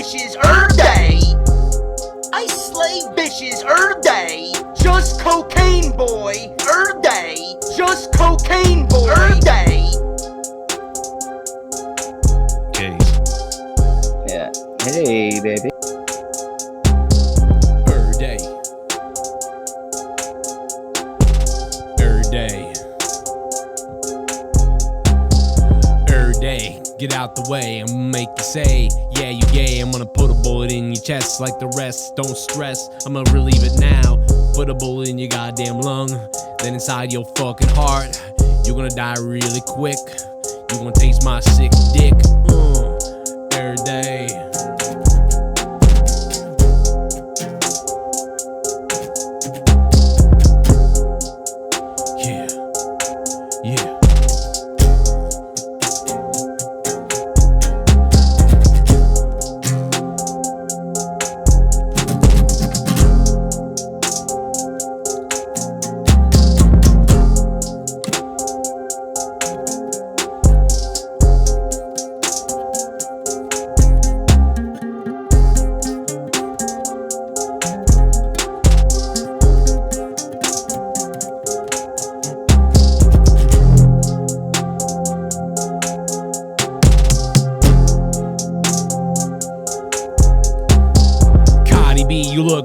bitches day. I slay bitches day. Just cocaine boy day. Just cocaine boy day. Okay. Yeah. Hey, baby. Day. Day. Get out the way, I'm gonna make you say, yeah, you gay. I'm gonna put a bullet in your chest like the rest. Don't stress, I'm gonna relieve it now. Put a bullet in your goddamn lung, then inside your fucking heart. You're gonna die really quick. You're gonna taste my sick dick. Every day.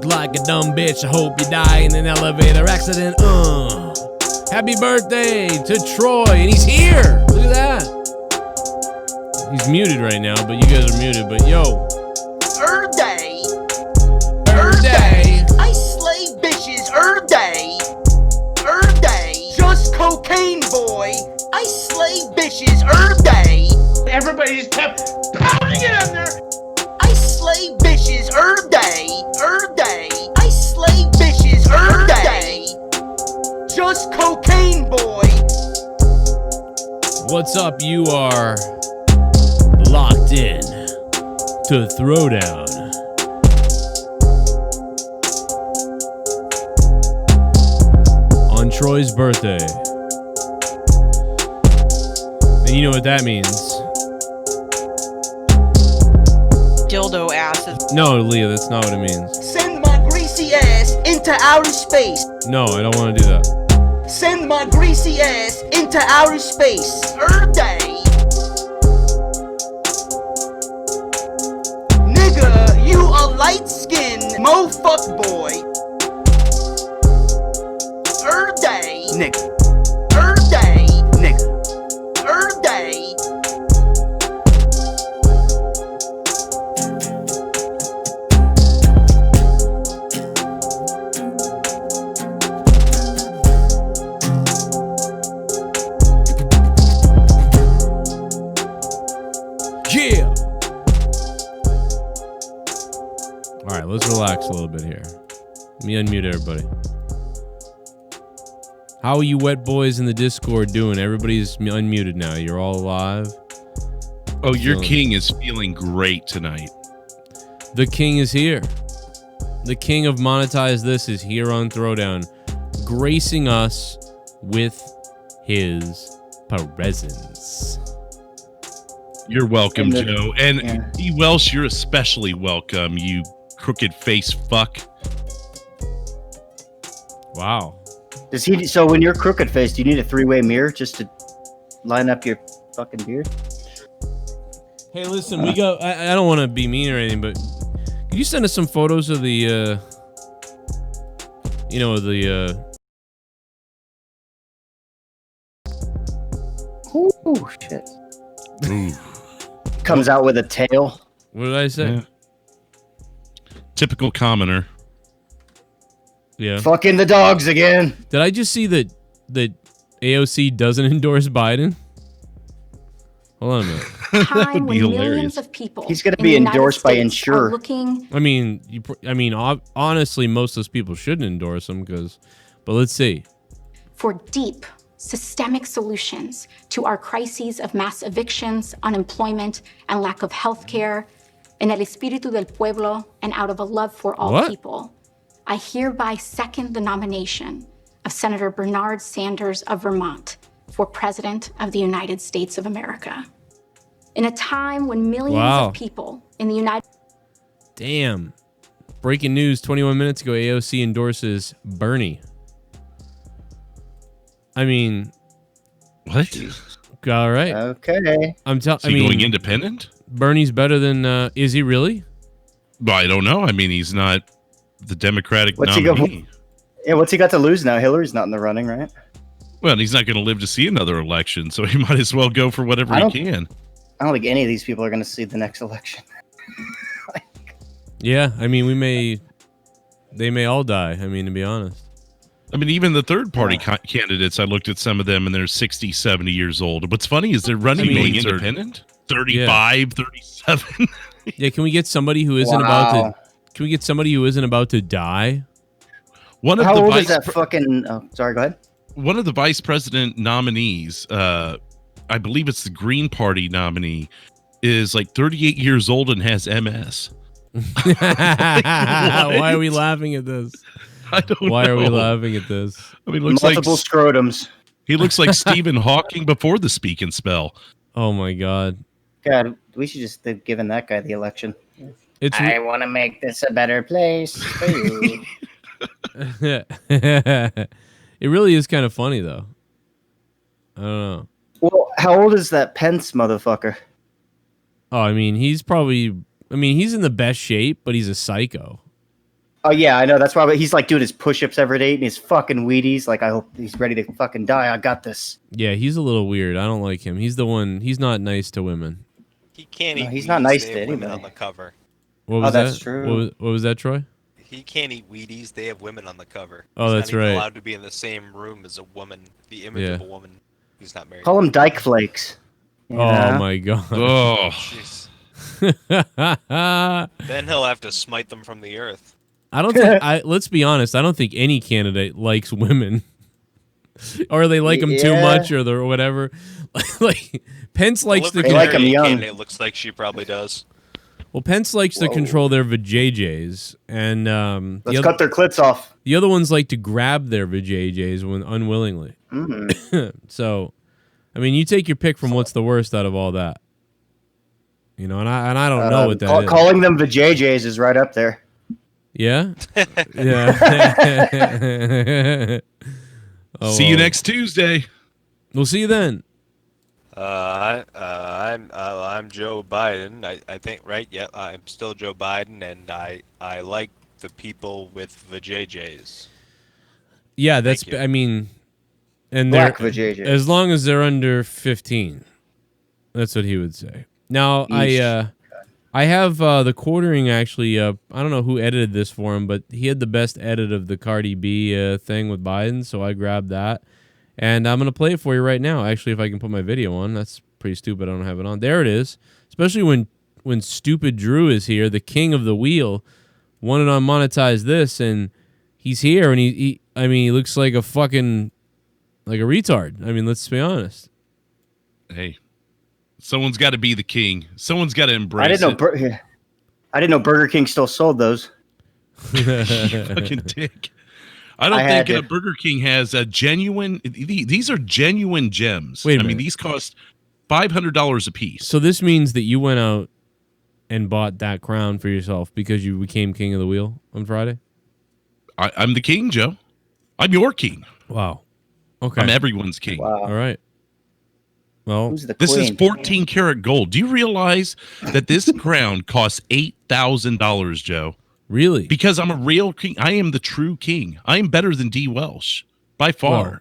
Like a dumb bitch, I hope you die in an elevator accident. Happy birthday to Troy, and he's here. Look at that. He's muted right now, but you guys are muted. But yo, day. day. I slay bitches day. Day. Just cocaine boy. I slay bitches day. Everybody just kept pounding it on there. I slay bitches day. Day. I slay bitches day. Just cocaine boy. What's up? You are locked in to Throwdown. On Troy's birthday. And you know what that means. Dildo asses. No, Leah, that's not what it means. Send my greasy ass into outer space. No, I don't want to do that. Send my greasy ass into outer space. Day. Nigga, you a light-skinned mo-fuck boy. Day. Nigga. Day. Nigga. Day. Alright, let's relax a little bit here. Let me unmute everybody. How are you wet boys in the Discord doing? Everybody's unmuted now. You're all alive. Oh, your king is feeling great tonight. The king is here. The king of Monetize This is here on Throwdown, gracing us with his presence. You're welcome, Joe. And E. Welsh, you're especially welcome, you crooked face fuck. Wow. Does he? So when you're crooked faced, do you need a three-way mirror just to line up your fucking beard? Hey, listen, we go. I don't want to be mean or anything, but could you send us some photos of the, Oh shit! Comes out with a tail. What did I say? Yeah. Typical commoner. Yeah. Fucking the dogs again. Did I just see that AOC doesn't endorse Biden? Hold on a minute. That would be hilarious. Of people He's going to be endorsed by Ensure. I mean, honestly, most of those people shouldn't endorse him but let's see. For deep, systemic solutions to our crises of mass evictions, unemployment, and lack of health care, en el espíritu del pueblo, and out of a love for all people, I hereby second the nomination of Senator Bernard Sanders of Vermont for President of the United States of America. In a time when millions of people in the United... Damn. Breaking news 21 minutes ago, AOC endorses Bernie. I mean, what? All right. Okay. I mean, going independent? Bernie's better than, is he really? Well, I don't know. I mean, he's not the Democratic nominee. What's he got to lose now? Hillary's not in the running, right? Well, he's not going to live to see another election, so he might as well go for whatever he can. I don't think any of these people are going to see the next election. Yeah, I mean, they may all die. I mean, to be honest. I mean, even the third party candidates, I looked at some of them and they're 60, 70 years old. What's funny is they're running independent, 35, 37. Yeah, can we get somebody who isn't about to die? How old is that fucking... Oh, sorry, go ahead. One of the vice president nominees, I believe it's the Green Party nominee, is like 38 years old and has MS. Why are we laughing at this? I don't know. Why are we laughing at this? I mean, looks multiple scrotums. He looks like Stephen Hawking before the speak and spell. Oh my God. God, we should just have given that guy the election. I want to make this a better place for you. It really is kind of funny, though. I don't know. Well, how old is that Pence motherfucker? Oh, I mean, he's in the best shape, but he's a psycho. Oh, yeah, I know. That's why he's like doing his push-ups every day and his fucking Wheaties. Like, I hope he's ready to fucking die. I got this. Yeah, he's a little weird. I don't like him. He's not nice to women. He can't eat he's Wheaties, not nice they to have women anybody. on the cover. What was that's that? true. What was that, Troy? He can't eat Wheaties, they have women on the cover. Oh, He's that's not even right. allowed to be in the same room as a woman, the image of a woman who's not married. Call him Dyke Flakes. Oh, my God. Oh. Jeez. Then he'll have to smite them from the earth. I don't think. Let's be honest. I don't think any candidate likes women, or they like them too much, or whatever. Like Pence likes to. They like them young. It looks like she probably does. Well, Pence likes to control their vajayjays, and let's cut their clits off. The other ones like to grab their vajayjays when unwillingly. So, I mean, you take your pick from what's the worst out of all that. You know, and I don't know what that is. Calling them vajayjays is right up there. Yeah. Yeah. See you next Tuesday. We'll see you then. I'm Joe Biden. I think, right? Yeah, I'm still Joe Biden, and I like the people with vajayjays. Yeah, that's. I mean, and Black they're vajayjays. as long as they're under 15. That's what he would say. Now I have the quartering actually. I don't know who edited this for him, but he had the best edit of the Cardi B thing with Biden, so I grabbed that. And I'm going to play it for you right now. Actually, if I can put my video on. That's pretty stupid. I don't have it on. There it is. Especially when Stupid Drew is here, the king of the wheel, wanted to monetize this, and he's here, and he looks like a fucking, like a retard. I mean, let's be honest. Hey, someone's got to be the king. Someone's got to embrace I didn't know Burger King still sold those. You fucking dick. I don't think Burger King has a genuine. These are genuine gems. Wait a minute. I mean, these cost $500 a piece. So this means that you went out and bought that crown for yourself because you became king of the wheel on Friday? I'm the king, Joe. I'm your king. Wow. Okay. I'm everyone's king. Wow. All right. Well, this is 14 karat gold. Do you realize that this crown costs $8,000, Joe? Really? Because I'm a real king. I am the true king. I am better than D. Welsh by far. Well,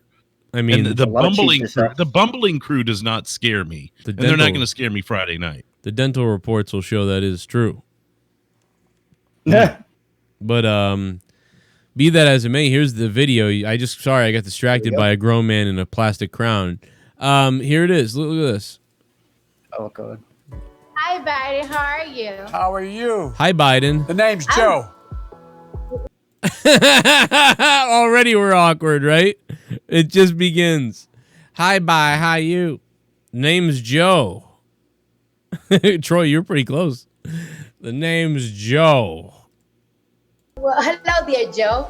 I mean, and the bumbling crew does not scare me. And they're not going to scare me Friday night. The dental reports will show that is true. Yeah. But be that as it may, here's the video. I got distracted by a grown man in a plastic crown. Here it is. Look at this. Oh God. Hi, Biden. How are you? How are you? Hi, Biden. The name's Joe. Already we're awkward, right? It just begins. Hi, bye. How you? Name's Joe. Troy, you're pretty close. The name's Joe. Well, hello there, Joe.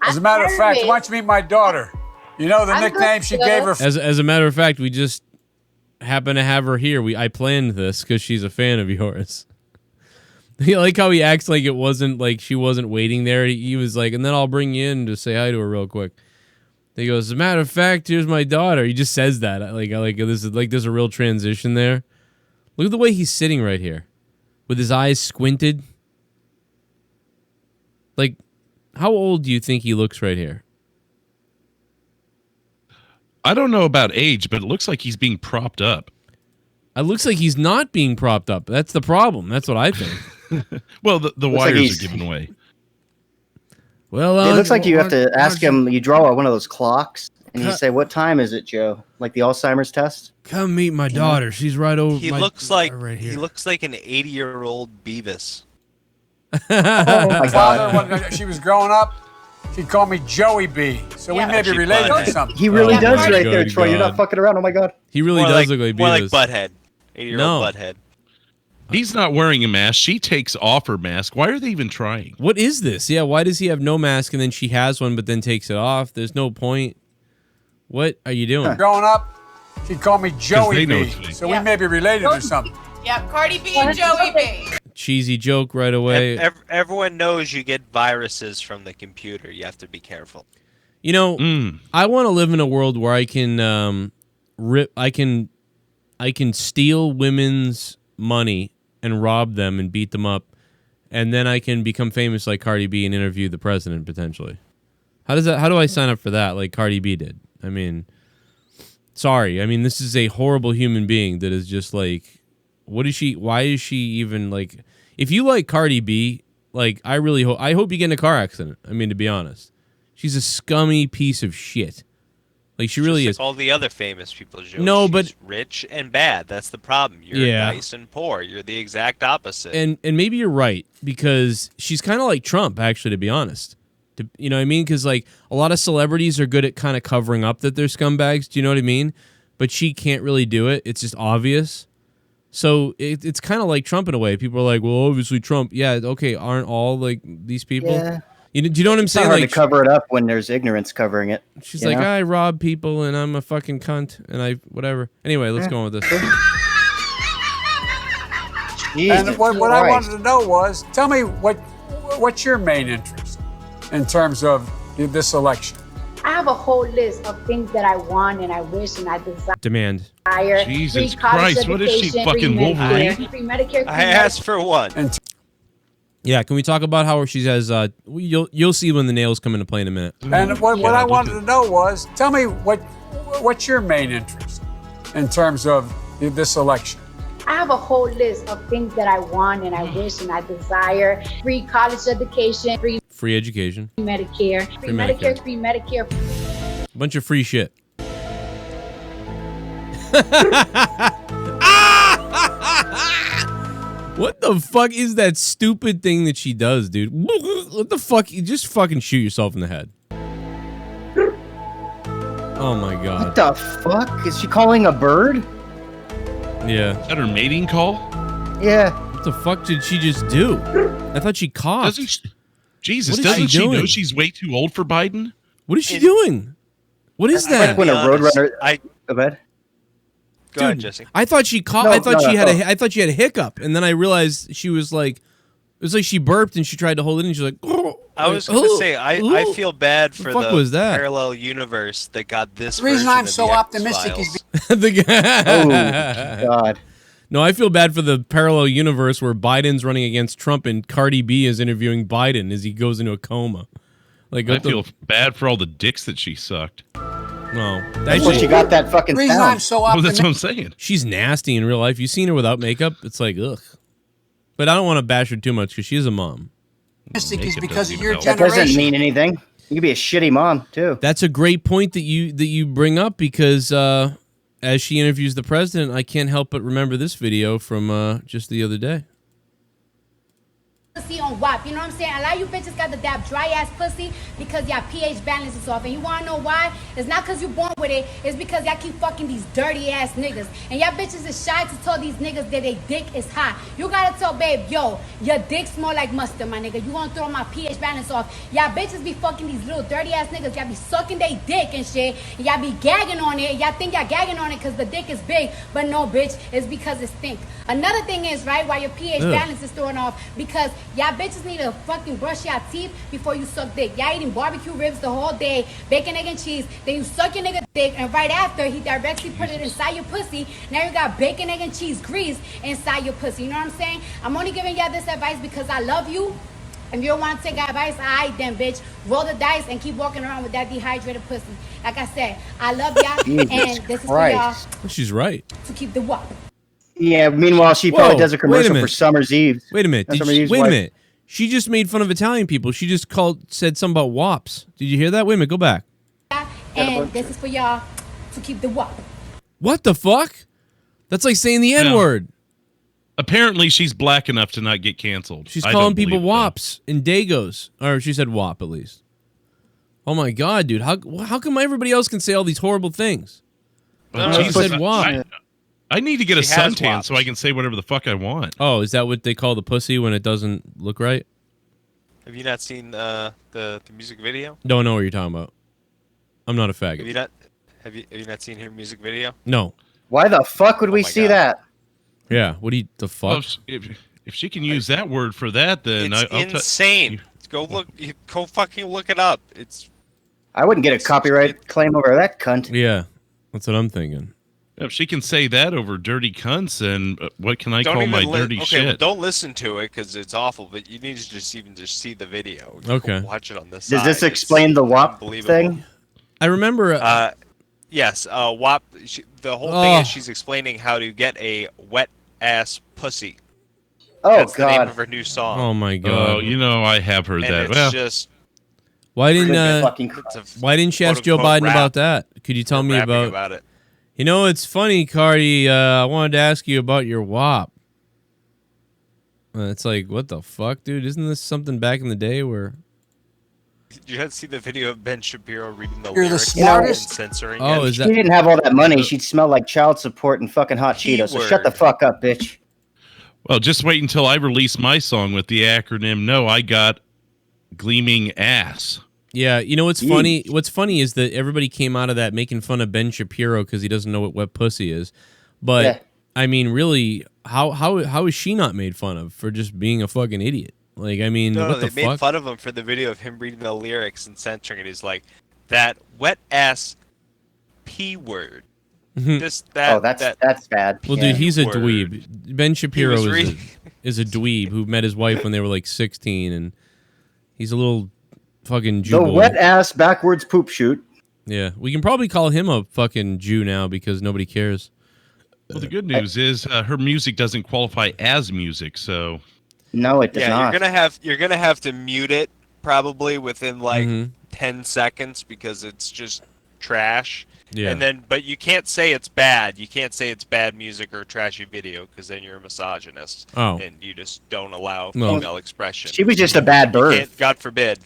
As a matter of fact, why don't you meet my daughter? You know the nickname she gave her. As a matter of fact, we just happen to have her here. I planned this because she's a fan of yours. I like how he acts like it wasn't like she wasn't waiting there. He was like, and then I'll bring you in to say hi to her real quick. He goes, as a matter of fact, here's my daughter. He just says that. I like this is like there's a real transition there. Look at the way he's sitting right here, with his eyes squinted. Like, how old do you think he looks right here? I don't know about age, but it looks like he's being propped up. It looks like he's not being propped up. That's the problem. That's what I think. Well, the wires are giving way. Well, it looks like you have to ask him. You draw one of those clocks, and you say, "What time is it, Joe?" Like the Alzheimer's test. Come meet my daughter. She's right over. He looks like he looks like an 80-year-old Beavis. Oh my God! When she was growing up, she'd call me Joey B. So we may be related or something. He really does right there, Troy. You're not fucking around. Oh my God. He really does look like Beavis. More like Butthead. 80-year-old Butthead. He's not wearing a mask. She takes off her mask. Why are they even trying? What is this? Yeah, why does he have no mask and then she has one but then takes it off? There's no point. What are you doing? Growing up, she'd call me Joey B. So we may be related or something. Yeah, Cardi B and Joey B. Cheesy joke right away. Everyone knows you get viruses from the computer. You have to be careful. You know, I want to live in a world where I can I can steal women's money and rob them and beat them up, and then I can become famous like Cardi B and interview the president potentially. How do I sign up for that like Cardi B did? I mean, sorry. I mean, this is a horrible human being that is just like, what is she? Why is she even like? If you like Cardi B, like I hope you get in a car accident. I mean, to be honest, she's a scummy piece of shit. Like she really is. All the other famous people, Joe. No, She's but rich and bad. That's the problem. You're nice and poor. You're the exact opposite. And maybe you're right because she's kind of like Trump, actually, to be honest. You know what I mean? Because like a lot of celebrities are good at kind of covering up that they're scumbags. Do you know what I mean? But she can't really do it. It's just obvious. So it's kind of like Trump in a way. People are like, well, obviously Trump. Yeah, okay. Aren't all like these people? Yeah. Do you know what I'm saying? It's hard like to cover it up when there's ignorance covering it. She's like, I rob people and I'm a fucking cunt and I whatever. Anyway, let's go on with this. And what I wanted to know was, tell me what's your main interest in terms of this election? I have a whole list of things that I want and I wish and I desire. Demand. Jesus Christ, what is she, fucking Wolverine? Free Medicare, I asked for one. Yeah, can we talk about how she has? You'll see when the nails come into play in a minute. And what I wanted to know was, tell me what's your main interest in terms of this election? I have a whole list of things that I want and I wish and I desire. Free college education, free education, Medicare, free Medicare, free Medicare. A bunch of free shit. What the fuck is that stupid thing that she does, dude? What the fuck? You just fucking shoot yourself in the head. Oh my God. What the fuck? Is she calling a bird? Yeah. Is that her mating call? Yeah. What the fuck did she just do? I thought she coughed. Jesus, doesn't she know she's way too old for Biden? What is she doing? What is that? Like when a roadrunner. Go ahead. Go ahead, Jesse. I thought she coughed. I thought she had a hiccup, and then I realized she was like, it was like she burped and she tried to hold it, and she's like, oh. I was going to say, I feel bad for the parallel universe that got this. The reason I'm so optimistic is oh God. No, I feel bad for the parallel universe where Biden's running against Trump and Cardi B is interviewing Biden as he goes into a coma. Like I feel bad for all the dicks that she sucked. No, that's why she got that fucking reason I'm so that's what I'm saying. She's nasty in real life. You've seen her without makeup. It's like, ugh. But I don't want to bash her too much because she is a mom. Is because of your That generation. doesn't mean anything. You could be a shitty mom too. That's a great point that you bring up because as she interviews the president, I can't help but remember this video from just the other day. pussy on WAP. You know what I'm saying? A lot of you bitches got the dab dry ass pussy because y'all pH balance is off. And you wanna know why? It's not because you born with it. It's because y'all keep fucking these dirty ass niggas. And y'all bitches is shy to tell these niggas that they dick is hot. You gotta tell babe, yo, your dick smell like mustard, my nigga. You gonna throw my pH balance off. Y'all bitches be fucking these little dirty ass niggas. Y'all be sucking they dick and shit. And y'all be gagging on it. Y'all think y'all gagging on it because the dick is big. But no, bitch, it's because it stink. Another thing is, right, why your pH balance is throwing off, because y'all bitches need to fucking brush your teeth before you suck dick. Y'all eating barbecue ribs the whole day, bacon, egg, and cheese. Then you suck your nigga dick, and right after, he directly put it inside your pussy. Now you got bacon, egg, and cheese grease inside your pussy. You know what I'm saying? I'm only giving y'all this advice because I love you. If you don't want to take advice, alright then, bitch. Roll the dice and keep walking around with that dehydrated pussy. Like I said, I love y'all, and this is for y'all. She's right. To keep the WAP. Yeah, meanwhile, she probably does a commercial for Summer's Eve. Wait a minute. Wait a minute. She just made fun of Italian people. She just said something about WAPs. Did you hear that? Wait a minute. Go back. And this is for y'all to keep the WAP. What the fuck? That's like saying the N-word. Apparently, she's black enough to not get canceled. She's calling people WAPs and Dagos. Or she said WAP at least. Oh my God, dude. How come everybody else can say all these horrible things? She said WAP. I need to get a suntan so I can say whatever the fuck I want. Oh, is that what they call the pussy when it doesn't look right? Have you not seen the music video? Don't know what you're talking about. I'm not a faggot. Have you not seen her music video? No. Why the fuck would we see that? Yeah. What do you the fuck? Well, if she can use that word for that, then it's insane. Go look. Go fucking look it up. I wouldn't get a copyright claim over that cunt. Yeah, that's what I'm thinking. If she can say that over dirty cunts, and what can I call my dirty shit? Well, don't listen to it because it's awful. But you need to just see the video. Okay. Watch it on this. Does this explain the WAP thing? I remember. Yes. WAP. The whole thing is she's explaining how to get a wet ass pussy. Oh That's God. the name of her new song. Oh my God. Oh, you know I have heard and that. It's Well, just. Why didn't she ask Joe Biden about that? Could you tell me about it? You know, it's funny, Cardi. I wanted to ask you about your WAP. It's like, what the fuck, dude? Isn't this something back in the day where... Did you see the video of Ben Shapiro reading the You're the lyrics smartest. and censoring Oh, it? is She that... didn't have all that money. She'd smell like child support and fucking hot Cheetos. So shut the fuck up, bitch. well, just wait until I release my song with the acronym. No, I got gleaming ass. Yeah, you know what's funny? What's funny is that everybody came out of that making fun of Ben Shapiro because he doesn't know what wet pussy is. But I mean, really, how is she not made fun of for just being a fucking idiot? Like, I mean, No, what the they fuck? made fun of him for the video of him reading the lyrics and censoring it. He's like, that wet ass P word. That's bad. Well, dude, he's a dweeb. Ben Shapiro is a dweeb who met his wife when they were like 16, and he's a little fucking Jew. The boy. wet ass backwards poop shoot. Yeah, we can probably call him a fucking Jew now because nobody cares. Well, the good news is her music doesn't qualify as music, so... No, it does not. You're gonna have to mute it probably within like 10 seconds because it's just trash. Yeah. And then, but you can't say it's bad. You can't say it's bad music or trashy video because then you're a misogynist. Oh. And you just don't allow Well, female expression. She was just a bad bird. God forbid.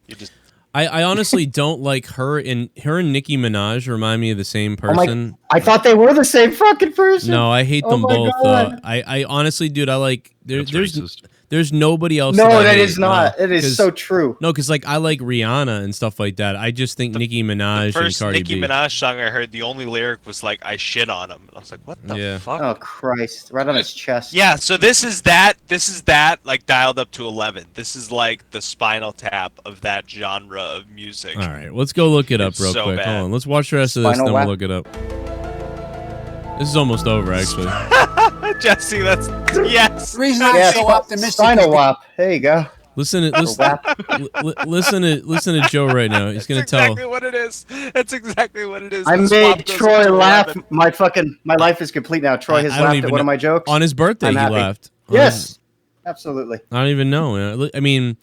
You just. I honestly don't like her and Nicki Minaj remind me of the same person. I thought they were the same fucking person. No, I hate them both. I honestly, dude, I like there's nobody else. No, that that I is hate. not. No, it is so true. No, because like I like Rihanna and stuff like that. I just think Nicki Minaj and First Cardi Nicki B. Minaj song I heard, the only lyric was like, "I shit on him." I was like, "What the fuck?" Oh Christ! Right on his chest. Yeah, so this is that like dialed up to 11. This is like the Spinal Tap of that genre of music. All right, let's go look it up It's real so quick. bad. Hold on, let's watch the rest of this, then we'll look it up. This is almost over, actually. Jesse, that's yes. The reason I'm so optimistic. Spinal WAP. There you go. Listen to Joe right now. He's gonna tell. Exactly what it is. That's exactly what it is. I The swap made goes Troy into laugh. 11. My life is complete now. Troy has I don't laughed even at one know. of my jokes. On his birthday, I'm he happy. laughed. Yes, absolutely. I don't even know. I mean,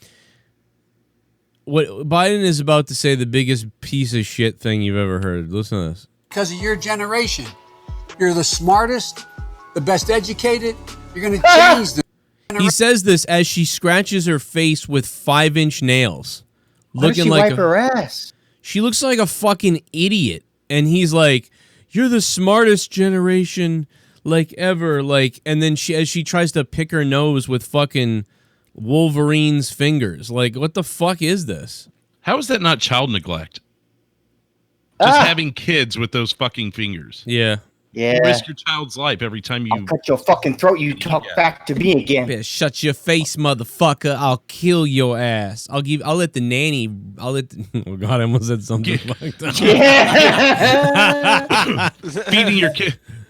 what Biden is about to say the biggest piece of shit thing you've ever heard. Listen to this. Because of your generation. You're the smartest, the best educated. You're going to change the... He says this as she scratches her face with 5-inch nails. Why does she wipe her ass? She looks like a fucking idiot. And he's like, "You're the smartest generation like ever." Like, and then as she tries to pick her nose with fucking Wolverine's fingers. Like, what the fuck is this? How is that not child neglect? Just having kids with those fucking fingers. Yeah. Yeah. You risk your child's life every time you... I'll cut your fucking throat. You talk back to me again. Yeah, shut your face, motherfucker. I'll kill your ass. I'll let the nanny... oh, God, I almost said something fucked up. Yeah.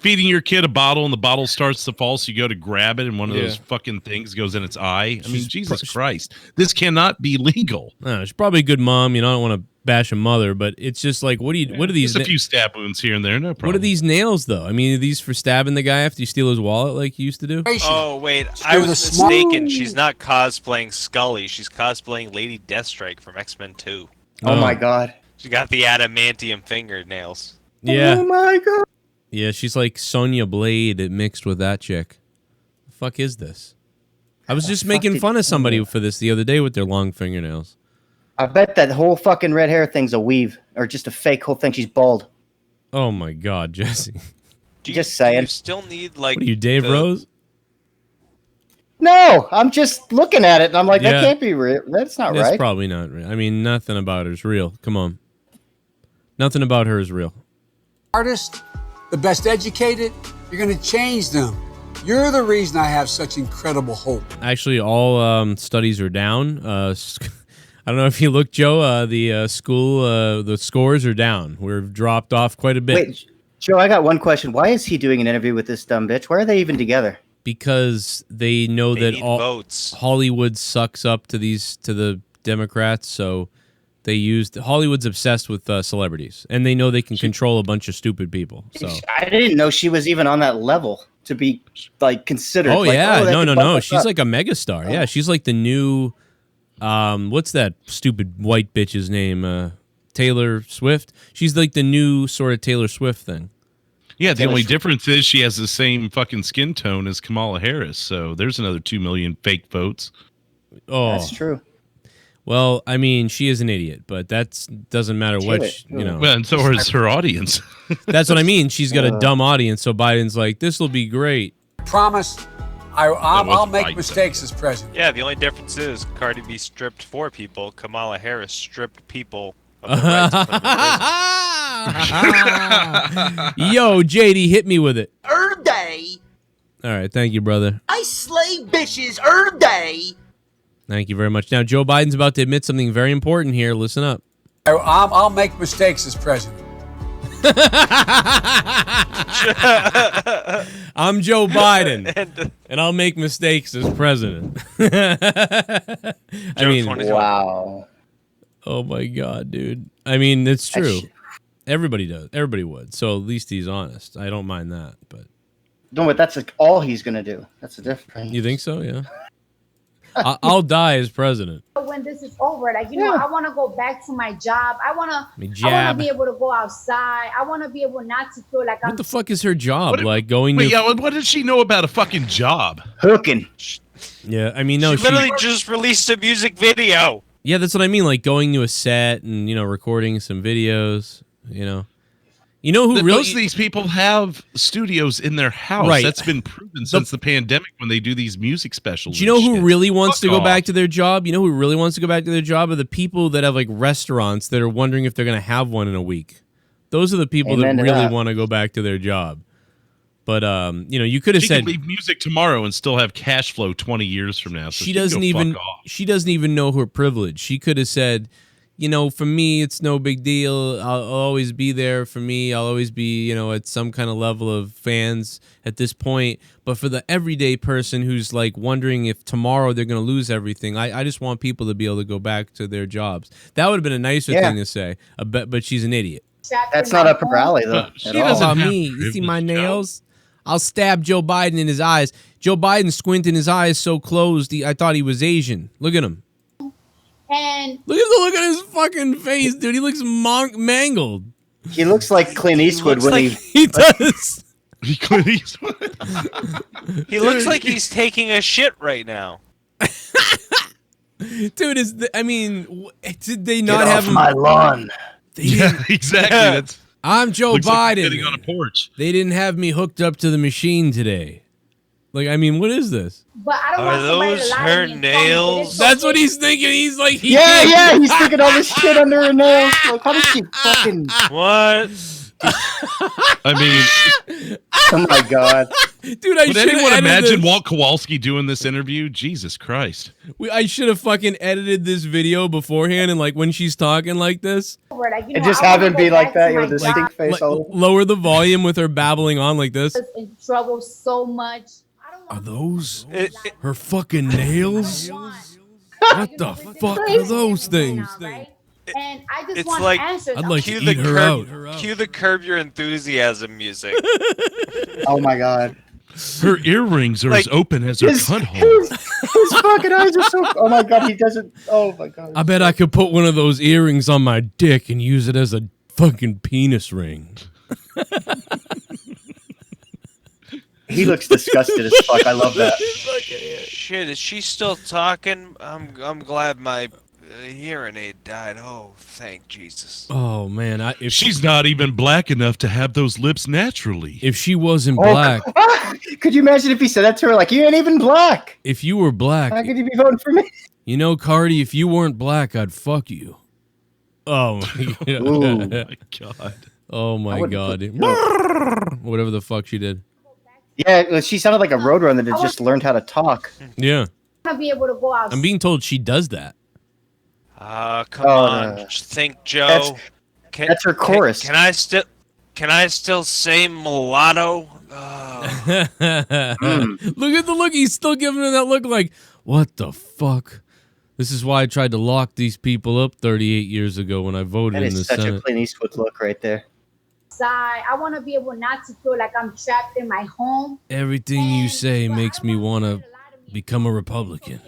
Feeding your kid a bottle and the bottle starts to fall, so you go to grab it and one of those fucking things goes in its eye. I mean, Jesus Christ. This cannot be legal. No, she's probably a good mom. You know, I don't want to bash a mother, but it's just like, what are these? Just a few stab wounds here and there, no problem. What are these nails, though? I mean, are these for stabbing the guy after you steal his wallet like you used to do? Oh, wait. I was mistaken. She's not cosplaying Scully. She's cosplaying Lady Deathstrike from X-Men 2. Oh, my God. She got the adamantium fingernails. Yeah. Oh, my God. Yeah, she's like Sonya Blade mixed with that chick. The fuck is this? I was just making fun of somebody for this the other day with their long fingernails. I bet that whole fucking red hair thing's a weave or just a fake whole thing. She's bald. Oh my God, Jesse. Just saying. You still need like. What are you, Dave Rose? No, I'm just looking at it and I'm like, that can't be real. That's not right. That's probably not real. I mean, nothing about her is real. Come on. Nothing about her is real. Artist, the best educated, you're going to change them. You're the reason I have such incredible hope. Actually, all studies are down. I don't know if you look, Joe. The scores are down. We've dropped off quite a bit. Wait, Joe, I got one question. Why is he doing an interview with this dumb bitch? Why are they even together? Because they know that all votes. Hollywood sucks up to the Democrats, so Hollywood's obsessed with celebrities, and they know they can control a bunch of stupid people. So I didn't know she was even on that level to be like considered. Oh like, yeah, no. She's up. like a megastar. Yeah, she's like the new. What's that stupid white bitch's name? Taylor Swift. She's like the new sort of Taylor Swift thing. Yeah, the only difference is she has the same fucking skin tone as Kamala Harris. So there's another 2 million fake votes. Oh, that's true. Well, I mean, she is an idiot, but that doesn't matter what, you know. Well, and so is her audience. That's what I mean. She's got a dumb audience, so Biden's like, this will be great. Promise, I'll make mistakes as president. Yeah, the only difference is Cardi B stripped 4 people. Kamala Harris stripped people of the rights of Yo, JD, hit me with it. Day. All right, thank you, brother. I slay bitches day. Thank you very much. Now, Joe Biden's about to admit something very important here. Listen up. I'll make mistakes as president. I'm Joe Biden, and I'll make mistakes as president. I mean, wow. Oh my God, dude. I mean, it's true. Everybody does. Everybody would. So at least he's honest. I don't mind that, but no, but that's like all he's gonna do. That's the difference. You think so? Yeah. I'll die as president. When this is over, like, you know, I want to go back to my job. I want to be able to go outside. I want to be able not to feel like What the fuck is her job? Like going to... what does she know about a fucking job? Hooking. Yeah, I mean, no, she literally just released a music video. Yeah, that's what I mean. Like going to a set and, you know, recording some videos, you know. You know who really... Most of these people have studios in their house. Right. That's been proven since the pandemic when they do these music specials. Do you know who really wants to go back to their job? You know who really wants to go back to their job? Are the people that have like restaurants that are wondering if they're going to have one in a week. Those are the people that really want to go back to their job. But you know, you could have said leave music tomorrow and still have cash flow 20 years from now. So she doesn't even know her privilege. She could have said, you know, for me, it's no big deal. I'll always be there for me. I'll always be, you know, at some kind of level of fans at this point. But for the everyday person who's like wondering if tomorrow they're going to lose everything, I just want people to be able to go back to their jobs. That would have been a nicer thing to say. But she's an idiot. That's not up her alley, though. She doesn't have me. You see my nails? I'll stab Joe Biden in his eyes. Joe Biden squinting his eyes so closed, I thought he was Asian. Look at him. And look at his fucking face, dude. He looks mangled. He looks like Clint Eastwood when he does. Clint Eastwood. He looks like he's taking a shit right now. Dude, did they not have him? my lawn? Yeah, exactly. That's I'm Joe looks like Biden. sitting on a porch. They didn't have me hooked up to the machine today. Like, I mean, what is this? But I don't Are want somebody those to lie her to me and tell me that nails? it's That's okay. what he's thinking. He's like, Yeah, he's thinking all this shit under her nails. Like, how does she fucking? What? I mean, Oh my god. Dude, I would should anyone have imagine Walt Kowalski doing this interview? Jesus Christ. I should have fucking edited this video beforehand, and like when she's talking like this, Like, you And know, just I have wanna him go be like back to that my with a job. stink face all over. lower the volume with her babbling on like this. I was in trouble so much. I don't Are want those It- her fucking nails? want. What the fuck are those things? Right? And I just It's want like- answers. I'd like Cue to the eat her out. Cue the Curb Your Enthusiasm music. Oh my god. Her earrings are as Like, open as her His, cunt hole. his fucking eyes are so. Oh my god, he doesn't. Oh my god. I bet I could put one of those earrings on my dick and use it as a fucking penis ring. He looks disgusted as fuck. I love that. Shit, is she still talking? I'm glad my hearing aid died. Oh, thank Jesus. Oh man, if She's not even black enough to have those lips naturally. if she wasn't Oh, black, could you imagine if he said that to her? Like, you ain't even black. if you were black, How could you be voting for me? you know, Cardi, if you weren't black, I'd fuck you. Oh my Ooh. Oh god. my God. Oh my wouldn't god. Whatever the fuck she did. Yeah, well, she sounded like a roadrunner that just learned how to talk. Yeah. I want to be able to go out. I'm being told she does that. Come Oh, on, no. think, Joe. That's her chorus. Can I still say mulatto? Oh. Look at the look. He's still giving her that look like, what the fuck? This is why I tried to lock these people up 38 years ago when I voted That in the is such Senate. a Clint Eastwood look right there. outside. I want to be able not to feel like I'm trapped in my home. Everything you say makes me want to become a Republican.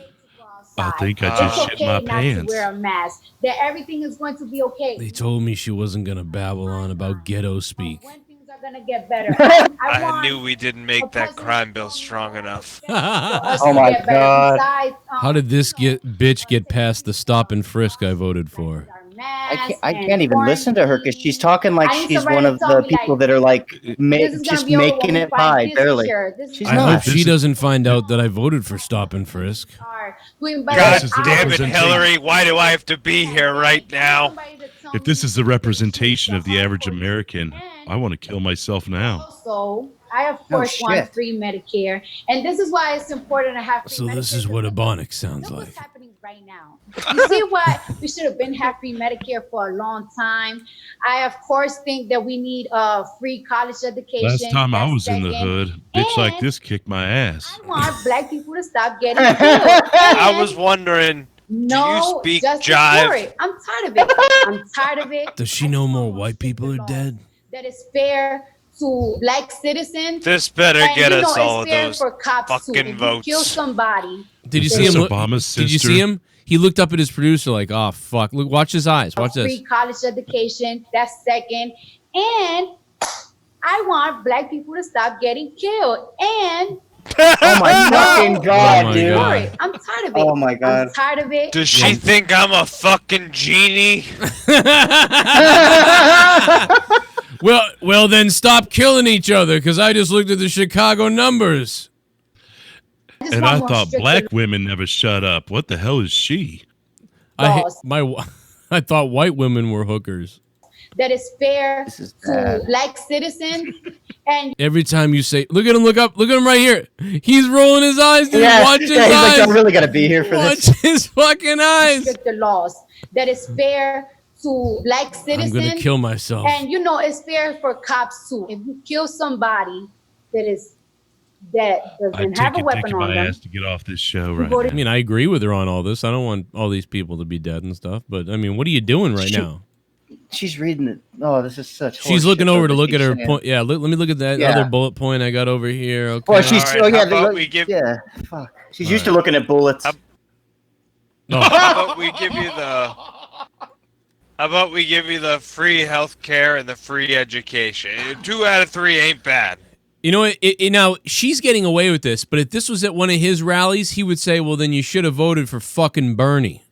I think I just It's shit okay my not pants. to wear a mask. That everything is going to be okay. They told me she wasn't going to babble on about ghetto speak. When things are gonna get better. I knew we didn't make that crime bill strong enough. Oh my god. How did this bitch get past the stop and frisk I voted for? I can't even listen to her because she's talking like she's one of the people that are like just making it by barely. She's I not. hope she doesn't find out that I voted for stop and frisk. God damn it, Hillary! Why do I have to be here right now? If this is the representation of the average American, I want to kill myself now. So I of course want free Medicare, and this is why it's important to have free So Medicare. this is what Bubonic sounds Look like. what's happening right now. You see what? We should have been have free Medicare for a long time. I of course think that we need free college education. Last time I was in the Second. hood, bitch like this kicked my ass. I want black people to stop getting killed. I was wondering. No, speak just jive? ignore it. I'm tired of it. I'm tired of it. Does she know more white people are dead? That is fair to black citizens. This better And get you know, us all of it's fair those for cops too. fucking If you votes. kill somebody. Did you Is see this him? Obama's Did you sister? see him? He looked up at his producer like, "Oh fuck! Look, watch his eyes. Watch this." Free college education. That's second. And I want black people to stop getting killed. And Oh my fucking god, my dude. God. sorry, I'm tired of it. Oh my god. I'm tired of it. Does she think I'm a fucking genie? Well, then stop killing each other, because I just looked at the Chicago numbers. just And want I more thought stricter black women never shut up. What the hell is she? laws I thought white women were hookers. that is fair This is to bad. black citizens. And Every time you say, "Look at him! Look up! Look at him right here!" He's rolling his eyes. Dude. Yeah, Watch his yeah, he's eyes. like, I really gotta be here for Watch this. his fucking eyes. stricter laws that is fair to black I'm citizens. gonna kill myself. And you know, it's fair for cops too. If you kill somebody that I doesn't take have a it weapon taking on my them, ass to get off this show right voted- I mean, I agree with her on all this. I don't want all these people to be dead and stuff. But I mean, what are you doing right now? She's reading it. Oh, this is such. She's horseshit looking over that to look at she's her saying. point. Yeah, let me look at that Yeah. other bullet point I got over here. Okay. Well, she's. All right, Oh yeah, how about look- we give- yeah. Fuck. She's All used to right. looking at bullets. No. How about we give you the? How about we give you the free health care and the free education? 2 out of 3 ain't bad. You know, now she's getting away with this, but if this was at one of his rallies, he would say, well, then you should have voted for fucking Bernie.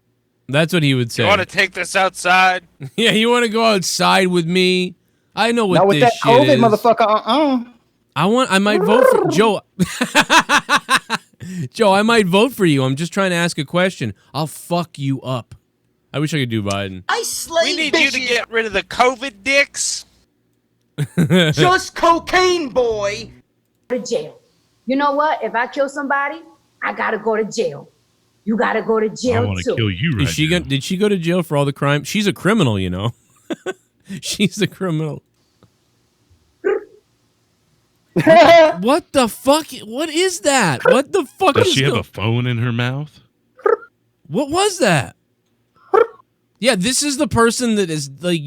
That's what he would say. You want to take this outside? Yeah, you want to go outside with me? I know what Not with this that shit COVID, is. motherfucker. I might vote for Joe. Joe, I might vote for you. I'm just trying to ask a question. I'll fuck you up. I wish I could do Biden. I slay We need bitches. you to get rid of the COVID dicks. Just cocaine, boy. To jail. You know what? If I kill somebody, I gotta go to jail. You gotta go to jail I want too. to kill you right now. Did she go to jail for all the crime? She's a criminal, you know. She's a criminal. What the fuck? What is that? What the fuck Does is she have a phone in her mouth? What was that? Yeah, this is the person that is like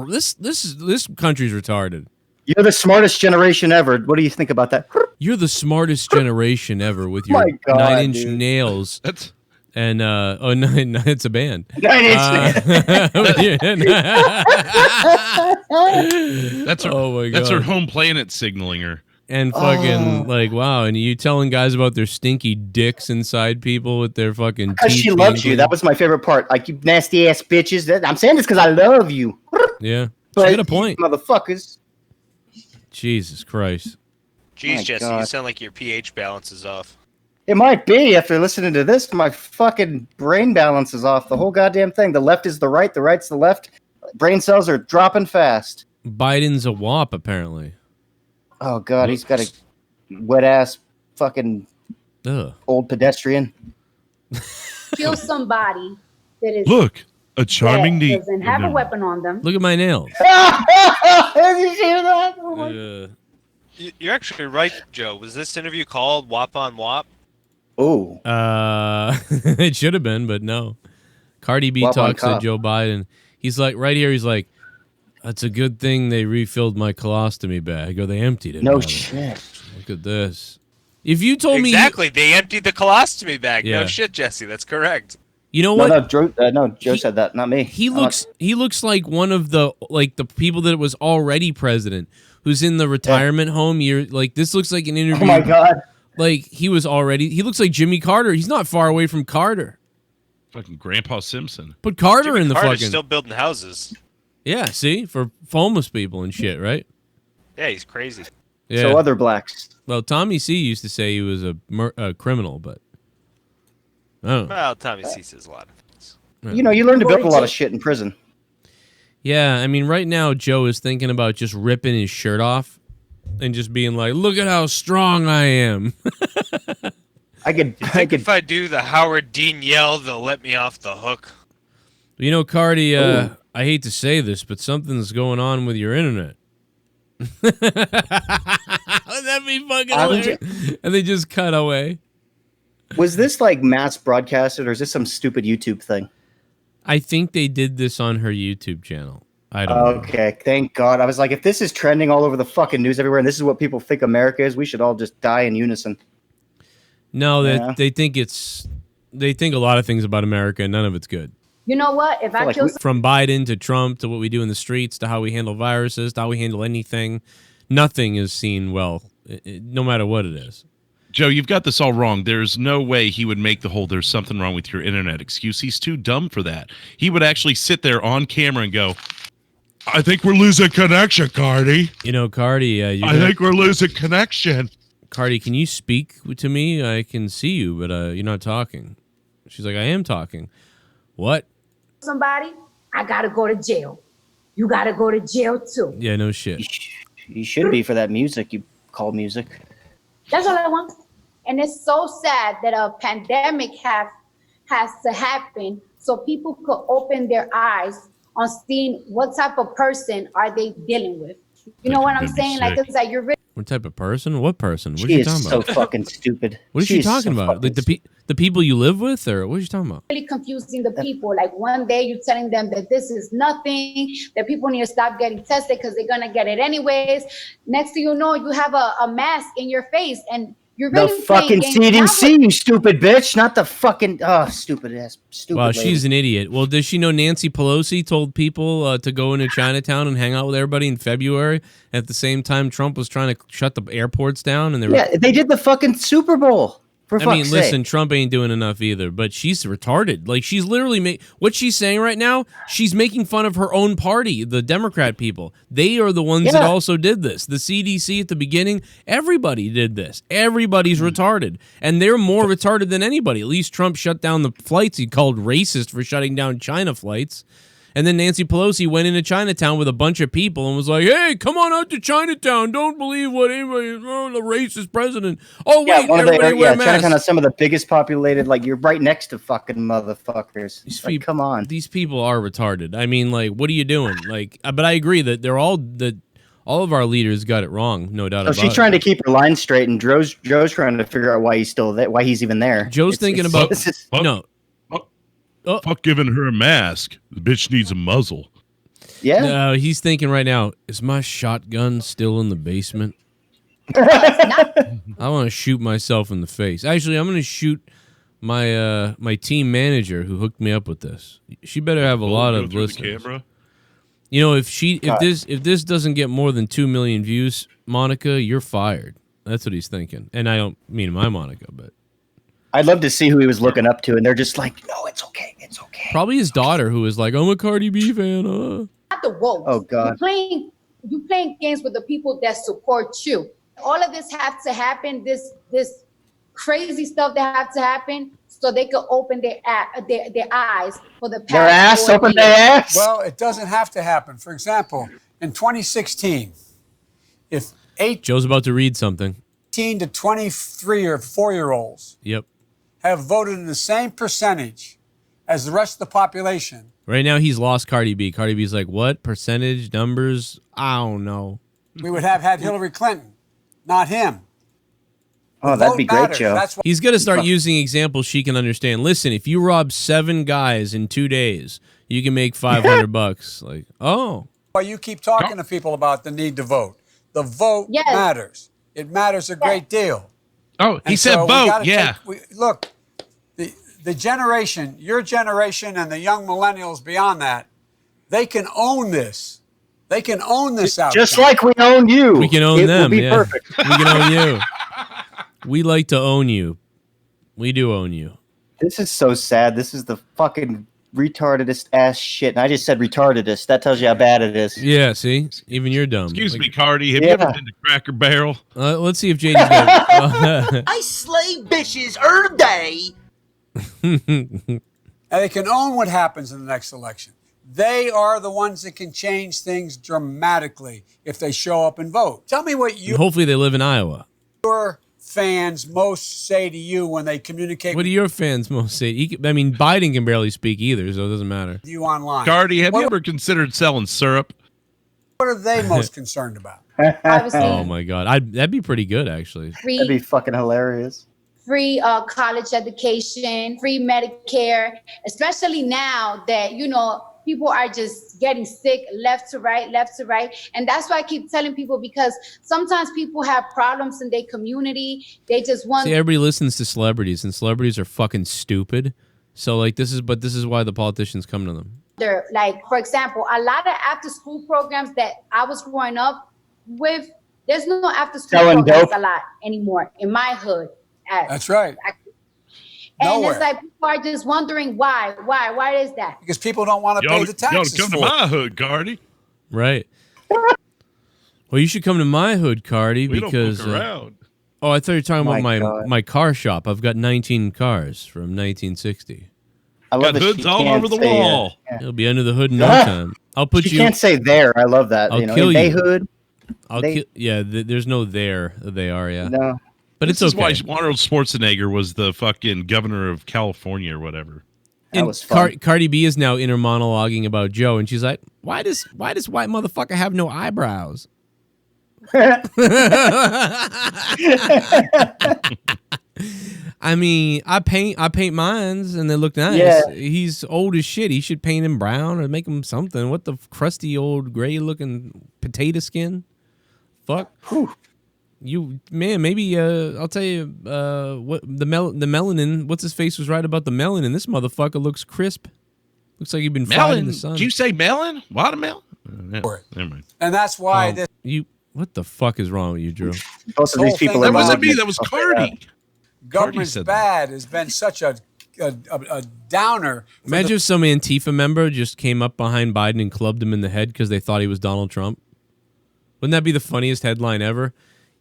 this country's retarded. You're the smartest generation ever. What do you think about that? You're the smartest generation ever with your My God, 9-inch dude. nails. That's And it's a band. 9-inch that's her. Oh my God. That's her home planet signaling her. And fucking like wow, and you telling guys about their stinky dicks inside people with their fucking Because teeth she loves being you. That was my favorite part. Like, you nasty ass bitches. I'm saying this because I love you. Yeah, But she got a point. Motherfuckers. Jesus Christ. Jeez, My Jesse, God. you sound like your pH balance is off. It might be after listening to this. My fucking brain balance is off. The whole goddamn thing. The left is the right. The right's the left. Brain cells are dropping fast. Biden's a wop, apparently. Oh, God. He's got a wet ass fucking Ugh. old pedestrian. Kill somebody that is Look, a charming that neat. doesn't have a weapon on them. Look at my nails. Did you hear that? Oh my You're actually right, Joe. Was this interview called Wop on Wop? Oh. It should have been, but no. Cardi B Wop on talks to cop. Joe Biden. He's like, right here, he's like, that's a good thing they refilled my colostomy bag, or they emptied it. No rather. shit. Look at this. If you told me... Exactly, they emptied the colostomy bag. Yeah. No shit, Jesse, that's correct. You know No, what? Joe said that, not me. He looks like one of the people that was already president, who's in the retirement home. You're like, this looks like an interview. Oh my God. Like he looks like Jimmy Carter. He's not far away from Carter. Fucking Grandpa Simpson. Put Carter Jimmy in the Carter's fucking. still building houses. Yeah, see, for homeless people and shit, right? Yeah, he's crazy. Yeah. So other blacks. Well, Tommy C used to say he was a criminal, but I don't know. Well, Tommy C says a lot of things. You know, you learn to build a lot of shit in prison. Yeah, I mean, right now Joe is thinking about just ripping his shirt off and just being like, "Look at how strong I am." If I do the Howard Dean yell, they'll let me off the hook. You know, Cardi, I hate to say this, but something's going on with your internet. Wouldn't that be fucking hilarious? And they just cut away. Was this like mass broadcasted, or is this some stupid YouTube thing? I think they did this on her YouTube channel. I don't know. Okay, thank God. I was like, if this is trending all over the fucking news everywhere, and this is what people think America is, we should all just die in unison. No, Yeah. they think a lot of things about America, and none of it's good. You know what? If I kill From Biden to Trump to what we do in the streets to how we handle viruses to how we handle anything, nothing is seen well, no matter what it is. Joe, you've got this all wrong. There's no way he would make the whole "there's something wrong with your internet" excuse. He's too dumb for that. He would actually sit there on camera and go, "I think we're losing connection, Cardi." You know, Cardi, I think we're losing connection. Cardi, can you speak to me? I can see you, but you're not talking. She's like, I am talking. What? somebody, I gotta go to jail. You gotta go to jail too. Yeah, no shit. You should be for that music you call music. That's all I want. And it's so sad that a pandemic has to happen so people could open their eyes on seeing what type of person are they dealing with. You know what I'm saying? Like, it's like you're really What type of person? What person? What She are you is talking so about? fucking stupid. What is she talking so about? Like the people you live with, or what are you talking about? confusing the people. Like one day you're telling them that this is nothing, that people need to stop getting tested because they're gonna get it anyways. Next thing you know, you have a mask in your face, and You're The really fucking playing games. CDC, you stupid bitch, not the fucking stupid Wow, lady. she's an idiot. Well, does she know Nancy Pelosi told people to go into Chinatown and hang out with everybody in February? At the same time, Trump was trying to shut the airports down, and they did the fucking Super Bowl. For fuck's sake. Listen, Trump ain't doing enough either, but she's retarded. Like, she's literally what she's saying right now, she's making fun of her own party, the Democrat people. They are the ones that also did this. The CDC at the beginning, everybody did this. Everybody's retarded, and they're more retarded than anybody. At least Trump shut down the flights he called racist for shutting down China flights. And then Nancy Pelosi went into Chinatown with a bunch of people and was like, hey, come on out to Chinatown. Don't believe what anybody, the racist president. Oh, wait, everybody wear masks. Chinatown has some of the biggest populated, like, you're right next to fucking motherfuckers. Come on. These people are retarded. I mean, like, what are you doing? Like, but I agree that all of our leaders got it wrong, no doubt about it. She's trying to keep her line straight, and Joe's trying to figure out why he's still there, why he's even there. Joe's thinking about... No. Fuck giving her a mask. The bitch needs a muzzle. Yeah. No, he's thinking right now, is my shotgun still in the basement? I want to shoot myself in the face. Actually, I'm going to shoot my my team manager who hooked me up with this. She better have a lot of listeners. Camera? You know, if this doesn't get more than 2 million views, Monica, you're fired. That's what he's thinking. And I don't mean my Monica, but I'd love to see who he was looking up to, and they're just like, no, it's okay, it's okay. Probably his daughter, who is like, I'm a Cardi B fan. Not the woke. Oh God. You playing games with the people that support you. All of this has to happen. This crazy stuff that has to happen so they could open their eyes for the past. Their ass, open their ass. Well, it doesn't have to happen. For example, in 2016, if Joe's about to read something. 18 to 23 or 4-year-olds have voted in the same percentage as the rest of the population. Right now, he's lost Cardi B. Cardi B's like, what? Percentage, numbers? I don't know. We would have had Hillary Clinton, not him. Oh, that'd be great, Joe. He's going to start using examples she can understand. Listen, if you rob 7 guys in 2 days, you can make $500. Like, oh. Well, you keep talking to people about the need to vote. The vote matters. It matters a great deal. Oh, he said vote. Yeah. Look, the generation, your generation and the young millennials beyond that, they can own this. They can own this outcome. Just like we own you. We can own them. It will be perfect. We can own you. We like to own you. We do own you. This is so sad. This is the fucking retardedest ass shit. And I just said retardedest. That tells you how bad it is. Yeah, see? Even you're dumb. Excuse me, Cardi. Have you ever been to Cracker Barrel? Let's see if JD's got I slay bitches every day. And they can own what happens in the next election. They are the ones that can change things dramatically if they show up and vote. Tell me what hopefully they live in Iowa. Your fans most say to you when they communicate. What do your fans most say? I mean, Biden can barely speak either, so it doesn't matter. You online. Cardi, have you ever considered selling syrup? What are they most concerned about? Oh my God, that'd be pretty good actually. That'd be fucking hilarious. Free college education, free Medicare, especially now that, people are just getting sick left to right. And that's why I keep telling people, because sometimes people have problems in their community. They just want... See, everybody listens to celebrities, and celebrities are fucking stupid. So, like, this is why the politicians come to them. They're like, for example, a lot of after-school programs that I was growing up with, there's no after-school programs a lot anymore in my hood. That's right. And it's like people are just wondering why. Why is that? Because people don't want to pay the taxes. Y'all come to my hood, Cardi. Right. Well, you should come to my hood, Cardi, because. Don't look around. Oh, I thought you were talking about my car shop. I've got 19 cars from 1960. I love got hoods all over the wall. It'll be under the hood in no time. I'll put you. You can't say there. I love that. I'll kill they you. hood. There's no there. They are. Yeah. No. But this it's okay. is why Arnold Schwarzenegger was the fucking governor of California or whatever. That was fun. Cardi B is now inner monologuing about Joe, and she's like, "Why does white motherfucker have no eyebrows?" I mean, I paint mines, and they look nice. Yeah. He's old as shit. He should paint him brown or make him something. What the crusty old gray looking potato skin? Fuck. Whew. maybe I'll tell you what the melanin. What's his face was right about the melanin. This motherfucker looks crisp. Looks like you've been fried in the sun. Did you say melon? Watermelon? Never mind. And that's why this. What the fuck is wrong with you, Drew? Both of these people That are wasn't me. That was Cardi. Government's said bad has been such a downer. Imagine if some Antifa member just came up behind Biden and clubbed him in the head because they thought he was Donald Trump. Wouldn't that be the funniest headline ever?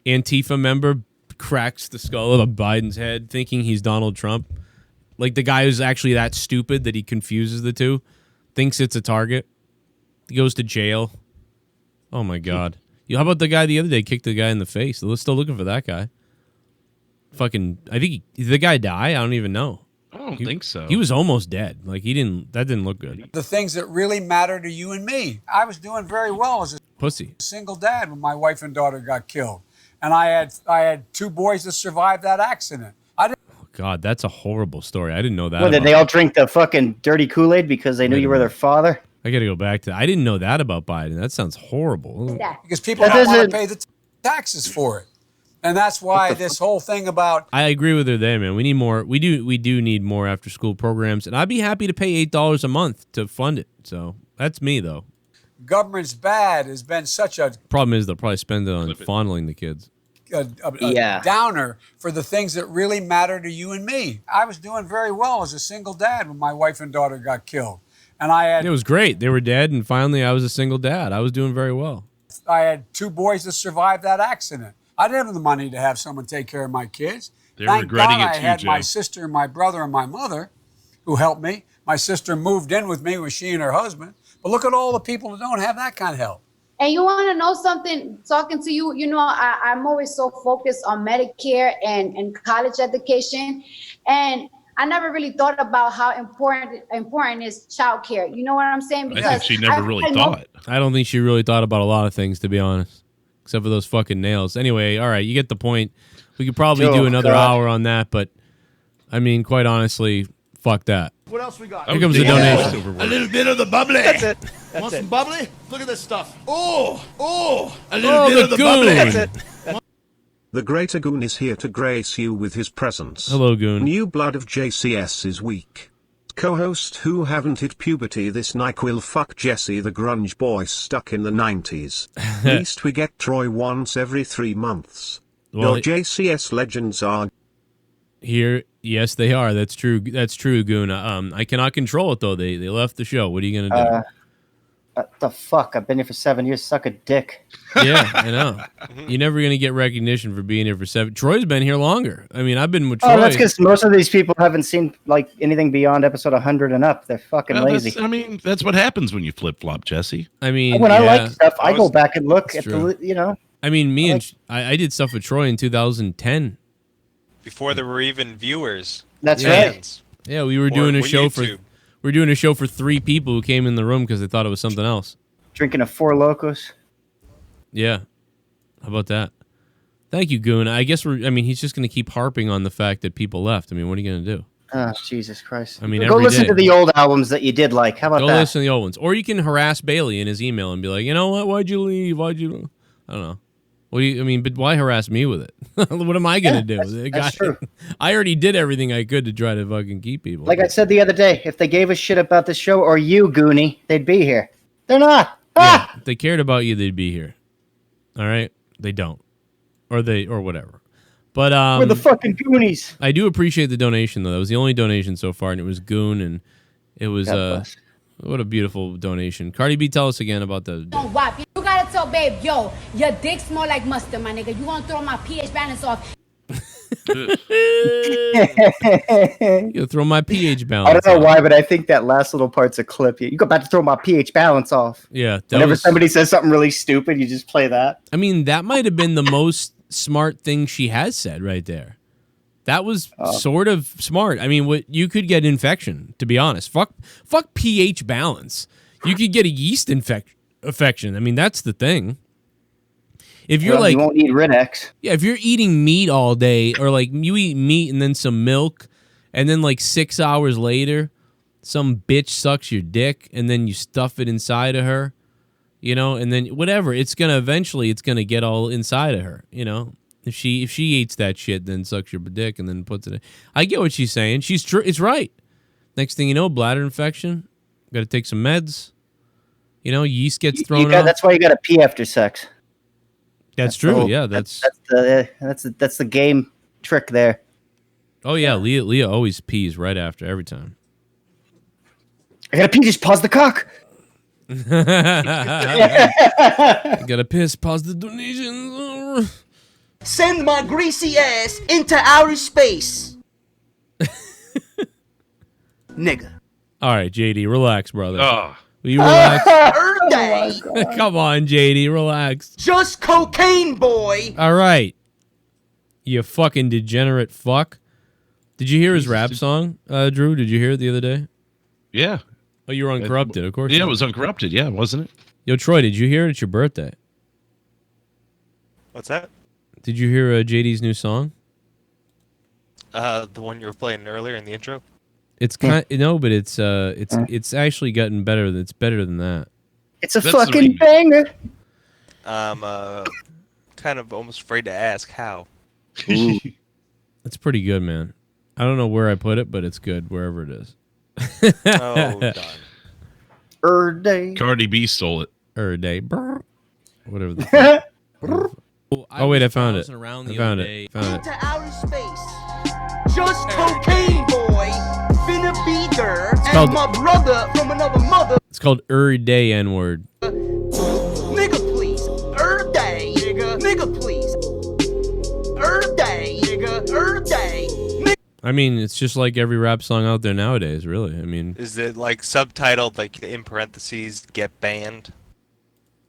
Antifa member cracks the skull of Biden's head thinking he's Donald Trump. Like the guy who's actually that stupid that he confuses the two, thinks it's a target. He goes to jail. Oh my God. How about the guy the other day kicked the guy in the face? They're still looking for that guy. Fucking, I think did the guy die? I don't even know. I don't think so. He was almost dead. Like that didn't look good. The things that really matter to you and me. I was doing very well as a Pussy. single dad when my wife and daughter got killed. And I had 2 boys that survived that accident. Oh God, that's a horrible story. I didn't know that. What, did they all drink the fucking dirty Kool-Aid because they knew you were their father? I got to go back to. I didn't know that about Biden. That sounds horrible. Because people don't want to pay the taxes for it. And that's why this whole thing about. I agree with her there, man. We need more. We do need more after school programs, and I'd be happy to pay $8 a month to fund it. So that's me, though. Government's bad has been such a. Problem is they'll probably spend it on fondling the kids. A downer for the things that really matter to you and me. I was doing very well as a single dad when my wife and daughter got killed. And it was great. They were dead, and finally I was a single dad. I was doing very well. I had 2 boys that survived that accident. I didn't have the money to have someone take care of my kids. They're regretting it too, I had Joe. my sister, my brother, and my mother who helped me. My sister moved in with me with she and her husband. But look at all the people that don't have that kind of help. And you want to know something, talking to you, I'm always so focused on Medicare and college education. And I never really thought about how important is childcare. You know what I'm saying? Because I think she never really thought. I don't think she really thought about a lot of things, to be honest, except for those fucking nails. Anyway, all right, you get the point. We could probably do another hour on that, but I mean, quite honestly, fuck that. What else we got? Here comes the donation. A little bit of the bubbly. That's it. Want some bubbly? Look at this stuff. A little bit of the goon. bubbly. That's it. The Greater Goon is here to grace you with his presence. Hello, Goon. New blood of JCS is weak. Co-host who haven't hit puberty this night will fuck Jesse the grunge boy stuck in the 90s. Least we get Troy once every 3 months. Well, Your JCS legends are here. Yes, they are. That's true. That's true, Goon. I cannot control it, though. They left the show. What are you going to do? What the fuck? I've been here for 7 years. Suck a dick. Yeah, I know. You're never going to get recognition for being here for 7. Troy's been here longer. I mean, I've been with Troy. Oh, that's because most of these people haven't seen like anything beyond episode 100 and up. They're fucking lazy. I mean, that's what happens when you flip-flop, Jesse. I mean, when I like stuff, I go back and look at true. the, I mean, I did stuff with Troy in 2010. Before there were even viewers. That's right. Yeah, we were doing a show for. We're doing a show for 3 people who came in the room because they thought it was something else. Drinking a 4 Locos. Yeah. How about that? Thank you, Goon. I guess he's just going to keep harping on the fact that people left. I mean, what are you going to do? Oh, Jesus Christ. I mean, go listen to the old albums that you did like. How about that? Go listen to the old ones. Or you can harass Bailey in his email and be like, you know what? Why'd you leave? I don't know. But why harass me with it? What am I going to do? That's true. I already did everything I could to try to fucking keep people. Like I said the other day, if they gave a shit about the show or you, Goonie, they'd be here. They're not. Yeah, if they cared about you, they'd be here. All right? They don't. Or whatever. But we're the fucking Goonies. I do appreciate the donation, though. That was the only donation so far, and it was Goon, and it was what a beautiful donation. Cardi B, tell us again about the... Don't wipe. You gotta tell babe, yo, your dick smell like mustard, my nigga. You gonna throw my pH balance off. You'll throw my pH balance I don't know why, but I think that last little part's a clip. You go back to throw my pH balance off. Yeah. Whenever somebody says something really stupid, you just play that. I mean, that might have been the most smart thing she has said right there. That was sort of smart. I mean, you could get infection, to be honest. Fuck pH balance. You could get a yeast infection. I mean, that's the thing. If you're you won't eat Rid-X. Yeah, if you're eating meat all day, or like you eat meat and then some milk, and then like 6 hours later, some bitch sucks your dick, and then you stuff it inside of her, and then whatever, it's gonna get all inside of her, If she eats that shit, then sucks your dick and then puts it in. I get what she's saying. She's true. It's right. Next thing you know, bladder infection. Got to take some meds. You know, yeast gets thrown out. That's why you got to pee after sex. That's true. Yeah, that's the game trick there. Oh yeah, Leah always pees right after every time. I gotta pee. Just pause the cock. I gotta piss. Pause the donations. Send my greasy ass into outer space. Nigga. All right, JD, relax, brother. Oh. Will you relax? Day. Come on, JD, relax. Just cocaine, boy. All right. You fucking degenerate fuck. Did you hear his rap song, Drew? Did you hear it the other day? Yeah. Oh, you were Uncorrupted, of course. Yeah, it was Uncorrupted, yeah, wasn't it? Yo, Troy, did you hear it? It's your birthday. What's that? Did you hear JD's new song? The one you were playing earlier in the intro? It's kind no, but it's actually gotten better. It's better than that. It's a fucking banger. I'm kind of almost afraid to ask how. It's pretty good, man. I don't know where I put it, but it's good wherever it is. Oh, darn. Day. Cardi B stole it. Day. Whatever the oh wait, I found it. I found it. Into outer space. Just cocaine, boy. Finna be there. And my brother from another mother. It's called Day N-word. Nigga, please. Day. Nigga, please. Day. Nigga. Day. I mean, it's just like every rap song out there nowadays, really. I mean, Is it like subtitled, like in parentheses, get banned?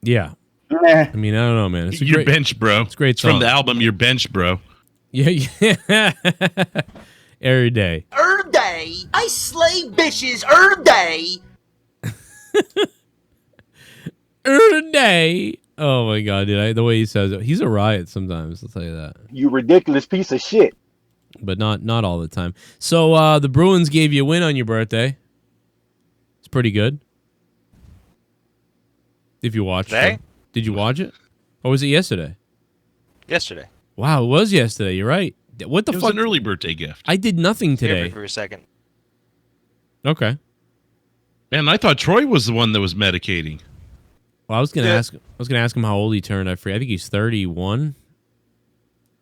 yeah. I mean, I don't know, man. It's a Your great bench, bro. It's a great It's song. from the album Your Bench, bro. Yeah. Every day. Day. I slay bitches. Day. Day. Oh my god, dude! The way he says it, he's a riot sometimes. I'll tell you that. You ridiculous piece of shit. But not all the time. So the Bruins gave you a win on your birthday. It's pretty good. If you watched it. Did you watch it? Or was it yesterday? Yesterday. Wow, it was yesterday. You're right. What the It fuck? was an early birthday gift. I did nothing Hear today. me for a second. Okay. Man, I thought Troy was the one that was medicating. Well, I was gonna ask him how old he turned. I think he's 31.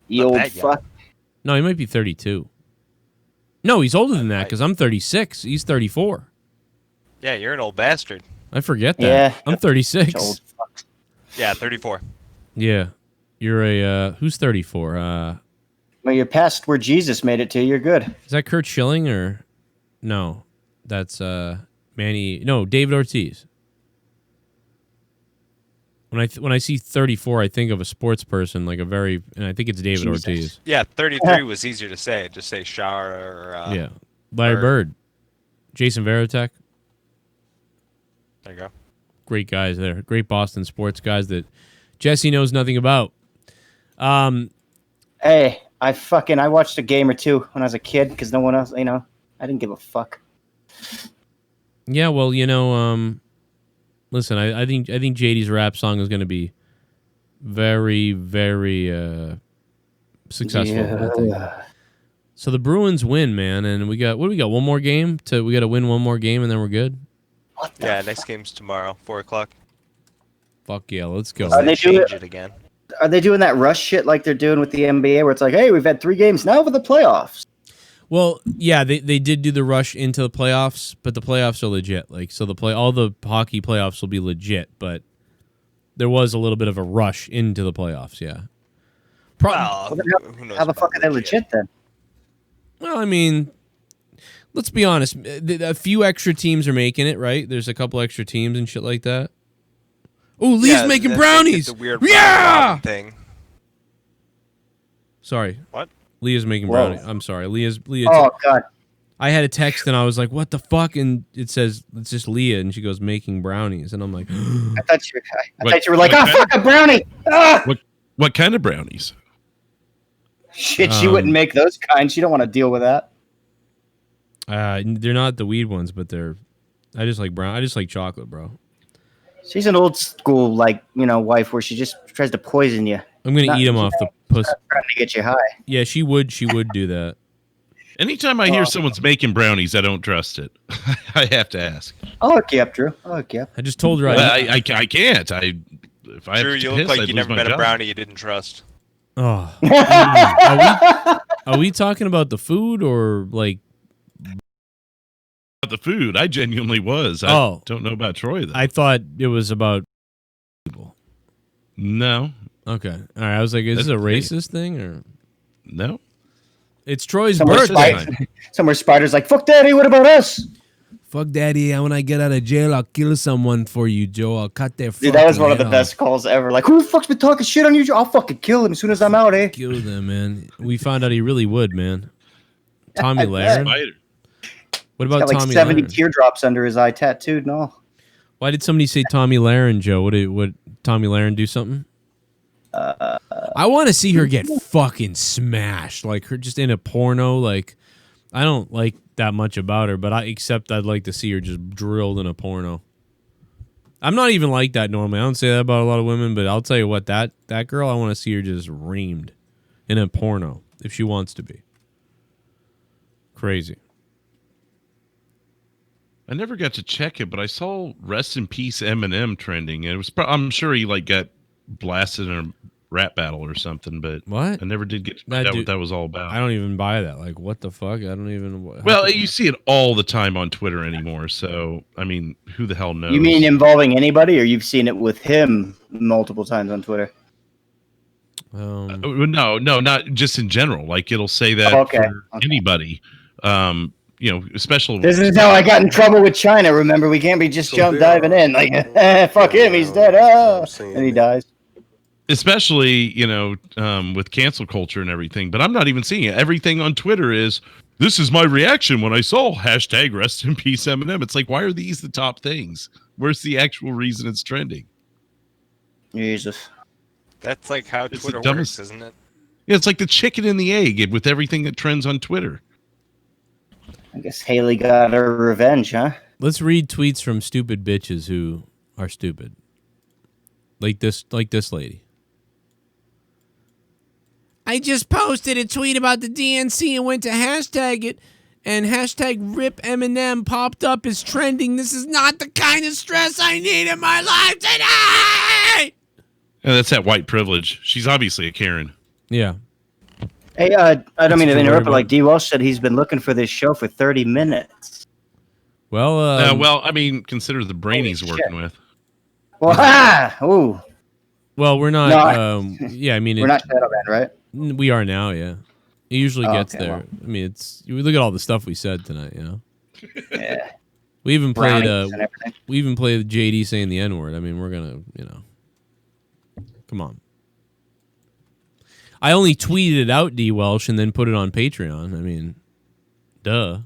You old fuck. No, he might be 32. No, he's older than that because I'm 36. He's 34. Yeah, you're an old bastard. I forget that. Yeah. I'm 36. Old fuck. Yeah, 34. Yeah. You're a who's 34? Well, you're past where Jesus made it to. You're good. Is that Kurt Schilling or no? That's Manny. No, David Ortiz. When I see 34, I think of a sports person, like and I think it's David Ortiz. Yeah, 33 was easier to say. Just say Shar or Yeah, Larry Bird, Jason Varitek. There you go. Great guys there. Great Boston sports guys that Jesse knows nothing about. Hey, I watched a game or two when I was a kid because no one else, I didn't give a fuck. Yeah, well, listen, I think JD's rap song is going to be very, very successful. Yeah. I think. So the Bruins win, man, and we got one more game we got to win one more game and then we're good. Yeah, next game's tomorrow, 4:00. Fuck yeah, let's go. Are they change it again? Are they doing that rush shit like they're doing with the NBA, where it's like, hey, we've had 3 games now for the playoffs? Well, yeah, they did do the rush into the playoffs, but the playoffs are legit. Like, so all the hockey playoffs will be legit, but there was a little bit of a rush into the playoffs. Yeah. Well, who knows How the fuck are they legit then? Well, I mean, let's be honest. A few extra teams are making it, right? There's a couple extra teams and shit like that. Oh, Lee's making brownies. The weird yeah. thing. Sorry. What? Leah's making brownies. I'm sorry. Leah. Oh God. I had a text and I was like, "What the fuck?" And it says it's just Leah, and she goes making brownies, and I'm like, I thought you were like, oh fuck, a brownie. Ah! What kind of brownies? Shit, she wouldn't make those kind. She don't want to deal with that. They're not the weed ones, but I just like brown. I just like chocolate, bro. She's an old school, wife where she just tries to poison you. I'm gonna eat them off the. pussy. Trying to get you high. Yeah, she would do that. Anytime I hear someone's making brownies, I don't trust it. I have to ask. I'll hook you up, Drew. I'll hook you up. I just told her I can't. If I Drew, have to you piss, look like I'd you lose never my met a job. brownie you didn't trust. Oh. Are we talking about the food or like The food? I genuinely was. I don't know about Troy though. I thought it was about people. No. Okay. All right. I was like, is this a racist thing or no? It's Troy's Somewhere birthday. Somewhere Spider's like, fuck daddy, what about us? Fuck daddy, when I get out of jail, I'll kill someone for you, Joe. I'll cut their Dude, that was one of the head best calls ever. Like, who the fuck's been talking shit on you? I'll fucking kill him as soon as I'm out, eh? Kill them, man. We found out he really would, man. Tommy Laren. What about He's got like Tommy 70 Laren? teardrops under his eye tattooed and all. Why did somebody say Tommy Laren, Joe? Would Tommy Laren do something? I want to see her get fucking smashed, like her just in a porno. Like, I don't like that much about her, but I'd like to see her just drilled in a porno. I'm not even like that normally. I don't say that about a lot of women, but I'll tell you what, that girl, I want to see her just reamed in a porno if she wants to be. Crazy. I never got to check it, but I saw "Rest in Peace" Eminem trending, and it was. I'm sure he like got blasted in a rap battle or something, but what? I never did get to find out what that was all about. I don't even buy that. Like, what the fuck? I don't even. Well, you see it all the time on Twitter anymore, so I mean, who the hell knows? You mean involving anybody, or you've seen it with him multiple times on Twitter? No, not just in general. Like it'll say that for anybody. You know, especially. This is how I got in trouble with China. Remember, we can't be just diving in like, fuck him, he's dead. And he dies. Especially, you know, with cancel culture and everything. But I'm not even seeing it. Everything on Twitter is, this is my reaction when I saw hashtag Rest in Peace Eminem. It's like, why are these the top things? Where's the actual reason it's trending? Jesus. That's like how It's Twitter the works, dumbest- isn't it? Yeah, it's like the chicken and the egg with everything that trends on Twitter. I guess Haley got her revenge, huh? Let's read tweets from stupid bitches who are stupid. Like this lady. I just posted a tweet about the DNC and went to hashtag it, and hashtag RIP Eminem popped up as trending. This is not the kind of stress I need in my life today. Yeah, that's that white privilege. She's obviously a Karen. Yeah. Hey, I don't mean to interrupt, but like D. Welsh said, he's been looking for this show for 30 minutes. Well, well, I mean, consider the brain he's working with. Well, ooh. Well, we're not. No, yeah, I mean, we're not Shadowman, right? We are now. Yeah, it usually gets okay, there. well. I mean, we look at all the stuff we said tonight. You know. Yeah. We even played. Brownies and everything. We even played JD saying the N word. I mean, we're gonna. You know. Come on. I only tweeted it out, D. Welsh, and then put it on Patreon. I mean, duh.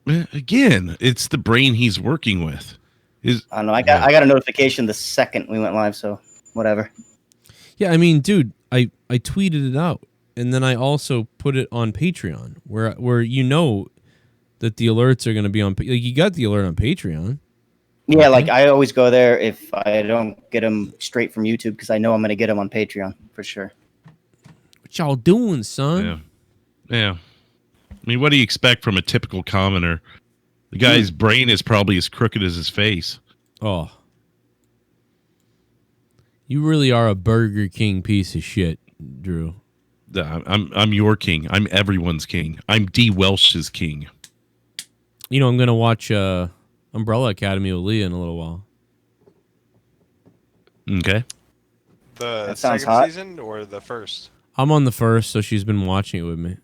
Again, it's the brain he's working with. I don't know. I got a notification the second we went live, so whatever. Yeah, I mean, dude, I tweeted it out, and then I also put it on Patreon, where you know that the alerts are going to be on. Like, you got the alert on Patreon. Yeah, like I always go there if I don't get them straight from YouTube because I know I'm going to get them on Patreon for sure. What y'all doing, son? Yeah. I mean, what do you expect from a typical commenter? The guy's brain is probably as crooked as his face. Oh. You really are a Burger King piece of shit, Drew. I'm your king. I'm everyone's king. I'm D. Welsh's king. You know, I'm going to watch Umbrella Academy with Leah in a little while. Okay. The sounds second hot. season or the first? I'm on the first, so she's been watching it with me.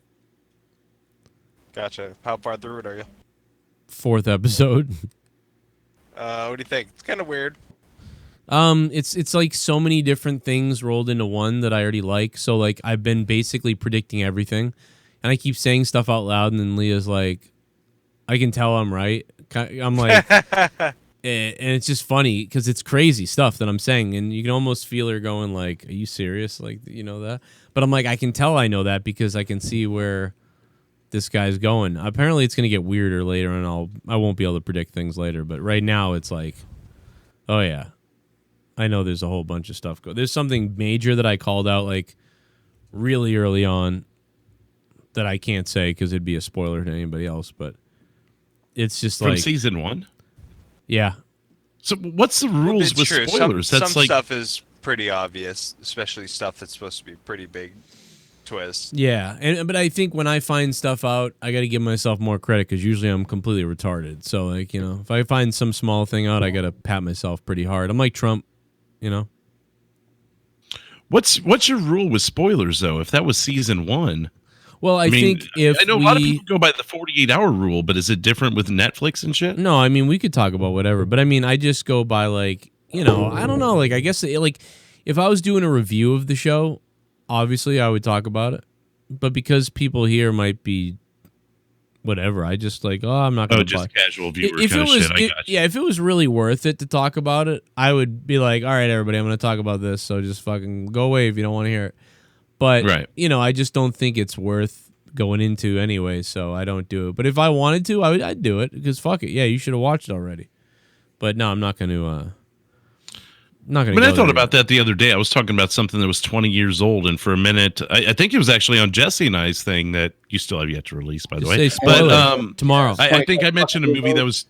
Gotcha. How far through it are you? 4th episode. What do you think? It's kind of weird. It's like so many different things rolled into one that I already like. So like I've been basically predicting everything, and I keep saying stuff out loud, and then Leah's like, "I can tell I'm right." I'm like, and it's just funny because it's crazy stuff that I'm saying, and you can almost feel her going like, "Are you serious?" Like, you know that? But I'm like, I can tell I know that because I can see where this guy's going. Apparently, it's gonna get weirder later, and I won't be able to predict things later. But right now, it's like, oh yeah. I know there's a whole bunch of stuff. There's something major that I called out like really early on that I can't say because it'd be a spoiler to anybody else, but it's just From like season 1? Yeah. So what's the rules with True. spoilers? Some That's like stuff is pretty obvious, especially stuff that's supposed to be pretty big twist. Yeah, but I think when I find stuff out, I got to give myself more credit because usually I'm completely retarded. So like, you know, if I find some small thing out, I got to pat myself pretty hard. I'm like Trump, you know. What's your rule with spoilers though? If that was season 1, well, I mean, think if I know a lot of people go by the 48-hour rule, but is it different with Netflix and shit? No, I mean we could talk about whatever, but I mean I just go by like, you know, I don't know, like I guess like if I was doing a review of the show, obviously I would talk about it, but because people here might be whatever, I just like, oh, I'm not going to just a casual viewer if kind it of was, shit. I got you. Yeah, if it was really worth it to talk about it, I would be like, all right, everybody, I'm going to talk about this, so just fucking go away if you don't want to hear it. But, you know, I just don't think it's worth going into anyway, so I don't do it. But if I wanted to, I'd do it, because fuck it. Yeah, you should have watched it already. But no, I'm not going to... I thought about that the other day. I was talking about something that was 20 years old, and for a minute, I think it was actually on Jesse and I's thing that you still have yet to release, by the way. But tomorrow, I think I mentioned a movie that was.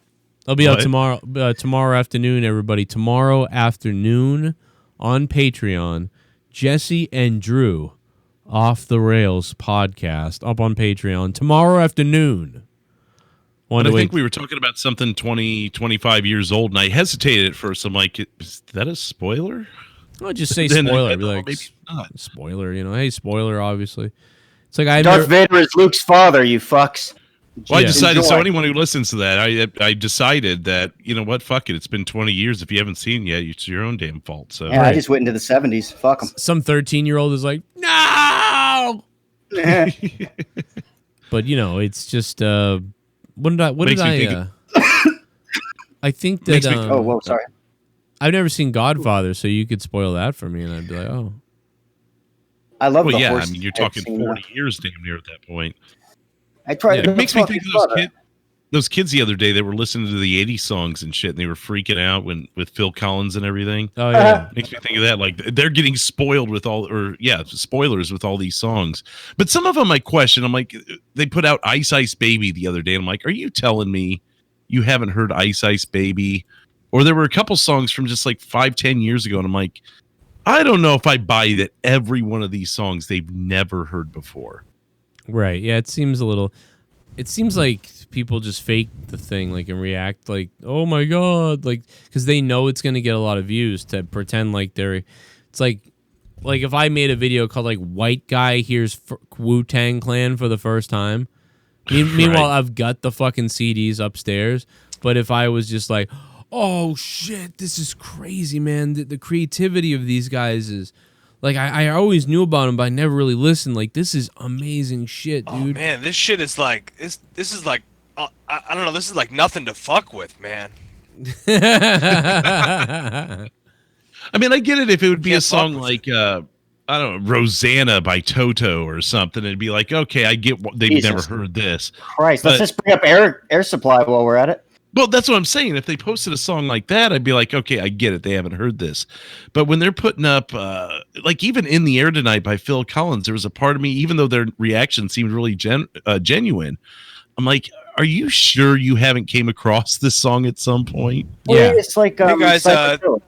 I'll be out tomorrow. Tomorrow afternoon, everybody. Tomorrow afternoon on Patreon, Jesse and Drew, Off the Rails podcast up on Patreon tomorrow afternoon. But I think we were talking about something 20, 25 years old, and I hesitated at first. I'm like, is that a spoiler? I'll just say spoiler. Be like, maybe not. Spoiler, you know. Hey, spoiler, obviously. It's like Darth Vader is Luke's father, you fucks. Well, I decided, so anyone who listens to that, I decided that, you know what, fuck it. It's been 20 years. If you haven't seen it yet, it's your own damn fault. So yeah, I just went into the 70s. Fuck them. Some 13-year-old is like, no! But, you know, it's just... What did I I think that oh, whoa, sorry. I've never seen Godfather, so you could spoil that for me and I'd be like, oh. I love the horse. I mean, you're talking 40 years damn near at that point. It makes me think of those kids the other day that were listening to the 80s songs and shit, and they were freaking out with Phil Collins and everything. Oh, yeah. Makes me think of that. Like, they're getting spoiled with spoilers with all these songs. But some of them I question. I'm like, they put out Ice Ice Baby the other day. And I'm like, are you telling me you haven't heard Ice Ice Baby? Or there were a couple songs from just like 5-10 years ago. And I'm like, I don't know if I buy that every one of these songs they've never heard before. Right. Yeah, it seems like people just fake the thing, like, and react like, oh my God, like, because they know it's going to get a lot of views to pretend like it's like if I made a video called like White Guy Hears Wu-Tang Clan for the first time. Meanwhile, I've got the fucking CDs upstairs. But if I was just like, oh shit, this is crazy, man. The creativity of these guys is... Like, I always knew about him, but I never really listened. Like, this is amazing shit, dude. Oh, man, this shit is like... This is like... I don't know, this is like nothing to fuck with, man. I mean, I get it if it would be a song like, I don't know, Rosanna by Toto or something. It'd be like, okay, I get they've never heard this. Christ, let's just bring up Air Supply while we're at it. Well, that's what I'm saying. If they posted a song like that, I'd be like, okay, I get it. They haven't heard this. But when they're putting up, like even In the Air Tonight by Phil Collins, there was a part of me, even though their reaction seemed really genuine, I'm like, are you sure you haven't came across this song at some point? Yeah. It's like, hey guys,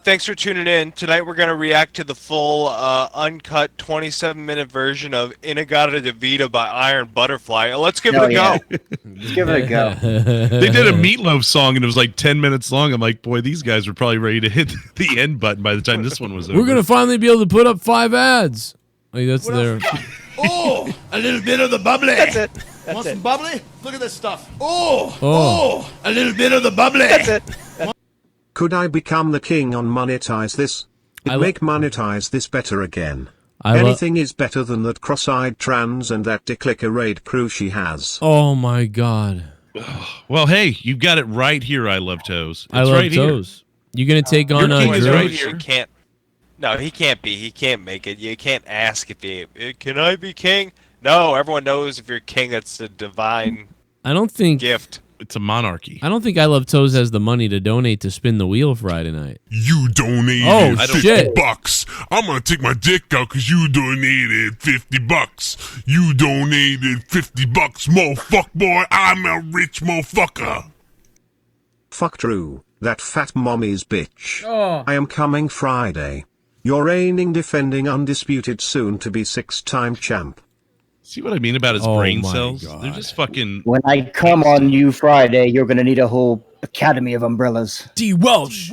thanks for tuning in. Tonight we're going to react to the full uncut 27-minute version of Inagata DeVita by Iron Butterfly. Let's give it a go. Let's give it a go. They did a Meatloaf song and it was like 10 minutes long. I'm like, boy, these guys were probably ready to hit the end button by the time this one was over. We're going to finally be able to put up 5 ads. Like, that's their... Oh, a little bit of the bubbly. That's it. Want some bubbly? Look at this stuff. Oh, a little bit of the bubbly. That's it. Could I become the king on Monetize This? Make Monetize This better again. Anything is better than that cross-eyed trans and that dicklicker raid crew she has. Oh my God. Well, hey, you've got it right here, I Love Toes. It's I Love right Toes. You're going to take on King is Drew? right here. Can't. No, he can't be. He can't make it. You can't ask if he... Can I be king? No, everyone knows if you're king, it's a divine I don't think gift. It's a monarchy. I don't think I Love Toes has the money to donate to Spin the Wheel Friday night. You donated $50. I'm gonna take my dick out because you donated $50. You donated $50, motherfucker boy. I'm a rich motherfucker. Fuck Drew, that fat mommy's bitch. Oh. I am coming Friday. Your reigning, defending, undisputed, soon-to-be 6-time champ. See what I mean about his brain cells? God. They're just fucking... When I come on you Friday, you're going to need a whole academy of umbrellas. D. Welsh.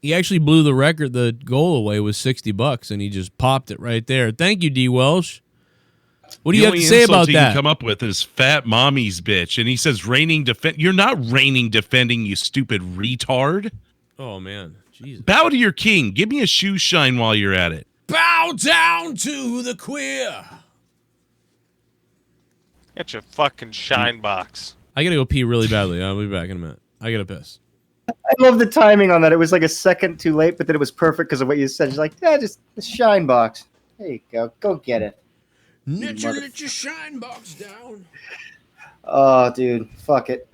He actually blew the record. The goal away was $60, and he just popped it right there. Thank you, D. Welsh. What do you have to say about that? Come up with is fat mommy's bitch, and he says reigning defend. You're not reigning defending, you stupid retard. Oh man, Jesus! Bow to your king. Give me a shoe shine while you're at it. Bow down to the queer. Get your fucking shine box. I gotta go pee really badly. I'll be back in a minute. I gotta piss. I love the timing on that. It was like a second too late, but then it was perfect because of what you said. You're like, yeah, just the shine box. There you go. Go get it. Let your shine box down. Oh, dude, fuck it.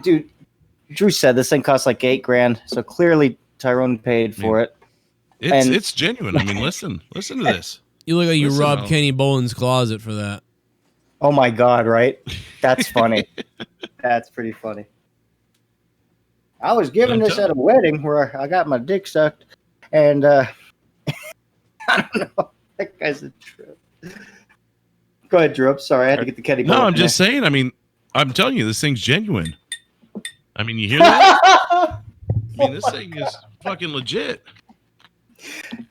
Dude, Drew said this thing costs like $8,000, so clearly Tyrone paid for it. It's genuine. I mean, listen to this. You look like you robbed Kenny Boland's closet for that. Oh my God, right? That's funny. That's pretty funny. I was given this at a wedding where I got my dick sucked, and I don't know. That guy's a trip. Go ahead, Drew. Sorry, I had to get the Kenny. No, I'm just saying. I mean, I'm telling you, this thing's genuine. I mean, you hear that? I mean, this thing is fucking legit.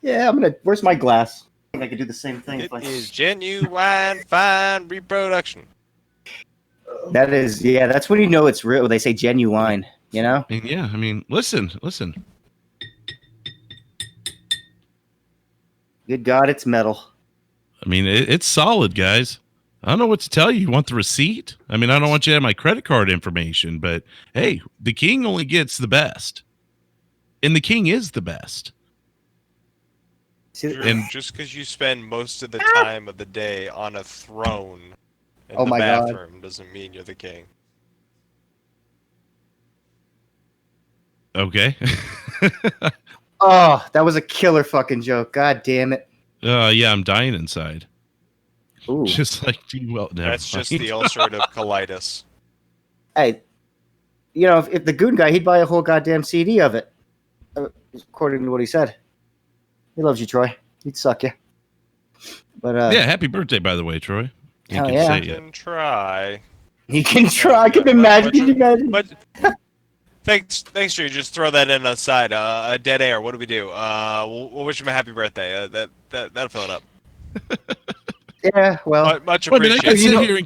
Yeah, Where's my glass? I think I could do the same thing. It is genuine fine reproduction. That is, yeah. That's when you know it's real. They say genuine. You know? Yeah. I mean, listen. Good God, it's metal. I mean, it's solid, guys. I don't know what to tell you. You want the receipt? I mean, I don't want you to have my credit card information, but hey, the king only gets the best. And the king is the best. And just because you spend most of the time of the day on a throne in the bathroom doesn't mean you're the king. Okay. Oh, that was a killer fucking joke. God damn it. Yeah, I'm dying inside. Ooh. Just like That's just the ulcerative colitis. Hey, you know, if the Goon guy, he'd buy a whole goddamn CD of it, according to what he said. He loves you, Troy. He'd suck you. But yeah, happy birthday, by the way, Troy. He can try. He can try. I can imagine. Can you imagine? But thanks, Drew. Just throw that in aside. Dead air. What do we do? We'll wish him a happy birthday. That'll fill it up. Yeah, well, much I mean, appreciated. I could sit here and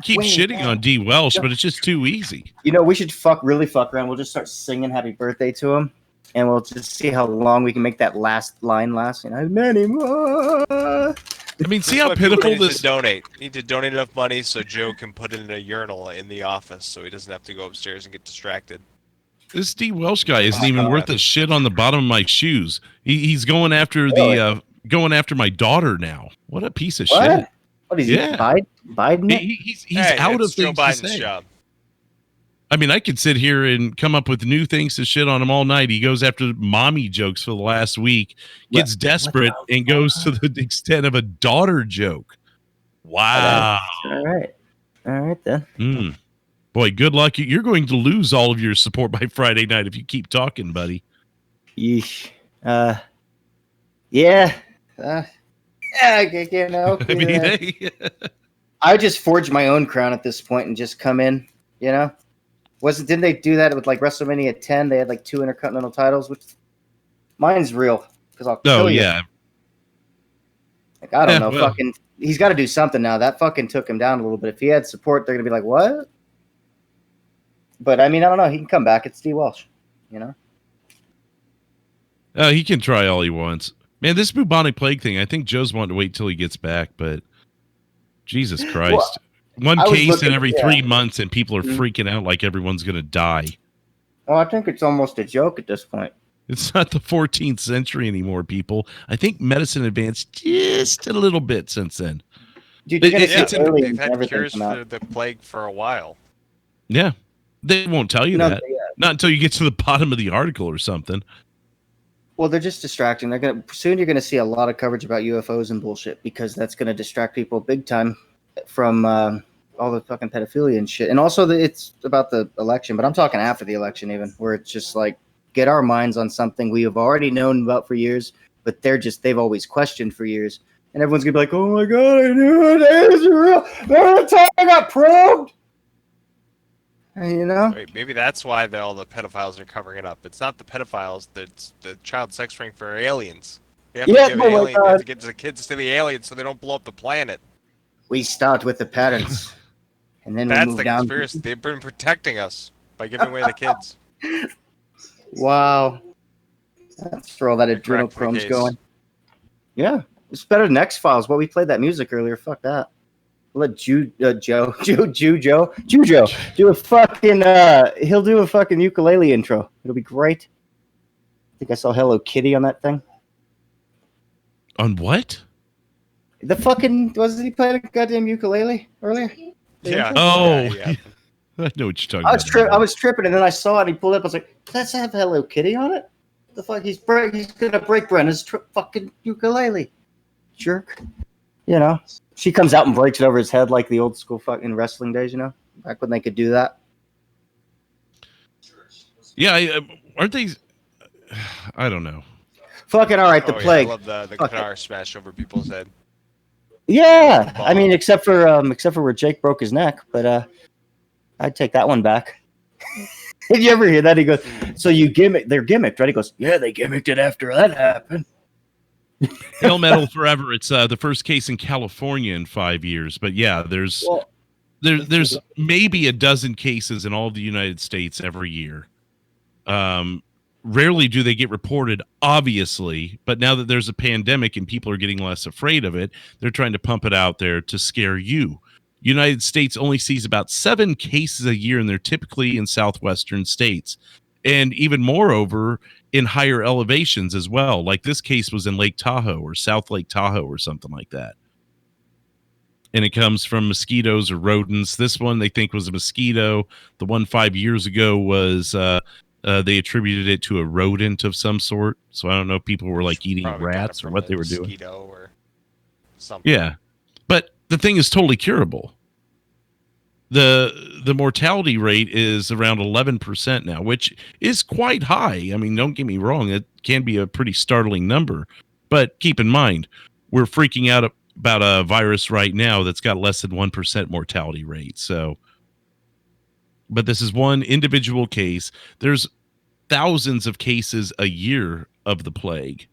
keep shitting on D. Welsh, but it's just too easy. You know, we should really fuck around. We'll just start singing happy birthday to him, and we'll just see how long we can make that last line last. You know, many more. I mean, see how pitiful this. Need to donate enough money so Joe can put it in a urinal in the office, so he doesn't have to go upstairs and get distracted. This D. Welsh guy isn't even worth a shit on the bottom of my shoes. He's going after going after my daughter now. What a piece of shit. What is he? Biden? He's out of Joe things Biden's to say. job. I mean, I could sit here and come up with new things to shit on him all night. He goes after mommy jokes for the last week, gets desperate, and goes to the extent of a daughter joke. Wow. All right then. Boy, good luck. You're going to lose all of your support by Friday night if you keep talking, buddy. Yeesh. Yeah. You know. I mean, hey. I would just forge my own crown at this point and just come in. You know, didn't they do that with like WrestleMania 10? They had like 2 Intercontinental titles, which mine's real because I'll kill you. Yeah. Like I don't know, fucking. He's got to do something now. That fucking took him down a little bit. If he had support, they're gonna be like, what? But I mean, I don't know. He can come back. It's D. Welsh. You know. He can try all he wants. Man, this bubonic plague thing, I think Joe's wanting to wait till he gets back, but Jesus Christ. One case in every 3 months, and people are freaking out like everyone's going to die. Well, I think it's almost a joke at this point. It's not the 14th century anymore, people. I think medicine advanced just a little bit since then. Dude, they've had cures for the plague for a while. Yeah. They won't tell you No, that. Not until you get to the bottom of the article or something. Well, they're just distracting. Soon you're gonna see a lot of coverage about UFOs and bullshit because that's gonna distract people big time from all the fucking pedophilia and shit. And also it's about the election, but I'm talking after the election even, where it's just like get our minds on something we have already known about for years, but they've always questioned for years. And everyone's gonna be like, oh my god, I knew it is real. Remember the time I got probed? And, you know? Wait, maybe that's why all the pedophiles are covering it up. It's not the pedophiles, it's the child sex ring for aliens. They have to get the kids to the aliens so they don't blow up the planet. We start with the parents. And then that's we move the down. conspiracy. They've been protecting us by giving away the kids. Wow. That's where all that adrenochrome's going. Yeah. It's better than X-Files. Well, we played that music earlier. Fuck that. We'll let Joe do a fucking he'll do a fucking ukulele intro. It'll be great. I think I saw Hello Kitty on that thing. On what? The fucking wasn't he playing a goddamn ukulele earlier? Yeah. Oh, yeah. I know what you're talking about. I was tripping, and then I saw it. And he pulled it up. I was like, "Does that have Hello Kitty on it?" The fuck? He's gonna break Brenna's fucking ukulele, jerk. You know, she comes out and breaks it over his head like the old school fucking wrestling days. You know, back when they could do that. Yeah, aren't they? I don't know. Fucking all right. The plague. I love the guitar smash over people's head. Yeah, I mean, except for where Jake broke his neck, but I'd take that one back. Did you ever hear that? He goes, "So they're gimmicked, right?" He goes, "Yeah, they gimmicked it after that happened." Hail metal forever. It's the first case in California in 5 years, but yeah, there's maybe a dozen cases in all of the United States every year. Rarely do they get reported, obviously, but now that there's a pandemic and people are getting less afraid of it, they're trying to pump it out there to scare you. United States only sees about 7 cases a year, and they're typically in southwestern states. And even moreover, in higher elevations as well. Like this case was in Lake Tahoe or South Lake Tahoe or something like that. And it comes from mosquitoes or rodents. This one they think was a mosquito. The one 5 years ago was... they attributed it to a rodent of some sort. So I don't know if people were like eating rats or what they were doing. Or something. Yeah. But the thing is totally curable. The mortality rate is around 11% now, which is quite high. I mean, don't get me wrong. It can be a pretty startling number. But keep in mind, we're freaking out about a virus right now that's got less than 1% mortality rate. So... But this is one individual case. There's thousands of cases a year of the plague.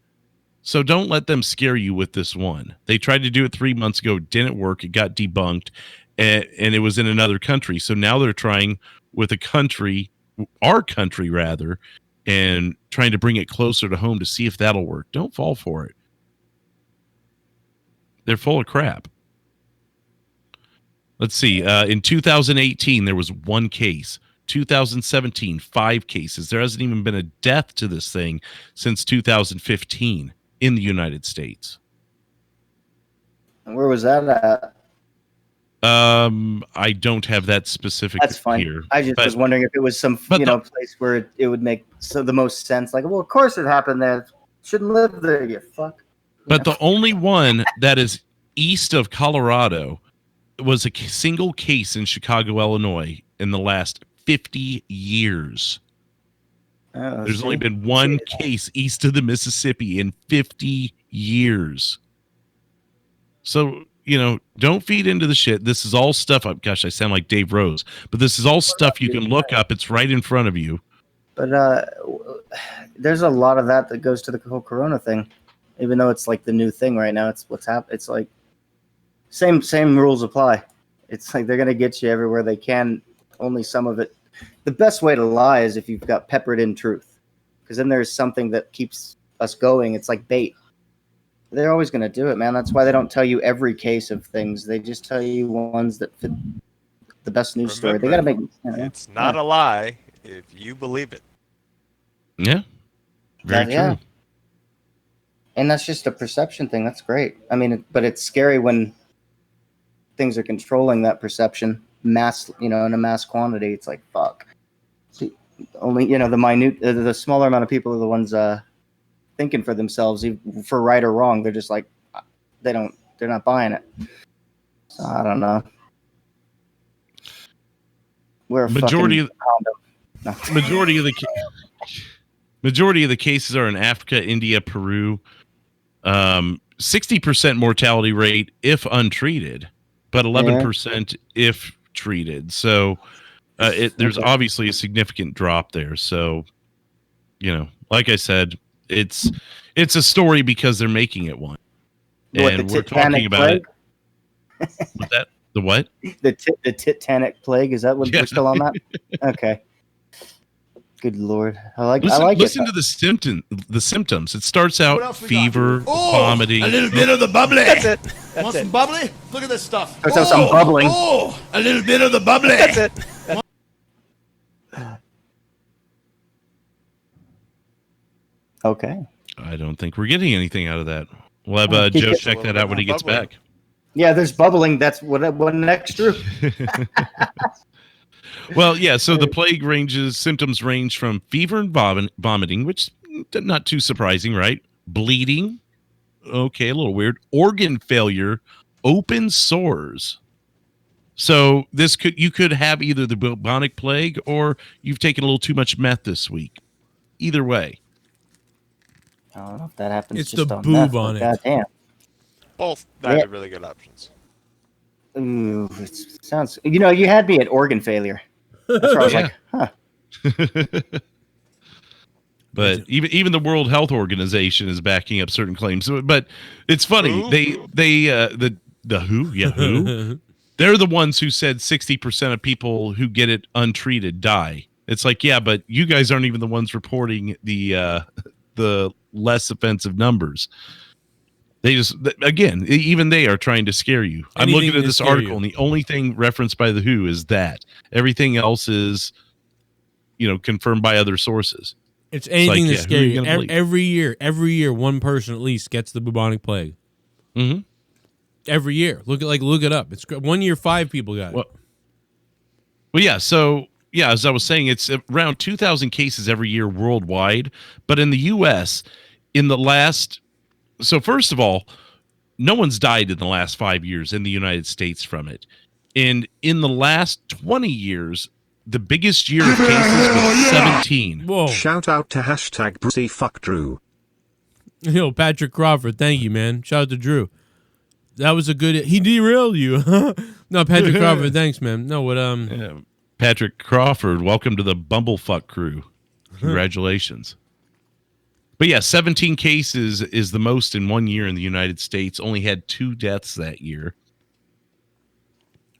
So don't let them scare you with this one. They tried to do it 3 months ago. Didn't work. It got debunked. And it was in another country. So now they're trying with our country rather, and trying to bring it closer to home to see if that'll work. Don't fall for it. They're full of crap. Let's see. In 2018, there was 1 case. 2017, 5 cases. There hasn't even been a death to this thing since 2015 in the United States. Where was that at? I don't have that specific. That's fine. Here. I just was wondering if it was some place where it would make the most sense. Like, well, of course it happened there. Shouldn't live there, you fuck. But the only one that is east of Colorado was a single case in Chicago, Illinois in the last 50 years. There's only been 1 case east of the Mississippi in 50 years. So, don't feed into the shit. This is all stuff. Gosh, I sound like Dave Rose, but this is all stuff you can look up. It's right in front of you. But there's a lot of that goes to the whole Corona thing, even though it's like the new thing right now. It's what's happening. It's like same rules apply. It's like they're gonna get you everywhere they can. Only some of it. The best way to lie is if you've got peppered in truth, because then there's something that keeps us going. It's like bait. They're always gonna do it, man. That's why they don't tell you every case of things. They just tell you ones that fit the best news story. They gotta make. It's not a lie if you believe it. Yeah. Very true. Yeah. And that's just a perception thing. That's great. I mean, but it's scary when things are controlling that perception mass, in a mass quantity, it's like, fuck. See, only, the smaller amount of people are the ones thinking for themselves, for right or wrong. They're just like, they're not buying it. So, I don't know. We're majority of the cases are in Africa, India, Peru. 60% mortality rate if untreated, but 11% if treated. So there's obviously a significant drop there. So, like I said, it's a story because they're making it one. And we're talking about it. What's that? The what? The Titanic plague. Is that what we're still on that? Okay. Good Lord. I like listen to the symptoms. It starts out fever, vomiting. A little bit of the bubbly. That's it. Want some bubbly? Look at this stuff. There's some bubbling. Oh, a little bit of the bubbly. That's it. Okay. I don't think we're getting anything out of that. We'll have Joe check that out when he gets back. Yeah, there's bubbling. That's what next, Drew. Well, yeah, so the plague symptoms range from fever and vomiting, which not too surprising, right? Bleeding, okay, a little weird. Organ failure, open sores. So you could have either the bubonic plague or you've taken a little too much meth this week. Either way. I don't know if that happens. It's just the on bubonic. Goddamn. Both are really good options. Ooh, it sounds. You had me at organ failure. That's where I was like, huh. But even the World Health Organization is backing up certain claims. But it's funny. Who? The WHO, yeah, WHO. They're the ones who said 60% of people who get it untreated die. It's like, yeah, but you guys aren't even the ones reporting the less offensive numbers. They just, again, even they are trying to scare you. I'm looking at this article, and the only thing referenced by the WHO is that. Everything else is, confirmed by other sources. It's anything to scare you. Every year, one person at least gets the bubonic plague. Mm-hmm. Every year. Look it up. It's 1 year, 5 people got it. Well, yeah, so... Yeah, as I was saying, it's around 2,000 cases every year worldwide. But in the U.S., so first of all, no one's died in the last 5 years in the United States from it. And in the last 20 years, the biggest year of cases was 17. Whoa. Shout out to #BruceyFuckDrew. Yo, Patrick Crawford, thank you, man. Shout out to Drew. That was a good... He derailed you. No, Patrick Crawford, thanks, man. No, what... Yeah. Patrick Crawford, welcome to the Bumblefuck crew. Congratulations. But yeah, 17 cases is the most in 1 year in the United States. Only had 2 deaths that year.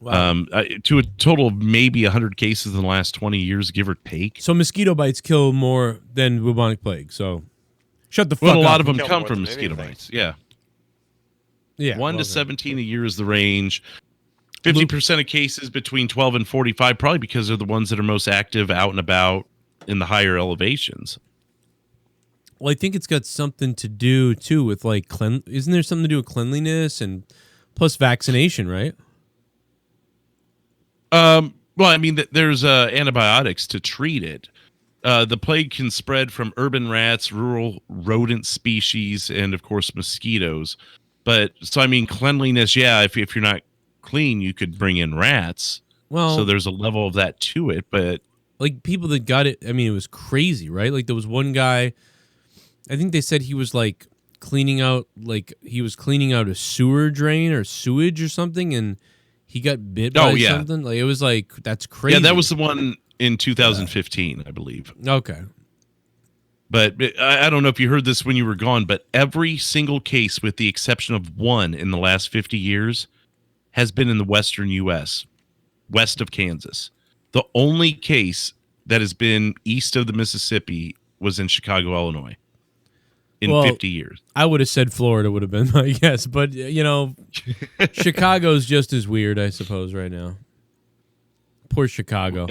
Wow. To a total of maybe 100 cases in the last 20 years, give or take. So mosquito bites kill more than bubonic plague. So shut the fuck up. Well, a lot of them come from mosquito bites. Yeah. Yeah. 1 to 17 a year is the range. 50% of cases between 12 and 45, probably because they're the ones that are most active out and about in the higher elevations. Well, I think it's got something to do, too, with, like, isn't there something to do with cleanliness and plus vaccination, right? Well, I mean, there's antibiotics to treat it. The plague can spread from urban rats, rural rodent species, and, of course, mosquitoes. But, so, I mean, cleanliness, yeah, if you're not clean, you could bring in rats. Well, so there's a level of that to it, but like people that got it, I mean, it was crazy, right? Like there was one guy, I think they said he was like cleaning out a sewer drain or sewage or something, and he got bit by something. Like it was like, that's crazy. Yeah, that was the one in 2015, I believe. Okay. But I don't know if you heard this when you were gone, but every single case, with the exception of one in the last 50 years, has been in the western U.S., west of Kansas. The only case that has been east of the Mississippi was in Chicago, Illinois, in 50 years. I would have said Florida would have been my guess, but, Chicago's just as weird, I suppose, right now. Poor Chicago.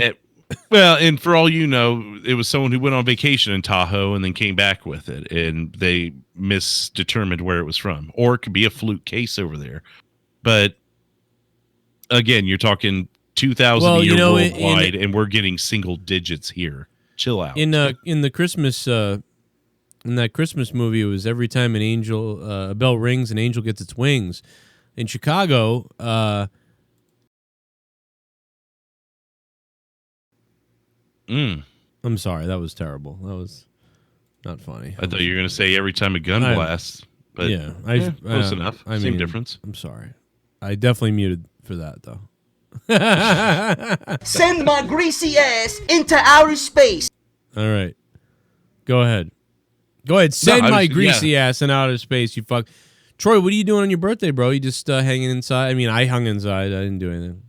Well, and for all you know, it was someone who went on vacation in Tahoe and then came back with it, and they misdetermined where it was from. Or it could be a fluke case over there. But again, you're talking 2,000 a year worldwide, and we're getting single digits here. Chill out. In the Christmas in that Christmas movie, it was every time a bell rings, an angel gets its wings. In Chicago, I'm sorry, that was terrible. That was not funny. I thought you were going to say every time a gun blasts. But yeah, close enough. Same difference. I'm sorry. I definitely muted for that, though. Send my greasy ass into outer space. All right. Go ahead. Send my greasy ass in outer space, you fuck. Troy, what are you doing on your birthday, bro? You just hanging inside? I mean, I hung inside. I didn't do anything.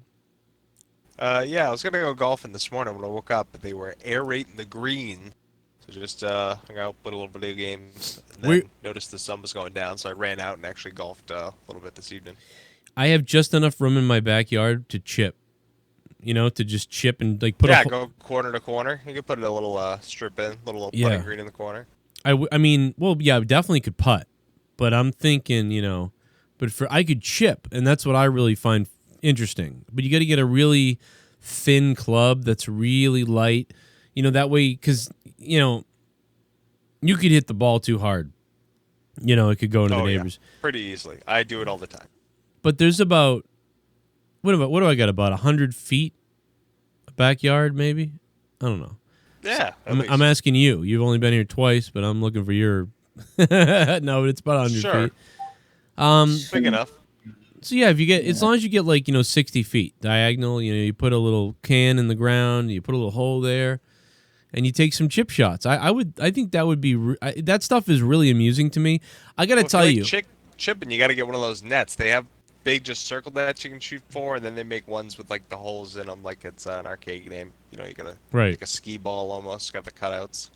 Yeah, I was gonna go golfing this morning when I woke up, but they were aerating the green. So just hung out, played a little video games, and then noticed the sun was going down, so I ran out and actually golfed a little bit this evening. I have just enough room in my backyard to chip. To just chip and put go corner to corner. You could put a little strip in, little putting green in the corner. I definitely could putt, but I'm thinking, I could chip, and that's what I really find interesting. But you got to get a really thin club that's really light, that way, because, you could hit the ball too hard. It could go into the neighbors. Yeah. Pretty easily. I do it all the time. But there's about, what do I got, about 100 feet backyard, maybe? I don't know. Yeah. I'm asking you. You've only been here twice, but I'm looking for your... No, but it's about 100 feet. Big enough. So yeah, as long as you get 60 feet diagonal, you put a little can in the ground, you put a little hole there, and you take some chip shots. I think that would be that stuff is really amusing to me. I gotta tell you, chipping, you gotta get one of those nets. They have big just circle nets you can shoot for, and then they make ones with the holes in them, like it's an arcade game. You gotta like a skee ball almost. Got the cutouts.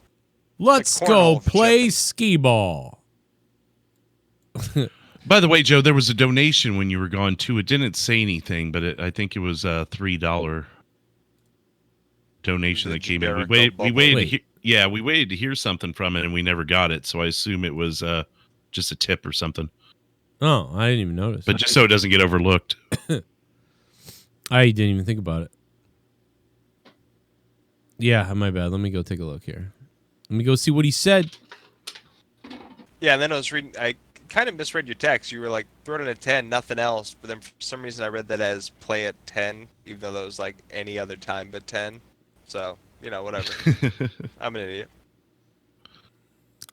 Let's go play skee ball. By the way, Joe, there was a donation when you were gone too. It didn't say anything, but I think it was a $3 donation that came in. We waited to hear something from it, and we never got it. So I assume it was just a tip or something. Oh, I didn't even notice. But just so it doesn't get overlooked. I didn't even think about it. Yeah, my bad. Let me go take a look here. Let me go see what he said. Yeah, and then I was reading. I kind of misread your text. You were like, throw it in a 10, nothing else. But then for some reason I read that as play at 10, even though that was like any other time but 10. So, whatever. I'm an idiot.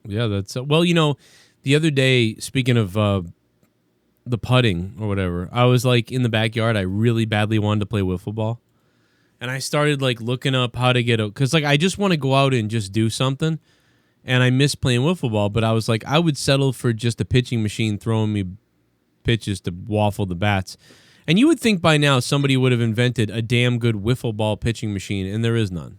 Yeah, that's... well, the other day, speaking of the putting or whatever, I was in the backyard. I really badly wanted to play wiffle ball. And I started looking up how to get because I just want to go out and just do something. And I miss playing wiffle ball, but I was I would settle for just a pitching machine throwing me pitches to waffle the bats. And you would think by now somebody would have invented a damn good wiffle ball pitching machine, and there is none.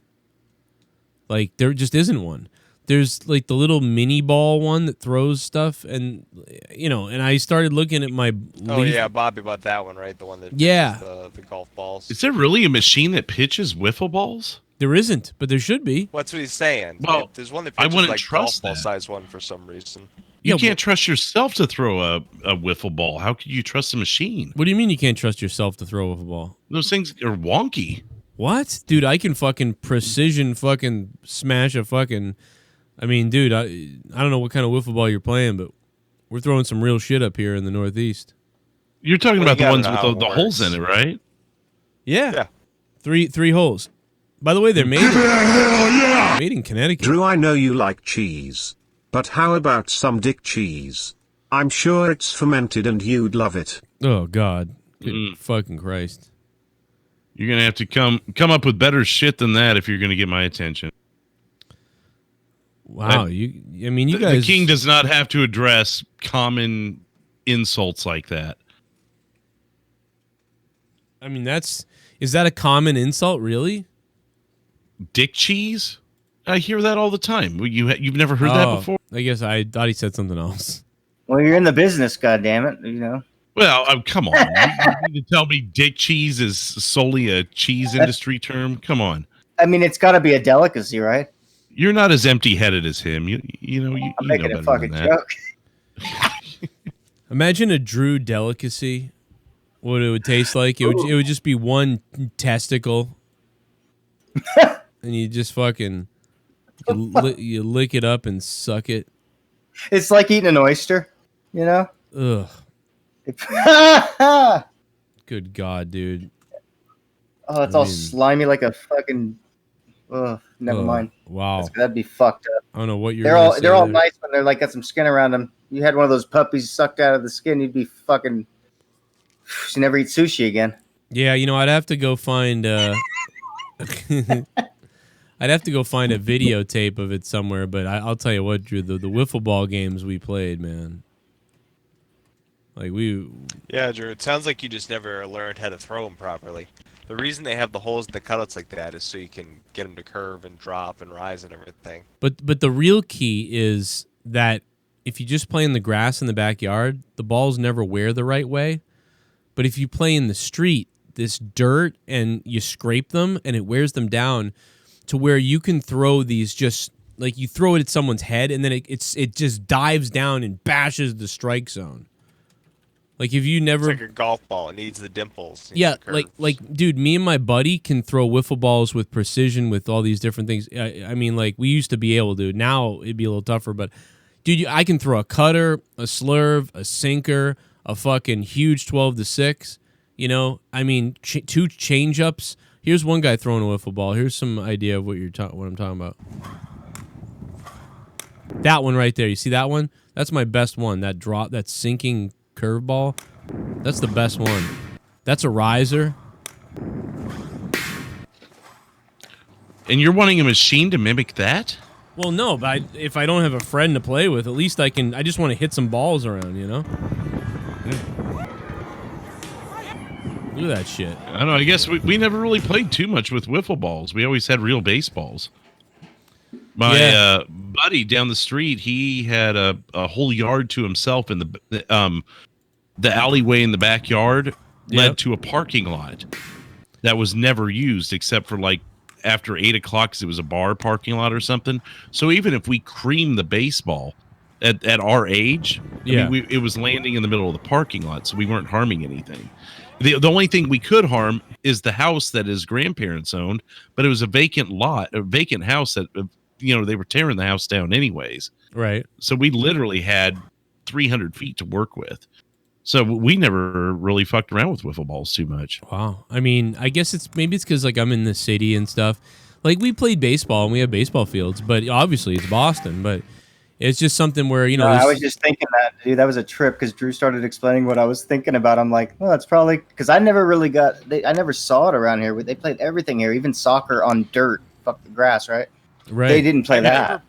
There just isn't one. There's the little mini ball one that throws stuff, and and I started looking at my yeah, Bobby bought that one, right? The one that the golf balls. Is there really a machine that pitches wiffle balls? There isn't, but there should be. What's what he's saying? Well, there's one that I pitches wouldn't trust golf ball size one for some reason. You can't trust yourself to throw a wiffle ball. How could you trust a machine? What do you mean you can't trust yourself to throw a wiffle ball? Those things are wonky. What? Dude, I can fucking precision fucking smash a fucking... I mean, dude, I don't know what kind of wiffle ball you're playing, but we're throwing some real shit up here in the Northeast. You're talking about the ones with the holes in it, right? Yeah. Three holes. By the way, they're made in Connecticut. Drew, I know you like cheese, but how about some dick cheese? I'm sure it's fermented and you'd love it. Oh, God. Good fucking Christ. You're going to have to come up with better shit than that if you're going to get my attention. Wow. You guys... The king does not have to address common insults like that. I mean, is that a common insult, really? Dick cheese? I hear that all the time. You've never heard that before? I guess I thought he said something else. Well, you're in the business, goddammit, Well, come on. You need to tell me dick cheese is solely a cheese industry term? Come on. I mean, it's got to be a delicacy, right? You're not as empty-headed as him. I'm making a fucking joke. Imagine a Drew delicacy. What it would taste like? It would just be one testicle, and you just fucking you lick it up and suck it. It's like eating an oyster, you know? Ugh. Good God, dude. Oh, it's all slimy like a fucking. Ugh, never mind. Wow, that'd be fucked up. I don't know what you're. They're all nice when they're like got some skin around them. You had one of those puppies sucked out of the skin, you'd be fucking. You never eat sushi again. Yeah, you know, I'd have to go find. I'd have to go find a videotape of it somewhere, but I'll tell you what, Drew, the wiffle ball games we played, man. Like Yeah, Drew, it sounds like you just never learned how to throw them properly. The reason they have the holes in the cutouts like that is so you can get them to curve and drop and rise and everything. But the real key is that if you just play in the grass in the backyard, the balls never wear the right way. But if you play in the street, this dirt, and you scrape them and it wears them down to where you can throw these just like you throw it at someone's head and then it just dives down and bashes the strike zone. Like if you never, it's like a golf ball. It needs the dimples. Yeah, like dude, me and my buddy can throw wiffle balls with precision with all these different things. I mean, like we used to be able to. Now it'd be a little tougher, but dude, I can throw a cutter, a slurve, a sinker, a fucking huge 12-6. You know, I mean, 2 change-ups. Here's one guy throwing a wiffle ball. Here's some idea of what I'm talking about. That one right there. You see that one? That's my best one. That drop, that sinking curveball. That's the best one. That's a riser. And you're wanting a machine to mimic that? Well, no, but if I don't have a friend to play with, at least I can. I just want to hit some balls around, you know? Look at that shit. I don't know. I guess we never really played too much with wiffle balls. We always had real baseballs. My buddy down the street, he had a whole yard to himself in the alleyway in the backyard led to a parking lot that was never used except for like after 8 o'clock because it was a bar parking lot or something. So even if we creamed the baseball at our age, I mean, it was landing in the middle of the parking lot, so we weren't harming anything. The only thing we could harm is the house that his grandparents owned, but it was a vacant lot, a vacant house that, you know, they were tearing the house down anyways. Right. So we literally had 300 feet to work with. So we never really fucked around with wiffle balls too much. Wow. I mean, I guess it's because like I'm in the city and stuff. Like we played baseball and we have baseball fields, but obviously it's Boston, but it's just something where, you know. I was just thinking that, dude, that was a trip because Drew started explaining what I was thinking about. I'm like, well, it's probably because I never really I never saw it around here. They played everything here, even soccer on dirt. Fuck the grass, right? Right. They didn't play that.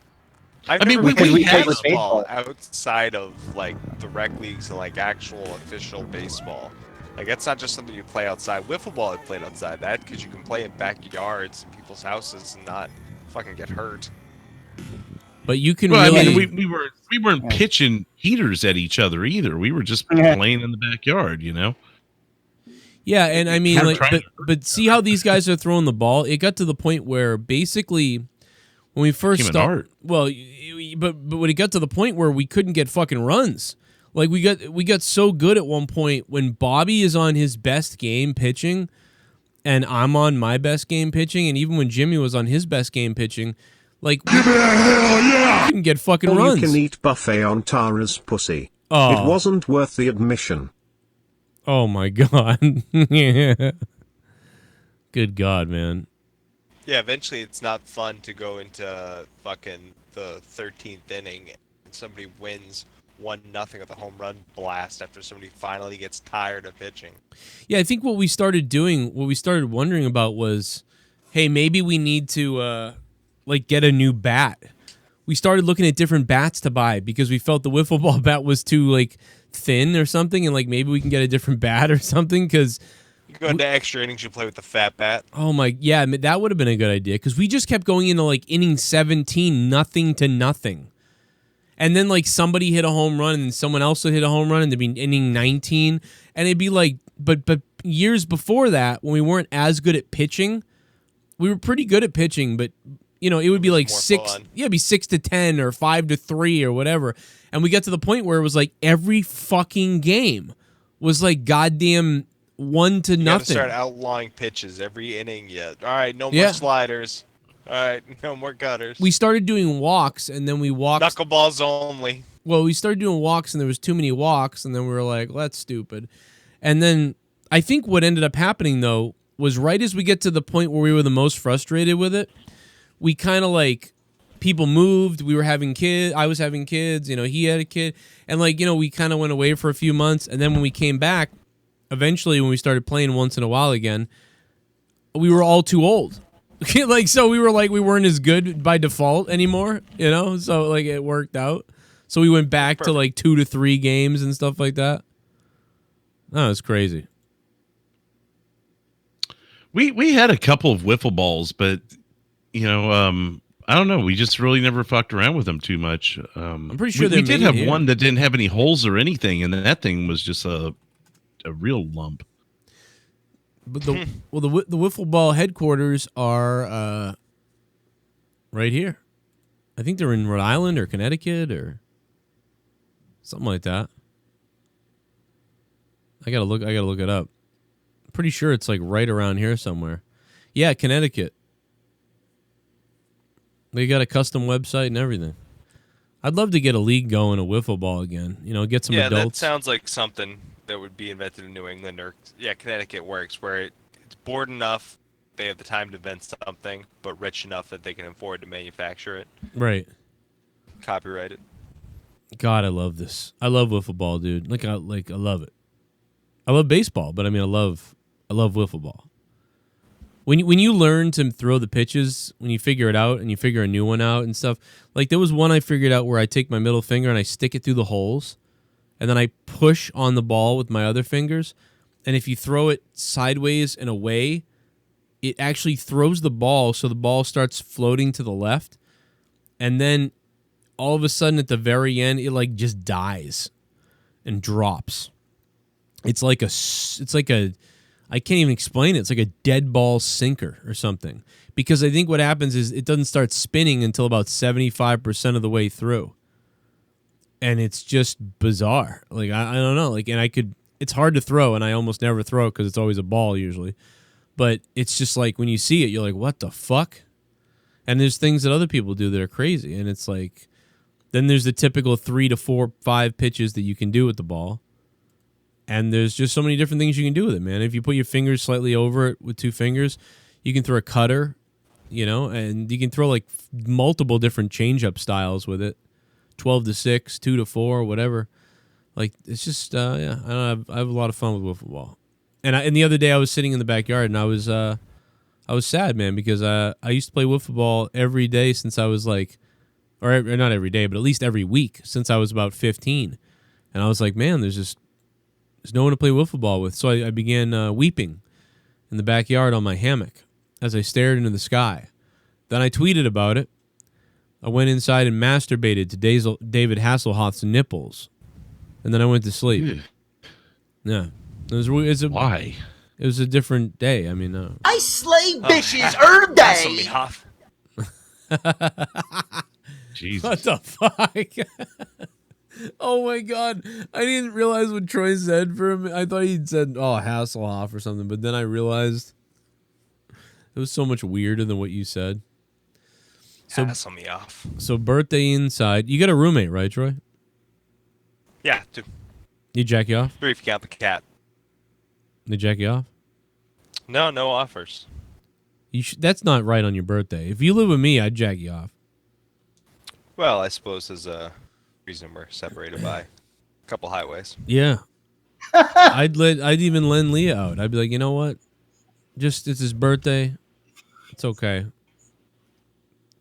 I mean, we had baseball outside of like the rec leagues and like actual official baseball. Like that's not just something you play outside. Wiffle ball I played outside that because you can play in backyards in people's houses and not fucking get hurt. But you can really. I mean, we weren't pitching heaters at each other either. We were just playing in the backyard, you know. Yeah, and I mean, like, but see how these guys are throwing the ball. It got to the point where basically, when we first started, well, but when it got to the point where we couldn't get fucking runs. Like we got so good at one point when Bobby is on his best game pitching, and I'm on my best game pitching, and even when Jimmy was on his best game pitching. Like, we couldn't get fucking runs. You can eat buffet on Tara's pussy. Oh. It wasn't worth the admission. Oh, my God. Yeah. Good God, man. Yeah, eventually it's not fun to go into fucking the 13th inning and somebody wins 1-0 with a home run blast after somebody finally gets tired of pitching. Yeah, I think what we started wondering about was, hey, maybe we need to... like get a new bat. We started looking at different bats to buy because we felt the wiffle ball bat was too like thin or something, and like maybe we can get a different bat or something because you go into extra innings, you play with the fat bat. Oh my, yeah, that would have been a good idea because we just kept going into like inning 17, 0-0, and then like somebody hit a home run and then someone else would hit a home run and there'd be inning 19, and it'd be like, but years before that when we weren't as good at pitching, we were pretty good at pitching, but. You know, it would be like 6, it'd be 6-10 or 5-3 or whatever. And we got to the point where it was like every fucking game was like goddamn 1-0. You gotta start outlawing pitches every inning yet. All right, no more sliders. All right, no more gutters. We started doing walks, and then we walked. Knuckleballs only. Well, we started doing walks, and there was too many walks, and then we were like, well, that's stupid. And then I think what ended up happening, though, was right as we get to the point where we were the most frustrated with it, we kind of like, people moved, we were having kids, I was having kids, he had a kid, and like, we kind of went away for a few months, and then when we came back, eventually when we started playing once in a while again, we were all too old. So we were like, we weren't as good by default anymore, so like it worked out. So we went back to like 2 to 3 games and stuff like that. Oh, it's crazy. We had a couple of wiffle balls, but I don't know. We just really never fucked around with them too much. I'm pretty sure we did have here. one that didn't have any holes or anything, and that thing was just a real lump. But the wiffle ball headquarters are right here. I think they're in Rhode Island or Connecticut or something like that. I gotta look it up. I'm pretty sure it's like right around here somewhere. Yeah, Connecticut. They got a custom website and everything. I'd love to get a league going, a wiffle ball again. Get some adults. Yeah, that sounds like something that would be invented in New England, or Connecticut works, where it's bored enough, they have the time to invent something, but rich enough that they can afford to manufacture it. Right. Copyright it. God, I love this. I love wiffle ball, dude. I love it. I love baseball, but I love wiffle ball. When you learn to throw the pitches, when you figure it out and you figure a new one out and stuff, like there was one I figured out where I take my middle finger and I stick it through the holes, and then I push on the ball with my other fingers, and if you throw it sideways and away, it actually throws the ball so the ball starts floating to the left, and then all of a sudden at the very end it like just dies and drops. It's like a I can't even explain it. It's like a dead ball sinker or something. Because I think what happens is it doesn't start spinning until about 75% of the way through. And it's just bizarre. Like, I don't know. Like, and it's hard to throw, and I almost never throw because it's always a ball usually. But it's just like when you see it, you're like, what the fuck? And there's things that other people do that are crazy. And it's like, then there's the typical 3 to 4, 5 pitches that you can do with the ball. And there's just so many different things you can do with it, man. If you put your fingers slightly over it with 2 fingers, you can throw a cutter, and you can throw like multiple different change-up styles with it. 12 to 6, 2 to 4, whatever. Like, it's just, I have a lot of fun with wiffle ball. And the other day I was sitting in the backyard and I was sad, man, because I used to play wiffle ball every day since I was like, or not every day, but at least every week since I was about 15. And I was like, man, there's no one to play wiffle ball with. So I began weeping in the backyard on my hammock as I stared into the sky. Then I tweeted about it. I went inside and masturbated to David Hasselhoff's nipples. And then I went to sleep. Yeah. Why? It was a different day. I slay bitches every day. Jesus. What the fuck? Oh my God. I didn't realize what Troy said for him. I thought he'd said, Hasselhoff or something, but then I realized it was so much weirder than what you said. Hassle me off. So birthday inside. You got a roommate, right, Troy? Yeah, 2. You jack you off? 3 if you count the cat. They jack you off? No offers. That's not right on your birthday. If you live with me, I'd jack you off. Well, I suppose there's a reason we're separated by a couple highways. Yeah. I'd even lend Leah out. I'd be like, you know what? It's his birthday. It's okay.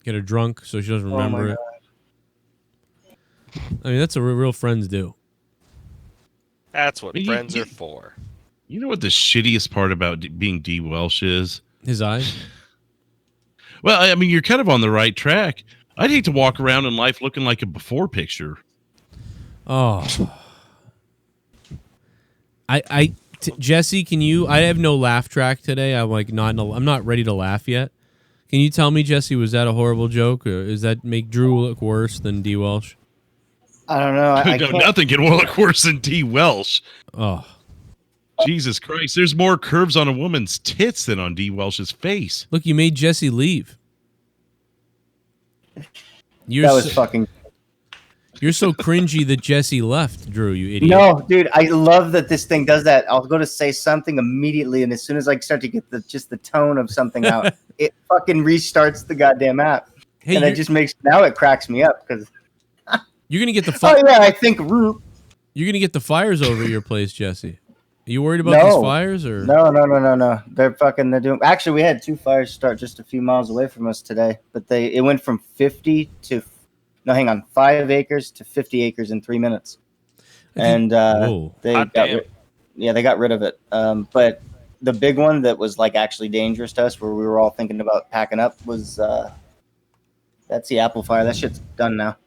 Get her drunk so she doesn't remember it. That's what real friends do. That's what friends are for. You know what the shittiest part about being D. Welsh is? His eyes. Well, you're kind of on the right track. I'd hate to walk around in life looking like a before picture. Oh. Jesse, can you? I have no laugh track today. I'm not ready to laugh yet. Can you tell me, Jesse, was that a horrible joke, or does that make Drew look worse than D. Welsh? I don't know. Nothing can look worse than D. Welsh. Oh. Jesus Christ, there's more curves on a woman's tits than on D. Welsh's face. Look, you made Jesse leave. That was fucking... You're so cringy that Jesse left, Drew, you idiot. No, dude, I love that this thing does that. I'll go to say something immediately, and as soon as I start to get just the tone of something out, it fucking restarts the goddamn app. Hey, and it just makes... Now it cracks me up, because... You're going to get the... Oh, yeah, I think... You're going to get the fires over at your place, Jesse. Are you worried about these fires? Or No. They're doing... Actually, we had 2 fires start just a few miles away from us today, but it went from 50 to... No, hang on. 5 acres to 50 acres in 3 minutes. And they got rid of it. But the big one that was like actually dangerous to us, where we were all thinking about packing up, was that's the apple fire. That shit's done now.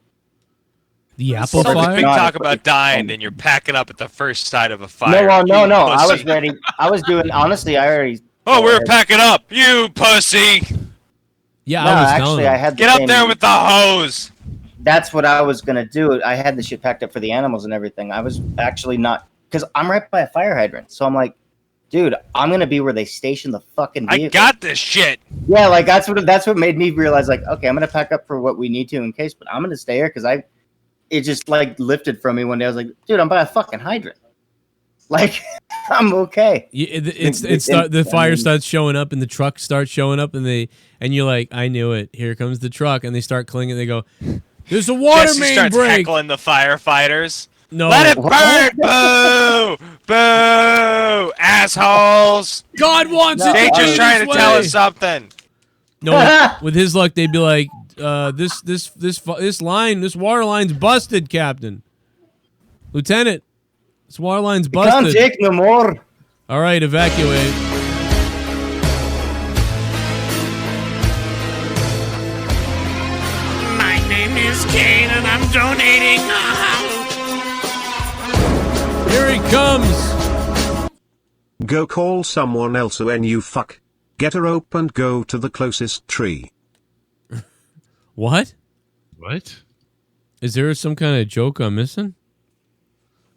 The apple fire? Big talk about dying, then you're packing up at the first sight of a fire. No. I was ready. I was doing... Honestly, I already... Oh, we were packing up. You pussy. Yeah, no, actually, I had... Get up there with the hose. That's what I was going to do. I had the shit packed up for the animals and everything. I was actually not... Because I'm right by a fire hydrant. So I'm like, dude, I'm going to be where they station the fucking vehicle. I got this shit. Yeah, like, that's what made me realize, like, okay, I'm going to pack up for what we need to in case, but I'm going to stay here because it just, like, lifted from me one day. I was like, dude, I'm by a fucking hydrant. Like, I'm okay. The fire starts showing up and the truck starts showing up and you're like, I knew it. Here comes the truck. And they start clinging. They go... There's a water Jesse main starts break. heckling the firefighters. No. Let it burn! Boo! Boo! Assholes! God wants it. They're just trying to tell us something. No, with his luck, they'd be like, this water line's busted, Captain. Lieutenant, this water line's busted. Can't take no more. All right, evacuate. Kane and I'm donating. Here he comes. Go call someone else when you fuck. Get a rope and go to the closest tree. What? What? Is there some kind of joke I'm missing?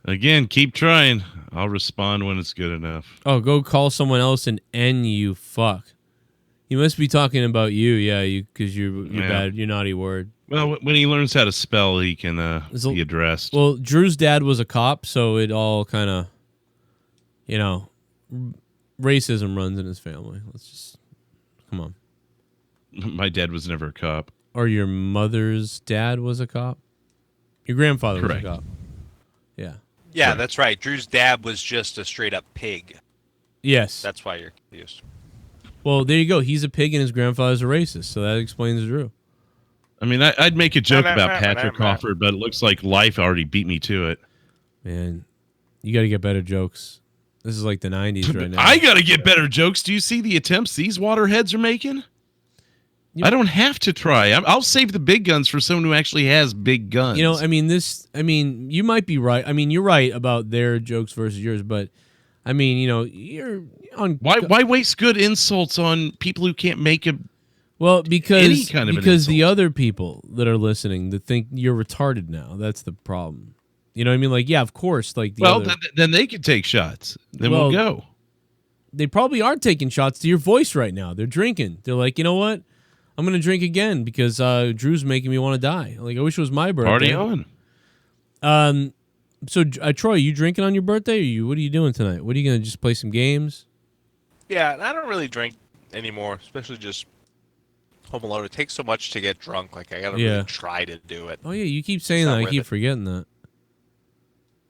Again, keep trying. I'll respond when it's good enough. Oh, go call someone else and you fuck. He must be talking about you, because you're bad, your naughty word. Well, when he learns how to spell, he can be addressed. Well, Drew's dad was a cop, so it all kind of, racism runs in his family. Let's just, come on. My dad was never a cop. Or your mother's dad was a cop? Your grandfather was a cop. Yeah. Yeah, Correct. That's right. Drew's dad was just a straight up pig. Yes. That's why you're confused. Well, there you go. He's a pig and his grandfather's a racist, so that explains Drew. I mean, I'd make a joke about Patrick Crawford, but it looks like life already beat me to it. Man, you got to get better jokes. This is like the 90s right now. I got to get better jokes. Do you see the attempts these waterheads are making? I don't have to try. I'll save the big guns for someone who actually has big guns. You might be right. I mean, you're right about their jokes versus yours, but I mean, you're on. Why waste good insults on people who can't make a... Well, because any kind of the other people that are listening that think you're retarded now, that's the problem. You know what I mean? Like, yeah, of course. Like, then they can take shots. Then we'll go. They probably are taking shots to your voice right now. They're drinking. They're like, you know what? I'm gonna drink again because Drew's making me want to die. Like, I wish it was my birthday. Party on. So Troy, you drinking on your birthday? Or what are you doing tonight? What are you gonna just play some games? Yeah, I don't really drink anymore, especially just home alone. It takes so much to get drunk. Like, I gotta really try to do it. Oh yeah, you keep saying that. I keep forgetting that.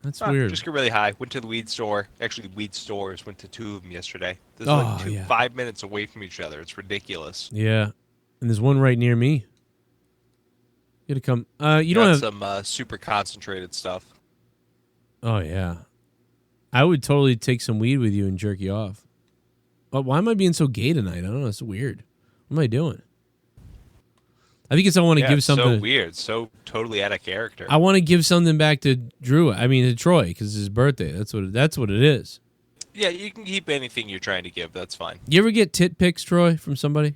That's weird. Just get really high. Went to the weed store. Actually, weed stores. Went to 2 of them yesterday. There's like 5 minutes away from each other. It's ridiculous. Yeah, and there's one right near me. You gotta come. You don't have some super concentrated stuff. Oh yeah, I would totally take some weed with you and jerk you off. But why am I being so gay tonight? I don't know. It's weird. What am I doing? I think it's I want to give something. So weird. So totally out of character. I want to give something back to Drew. I mean to Troy because it's his birthday. That's what it is. Yeah, you can keep anything you're trying to give. That's fine. You ever get tit pics, Troy, from somebody?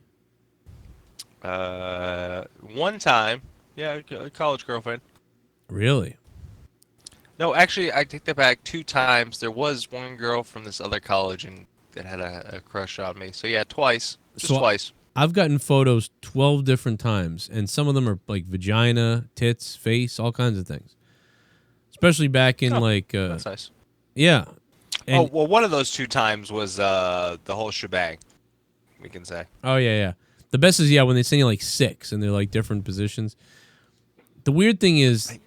One time. Yeah, a college girlfriend. Really? No, actually, I take that back 2 times. There was one girl from this other college and that had a crush on me. So yeah, twice. Just twice. I've gotten photos 12 different times, and some of them are like vagina, tits, face, all kinds of things. Especially back in that's nice. Yeah. And, well, one of those 2 times was the whole shebang, we can say. Oh, yeah. The best is, when they send you like 6 and they're like different positions. The weird thing is,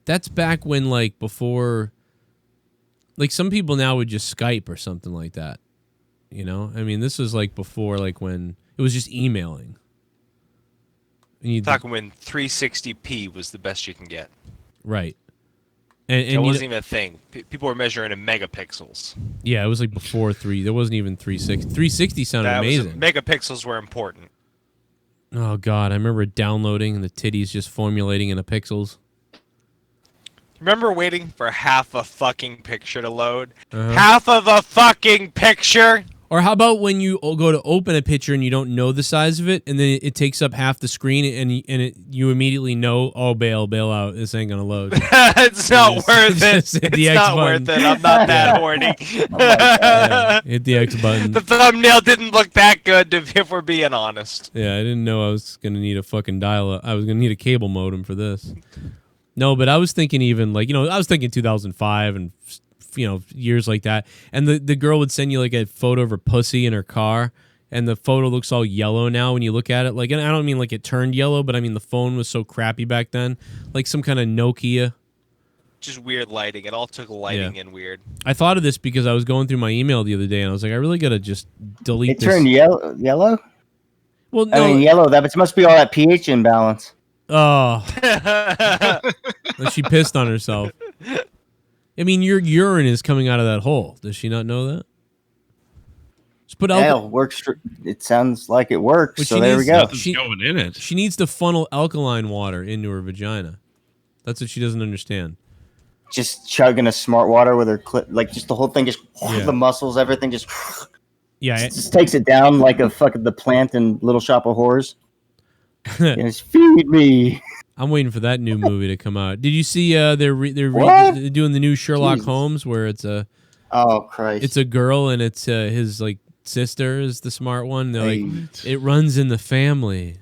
that's back when before, some people now would just Skype or something like that. You know? I mean, this was before, when it was just emailing. Talking when 360p was the best you can get. Right. And it wasn't even a thing. People were measuring in megapixels. Yeah, it was before 3. There wasn't even 360. 360 sounded amazing. Megapixels were important. Oh, God. I remember downloading and the titties just formulating into pixels. Remember waiting for half a fucking picture to load? Half of a fucking picture? Or how about when you go to open a picture and you don't know the size of it, and then it takes up half the screen, and you immediately know, oh, bail out. This ain't gonna load. It's not worth it. It's not worth it. I'm not that horny. Hit the X button. The thumbnail didn't look that good, if we're being honest. Yeah, I didn't know I was gonna need a fucking dial-up. I was gonna need a cable modem for this. No, but I was thinking even I was thinking 2005 and years like that. And the girl would send you a photo of her pussy in her car, and the photo looks all yellow now when you look at it. And I don't mean it turned yellow, but I mean the phone was so crappy back then, some kind of Nokia. Just weird lighting. It all took lighting and weird. I thought of this because I was going through my email the other day, and I was like, I really gotta just delete this. It turned yellow? Well, no. I mean, yellow. That must be all that pH imbalance. Oh. She pissed on herself. I mean, your urine is coming out of that hole. Does she not know that? Just put works. It sounds like it works. So there we go. Going in it. She needs to funnel alkaline water into her vagina. That's what she doesn't understand. Just chugging a smart water with her clip, just the whole thing, just the muscles, everything, just just takes it down like a the plant in Little Shop of Horrors. Just feed me. I'm waiting for that new movie to come out. Did you see they're doing the new Sherlock Holmes where it's a Christ. It's a girl and it's his sister is the smart one. They're it runs in the family.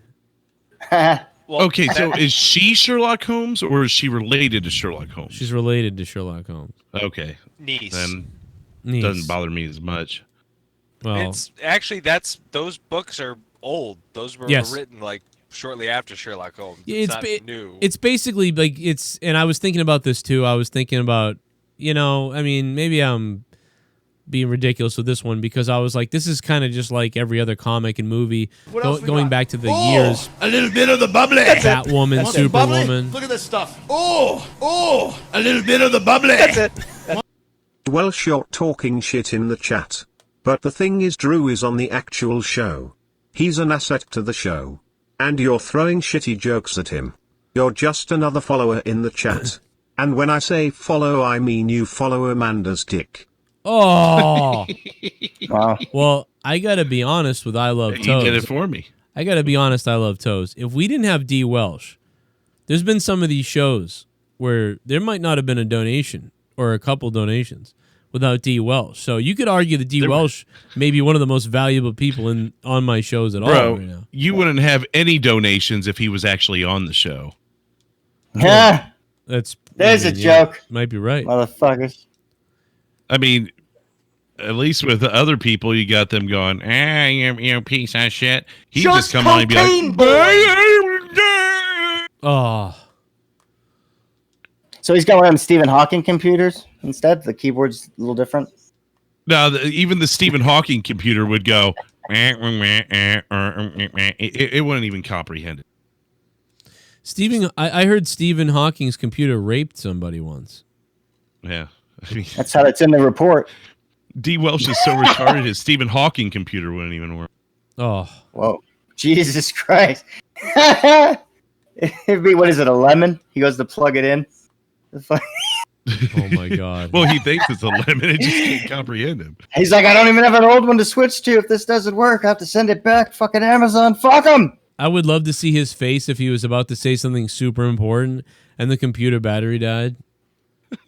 Okay, so is she Sherlock Holmes or is she related to Sherlock Holmes? She's related to Sherlock Holmes. Okay. Niece. Then Niece. Doesn't bother me as much. Well, it's actually those books are old. Those were written shortly after Sherlock Holmes. It's not new. It's basically and I was thinking about this too. I was thinking about, I mean, maybe I'm being ridiculous with this one because I was like, this is kind of just like every other comic and movie going back to the years. A little bit of the bubbly. Batwoman, Superwoman. Look at this stuff. Oh, a little bit of the bubbly. That's it. Well, short talking shit in the chat. But the thing is, Drew is on the actual show. He's an asset to the show. And you're throwing shitty jokes at him. You're just another follower in the chat. And when I say follow, I mean you follow Amanda's dick. Oh. Wow. Well, I got to be honest with I Love Toes. You did it for me. I got to be honest, I Love Toes. If we didn't have D. Welsh, there's been some of these shows where there might not have been a donation or a couple donations without D. Welsh. So you could argue that D. Welsh may be one of the most valuable people on my shows at all right now. You wouldn't have any donations if he was actually on the show. Yeah. There's a joke. Might be right. Motherfuckers. I mean, at least with the other people, you got them going, you piece of shit. He just come on and be like, oh. So he's got one of them Stephen Hawking computers instead? The keyboard's a little different? No, even the Stephen Hawking computer would go, it wouldn't even comprehend it. I heard Stephen Hawking's computer raped somebody once. Yeah. I mean, that's how it's in the report. D. Welsh is so retarded, his Stephen Hawking computer wouldn't even work. Oh. Whoa. Jesus Christ. It'd be, what is it, a lemon? He goes to plug it in. Oh my God. Well, he thinks it's a lemon. It just can't comprehend him. He's like, I don't even have an old one to switch to. If this doesn't work, I have to send it back. Fucking Amazon. Fuck him. I would love to see his face if he was about to say something super important and the computer battery died.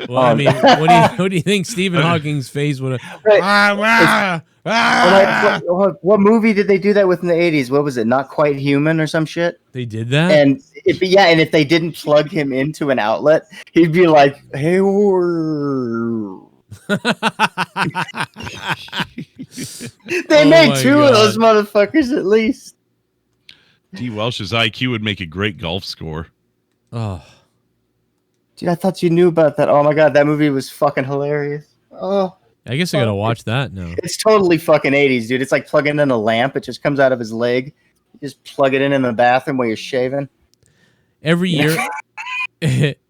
Well, I mean, what do you think Stephen Hawking's face would have? What movie did they do that with in the 80s? What was it? Not Quite Human or some shit? They did that? And if they didn't plug him into an outlet, he'd be like, hey, they made two of those motherfuckers at least. D. Welsh's IQ would make a great golf score. Oh. Dude, I thought you knew about that. Oh my god, that movie was fucking hilarious. Oh. I guess I gotta watch that now. It's totally fucking 80s, dude. It's like plugging in a lamp. It just comes out of his leg. You just plug it in the bathroom while you're shaving. Every year,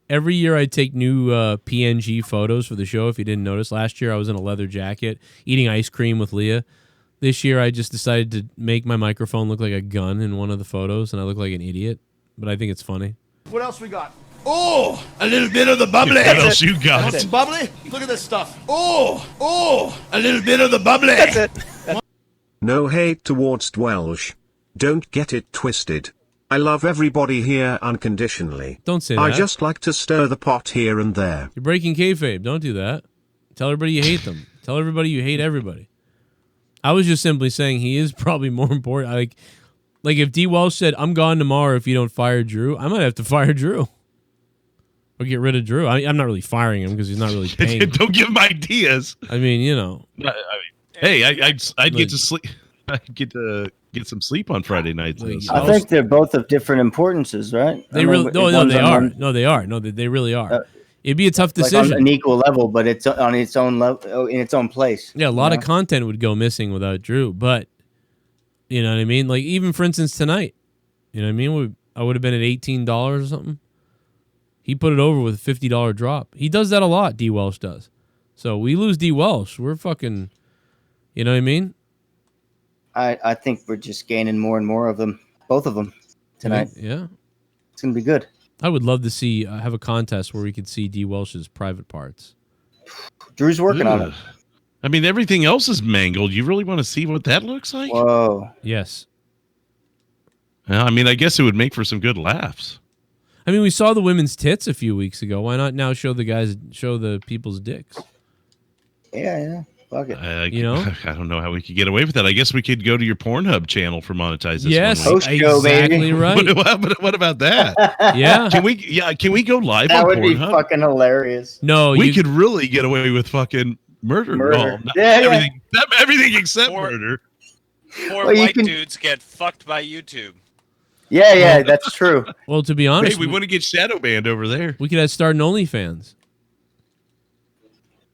every year I take new PNG photos for the show. If you didn't notice, last year I was in a leather jacket eating ice cream with Leah. This year I just decided to make my microphone look like a gun in one of the photos, and I look like an idiot. But I think it's funny. What else we got? Oh, a little bit of the bubbly. What else you got? Want some bubbly? Look at this stuff. Oh, a little bit of the bubbly. That's it. No hate towards Welsh. Don't get it twisted. I love everybody here unconditionally. Don't say I that. just like to stir the pot here and there. You're breaking kayfabe. Don't do that. Tell everybody you hate them. Tell everybody you hate everybody. I was just simply saying he is probably more important. Like if D. Welsh said, I'm gone tomorrow if you don't fire Drew, I might have to fire Drew. Or get rid of Drew. I'm not really firing him because he's not really paying. Don't give him ideas. I mean, you know. Hey, I'd get to sleep. I get to get some sleep on Friday nights. I think they're both of different importances, right? They really they are. No, they are. No, they really are. It'd be a tough decision. Like on an equal level, but it's on its own level, in its own place. Yeah, a lot of content would go missing without Drew, but you know what I mean? Like even for instance tonight, you know what I mean? I would have been at $18 or something. He put it over with a $50 drop. He does that a lot, D. Welsh does. So we lose D. Welsh. We're fucking, you know what I mean? I think we're just gaining more and more of them, both of them tonight. Yeah. It's going to be good. I would love to see, have a contest where we could see D. Welsh's private parts. Drew's working on it. I mean, everything else is mangled. You really want to see what that looks like? Whoa. Yes. I mean, I guess it would make for some good laughs. I mean, we saw the women's tits a few weeks ago. Why not now show the people's dicks? Yeah. Fuck it. You know? I don't know how we could get away with that. I guess we could go to your Pornhub channel for monetization. Yes, exactly right. What about that? Yeah. Can we go live on Pornhub? That would be fucking hilarious. No, we could really get away with fucking murder. Well, everything except murder. Four white dudes get fucked by YouTube. Yeah, that's true. Well, to be honest, hey, we want to get shadow banned over there. We could have started an OnlyFans,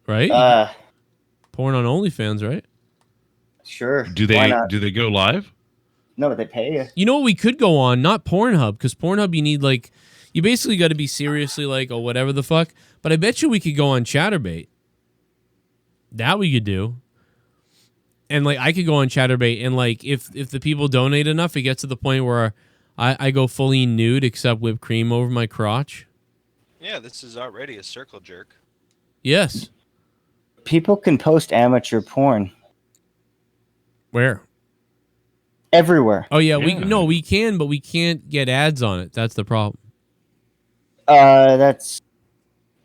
right? Porn on OnlyFans, right? Sure. Do they go live? No, but they pay you. You know what we could go on? Not Pornhub, because Pornhub you basically got to be seriously like, oh, whatever the fuck. But I bet you we could go on ChatterBait. That we could do. And like I could go on ChatterBait, and like if the people donate enough, it gets to the point where I go fully nude except whipped cream over my crotch. Yeah, this is already a circle jerk. Yes. People can post amateur porn. Where? Everywhere. Oh yeah, we can, but we can't get ads on it. That's the problem. That's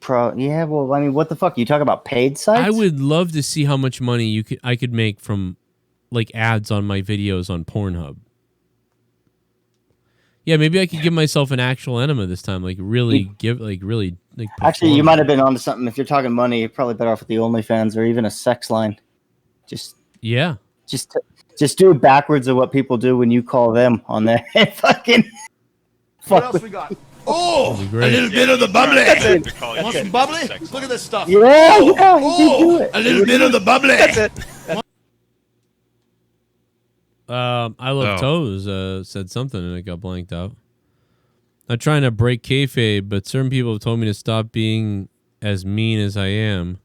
yeah, well, I mean, what the fuck? You talk about paid sites? I would love to see how much money I could make from like ads on my videos on Pornhub. Yeah, maybe I could give myself an actual enema this time. Like really Actually, you might have been onto something. If you're talking money, you're probably better off with the OnlyFans or even a sex line. Just do it backwards of what people do when you call them on there. Fucking. What else we got? Oh, a little bit of the bubbly. Want some bubbly? Look at this stuff. Yeah, you do it. A little bit of the bubbly. I Love Toes said something and it got blanked out. Not trying to break kayfabe, but certain people have told me to stop being as mean as I am.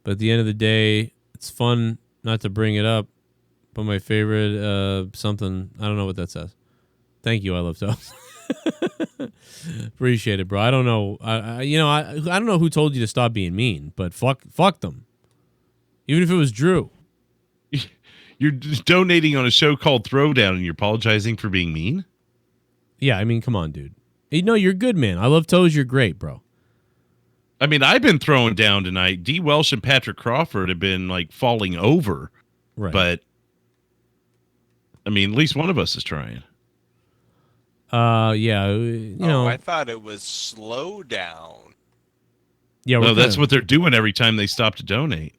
But at the end of the day, it's fun not to bring it up. But my favorite something, I don't know what that says. Thank you, I Love Toes. Appreciate it, bro. I don't know. I don't know who told you to stop being mean, but fuck them. Even if it was Drew. You're donating on a show called Throwdown and you're apologizing for being mean? Yeah, I mean, come on, dude. No, you're good, man. I Love Toes. You're great, bro. I mean, I've been throwing down tonight. D. Welsh and Patrick Crawford have been like falling over. Right. But I mean, at least one of us is trying. Yeah, you know. I thought it was slow down. Yeah, well, that's what they're doing every time they stop to donate.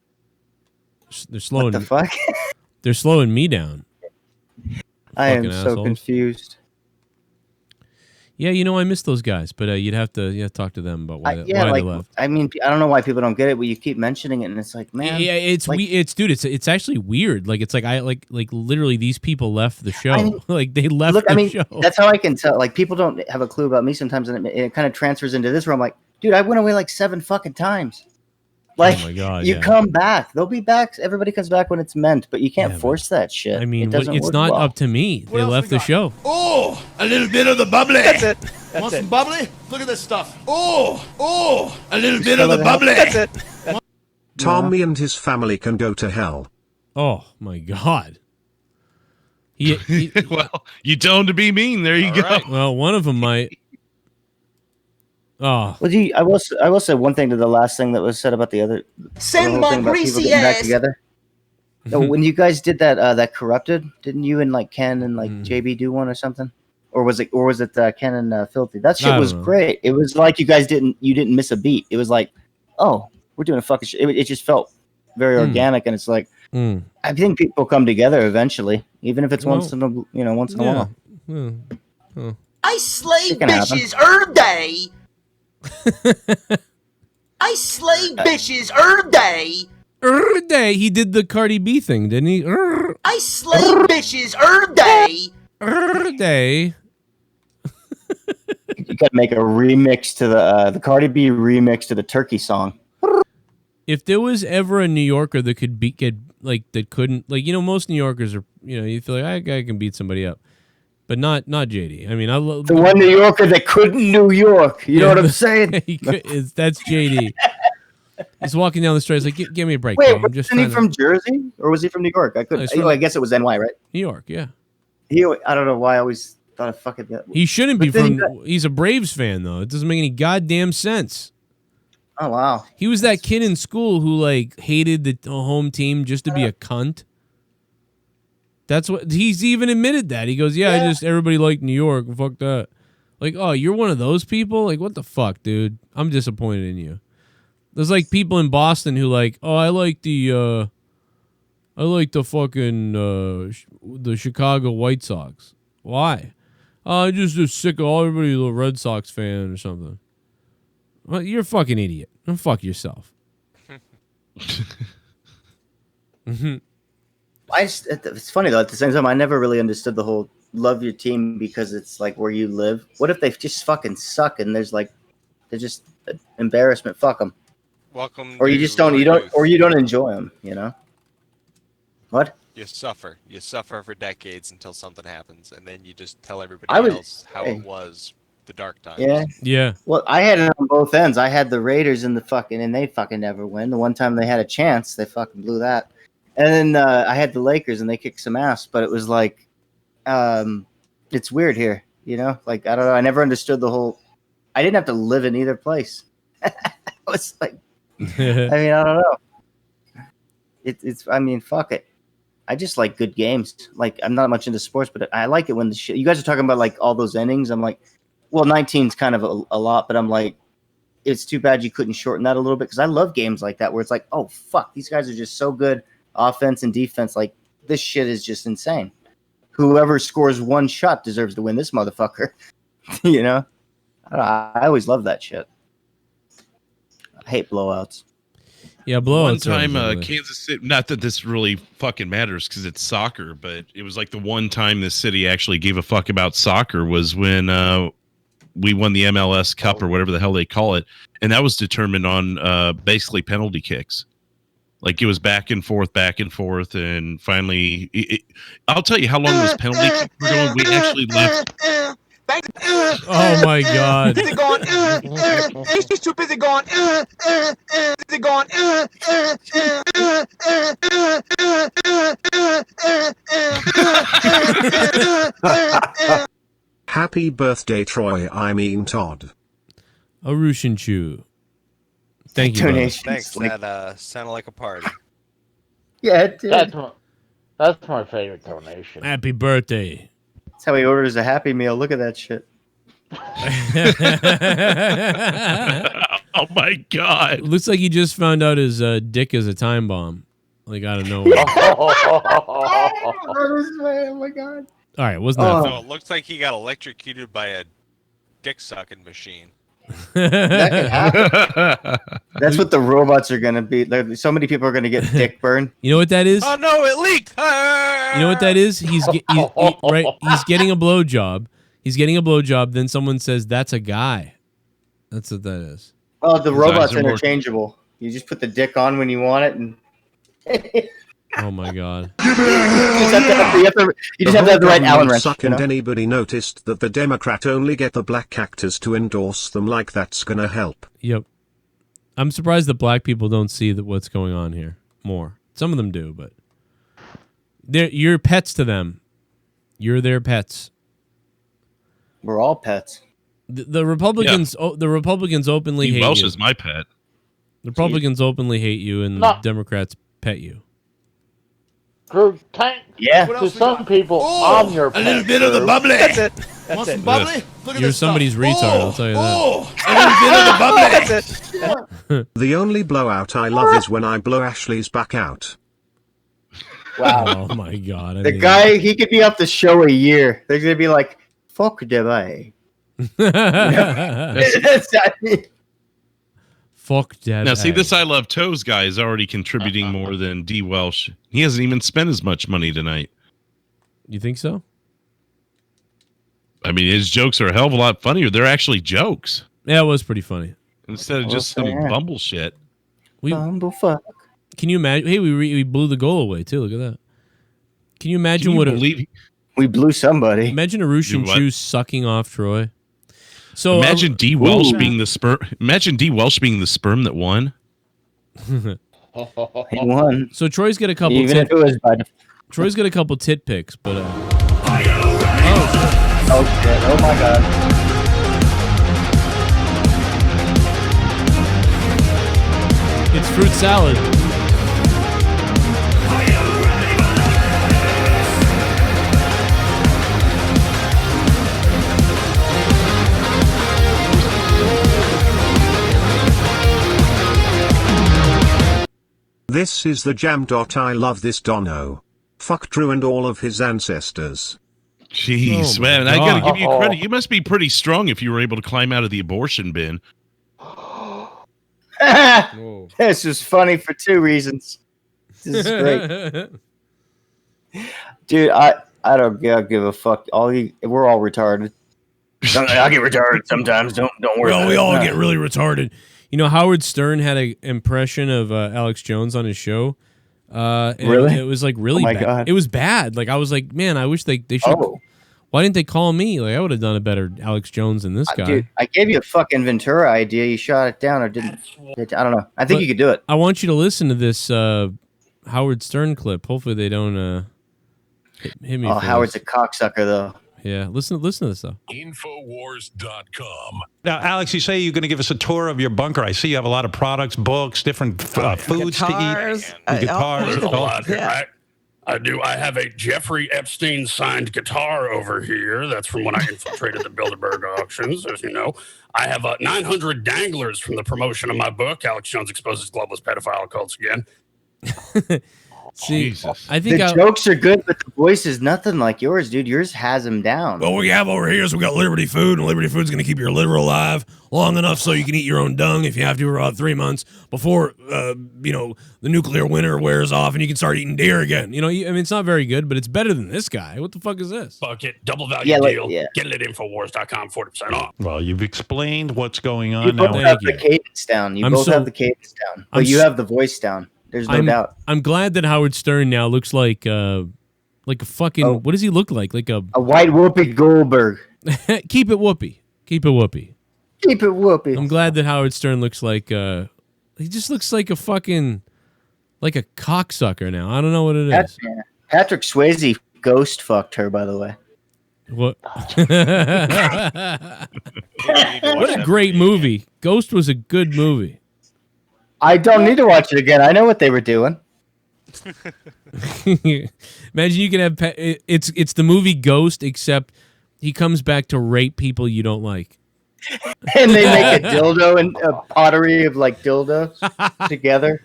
They're slowing. What the fuck? They're slowing me down. I am Fucking so assholes. confused. Yeah, you know, I miss those guys, but you'd have to talk to them about why they left. I mean, I don't know why people don't get it, but you keep mentioning it, and it's like, man, Yeah, it's like, dude, it's actually weird. Like, it's like I like literally these people left the show. I mean, like they left look, the I mean, show. that's how I can tell. Like, people don't have a clue about me sometimes, and it kind of transfers into this where I'm like, dude, I went away like 7 fucking times. Like, oh my God, you yeah. come back. They'll be back. Everybody comes back when it's meant, but you can't force that shit. I mean, it doesn't it's work not well. up to me. They left the show. Oh, a little bit of the bubbly. That's it. That's Want it. some bubbly? Look at this stuff. Oh, a little bit of the bubbly. That's it. Tommy and his family can go to hell. Oh my God. Well, you told him to be mean. There you go. Right. Well, one of them might. Oh. Well, I will say one thing to the last thing that was said about the other. Send the whole my thing about people greasy getting back ass. together. No, when you guys did that Corrupted, didn't you and like Ken and like JB do one or something? Or was it Ken and Filthy? That I shit don't was know. great. It was like you didn't miss a beat. It was like, oh, we're doing a fucking shit. It just felt very organic, and it's like I think people come together eventually, even if it's once in a while. I slay It can happen. bitches every day. I slay bitches every day. Day. He did the Cardi B thing, didn't he? I slay bitches every day. Day. You got to make a remix to the Cardi B remix to the Turkey song. If there was ever a New Yorker that could couldn't, most New Yorkers are, you feel like I can beat somebody up, but not JD. I mean, I love The one New Yorker that couldn't New York. You know what I'm saying? That's JD. He's walking down the street. He's like, give me a break. Wait, bro. I'm just wasn't he trying from Jersey or was he from New York? I couldn't. he's from- I guess it was NY, right? New York, yeah. I don't know why I always thought of fucking. He shouldn't be But then from. He's a Braves fan though. It doesn't make any goddamn sense. Oh wow. He was that kid in school who like hated the home team just to be a cunt. That's what he's even admitted that. He goes, "Yeah, everybody liked New York. Fuck that." Like, oh, you're one of those people? Like, what the fuck, dude? I'm disappointed in you. There's like people in Boston who like, oh, I like the fucking the Chicago White Sox. Why? I just sick of everybody a Red Sox fan or something. Well, you're a fucking idiot. Don't fuck yourself. It's funny though. At the same time, I never really understood the whole love your team because it's like where you live. What if they just fucking suck and they're just an embarrassment? Fuck them. Welcome. Or you to just don't. You don't. Or you don't enjoy them. You know. What? You suffer. You suffer for decades until something happens, and then you just tell everybody else how it was the dark times. Yeah. Yeah. Well, I had it on both ends. I had the Raiders and they fucking never win. The one time they had a chance, they fucking blew that. And then I had the Lakers and they kicked some ass, but it was like, it's weird here, you know? Like, I don't know. I never understood the whole, I didn't have to live in either place. I was like, I mean, I don't know. I mean, fuck it. I just like good games. Like, I'm not much into sports, but I like it when you guys are talking about like all those innings. I'm like, well, 19's kind of a lot, but I'm like, it's too bad you couldn't shorten that a little bit because I love games like that where it's like, oh, fuck, these guys are just so good, offense and defense. Like, this shit is just insane. Whoever scores one shot deserves to win this motherfucker. You know? I always love that shit. I hate blowouts. Yeah, blowouts. One time, Kansas City, not that this really fucking matters because it's soccer, but it was like the one time this city actually gave a fuck about soccer was when we won the MLS Cup or whatever the hell they call it. And that was determined on basically penalty kicks. Like it was back and forth. And finally, I'll tell you how long this penalty kicks were going. We actually left. Oh my God. Busy going, he's too busy going, busy going, Happy birthday, Troy. I mean Todd. Arushin Chu. Thank you. brother. Thanks. That sounded like a party. Yeah, it did. That's my favorite donation. Happy birthday. That's how he orders a Happy Meal. Look at that shit. Oh my god! Looks like he just found out his dick is a time bomb. Like out of nowhere. Oh my god! All right, wasn't that? So it looks like he got electrocuted by a dick sucking machine. That can happen. That's what the robots are gonna be. So many people are gonna get dick burn. You know what that is? Oh no, it leaked. You know what that is? He's getting a blowjob. He's getting a blowjob. Then someone says that's a guy. That's what that is. Oh, the robot's interchangeable. You just put the dick on when you want it, and oh my god! You just have to have the right Allen wrench. And anybody noticed that the Democrat only get the black actors to endorse them? Like that's gonna help. Yep. I'm surprised that black people don't see what's going on here more. Some of them do, but you're pets to them. You're their pets. We're all pets. The Republicans, the Republicans openly hate Welsh you. is my pet. The Republicans openly hate you, and the Democrats pet you. Drew, tank. Yeah. To some people, I'm your pet. A little bit of the bubbly. That's it. Want some bubbly? Look at You're this somebody's stuff. retard, I'll tell you that. A little bit of the bubbly. That's it. The only blowout I love is when I blow Ashley's back out. Wow. Oh my god. The guy, he could be up the show a year. They're gonna be like, "Fuck Dubai." Fuck that. Now, see, this I Love Toes guy is already contributing more than D. Welsh. He hasn't even spent as much money tonight. You think so? I mean, his jokes are a hell of a lot funnier. They're actually jokes. Yeah, it was pretty funny. Instead of just some bumble shit. Bumblefuck. Can you imagine? Hey, we blew the goal away, too. Look at that. Can you imagine we blew somebody? Imagine Arushan Chu sucking off Troy. So imagine D. Welsh being the sperm. Imagine D. Welsh being the sperm that won. He won. So Troy's got a couple. Even if it was by Troy's got a couple tit pics, but oh shit! Oh my god! It's fruit salad. This is the jam. I love this Dono. Fuck Drew and all of his ancestors. Jeez, man, I gotta give you credit. You must be pretty strong if you were able to climb out of the abortion bin. This is funny for two reasons. This is great. Dude, I don't give a fuck. We're all retarded. I get retarded sometimes. Don't worry. Well, we all get really retarded. You know, Howard Stern had an impression of Alex Jones on his show. Really? It was like really my bad. God. It was bad. Like I was like, man, I wish they should. Oh. Why didn't they call me? Like I would have done a better Alex Jones than this guy. Dude, I gave you a fucking Ventura idea. You shot it down or didn't? I don't know. I think you could do it. I want you to listen to this Howard Stern clip. Hopefully they don't hit me. Oh, for Howard's this. a cocksucker though. Yeah, listen to this though. Infowars.com. Now, Alex, you say you're going to give us a tour of your bunker. I see you have a lot of products, books, different foods Guitars. to eat. Guitars. There's a lot here. Yeah. I do. I have a Jeffrey Epstein signed guitar over here. That's from when I infiltrated the Bilderberg auctions, as you know. I have 900 danglers from the promotion of my book, Alex Jones Exposes Globalist Pedophile Cults Again. See, Jesus. I think the jokes are good, but the voice is nothing like yours, dude. Yours has him down. What we have over here is we got Liberty Food, and Liberty Food's going to keep your liver alive long enough so you can eat your own dung if you have to for about 3 months before, the nuclear winter wears off and you can start eating deer again. You know, I mean, it's not very good, but it's better than this guy. What the fuck is this? Fuck it. Double value deal. Get it at Infowars.com, 40% off. Well, you've explained what's going on You now. both have the cadence down. You both have the cadence down, but you have the voice down. There's no doubt. I'm glad that Howard Stern now looks like a fucking. What does he look like? Like a white Whoopi Goldberg. Keep it Whoopi. Keep it Whoopi. Keep it Whoopi. I'm glad that Howard Stern looks like. He just looks like a fucking, like a cocksucker now. I don't know what it is. Patrick Swayze ghost fucked her, by the way. What? What a great movie. Ghost was a good movie. I don't need to watch it again. I know what they were doing. Imagine you can have it's the movie Ghost, except he comes back to rape people you don't like. And they make a dildo and a pottery of like dildos together.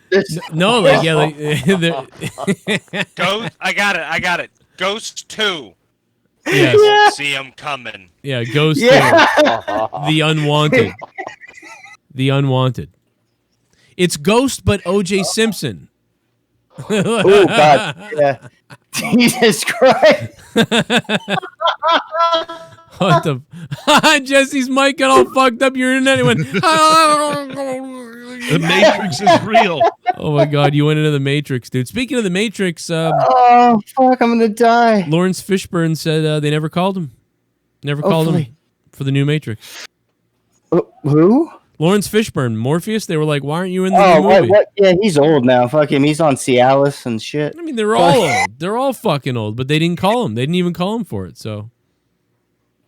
No, like yeah, like Ghost. I got it. Ghost 2. Yes. Yeah. See him coming. Yeah, Ghost 2. The Unwanted. The Unwanted. It's Ghost, but O.J. Simpson. Oh God! Yeah, Jesus Christ! What the? Jesse's mic got all fucked up. Your internet went. The Matrix is real. Oh my God! You went into the Matrix, dude. Speaking of the Matrix, oh fuck! I'm gonna die. Lawrence Fishburne said they never called him. Never called him for the new Matrix. Who? Lawrence Fishburne, Morpheus. They were like, "Why aren't you in the new movie?" What? Yeah, he's old now. Fuck him. He's on Cialis and shit. I mean, they're all old. They're all fucking old, but they didn't call him. They didn't even call him for it. So.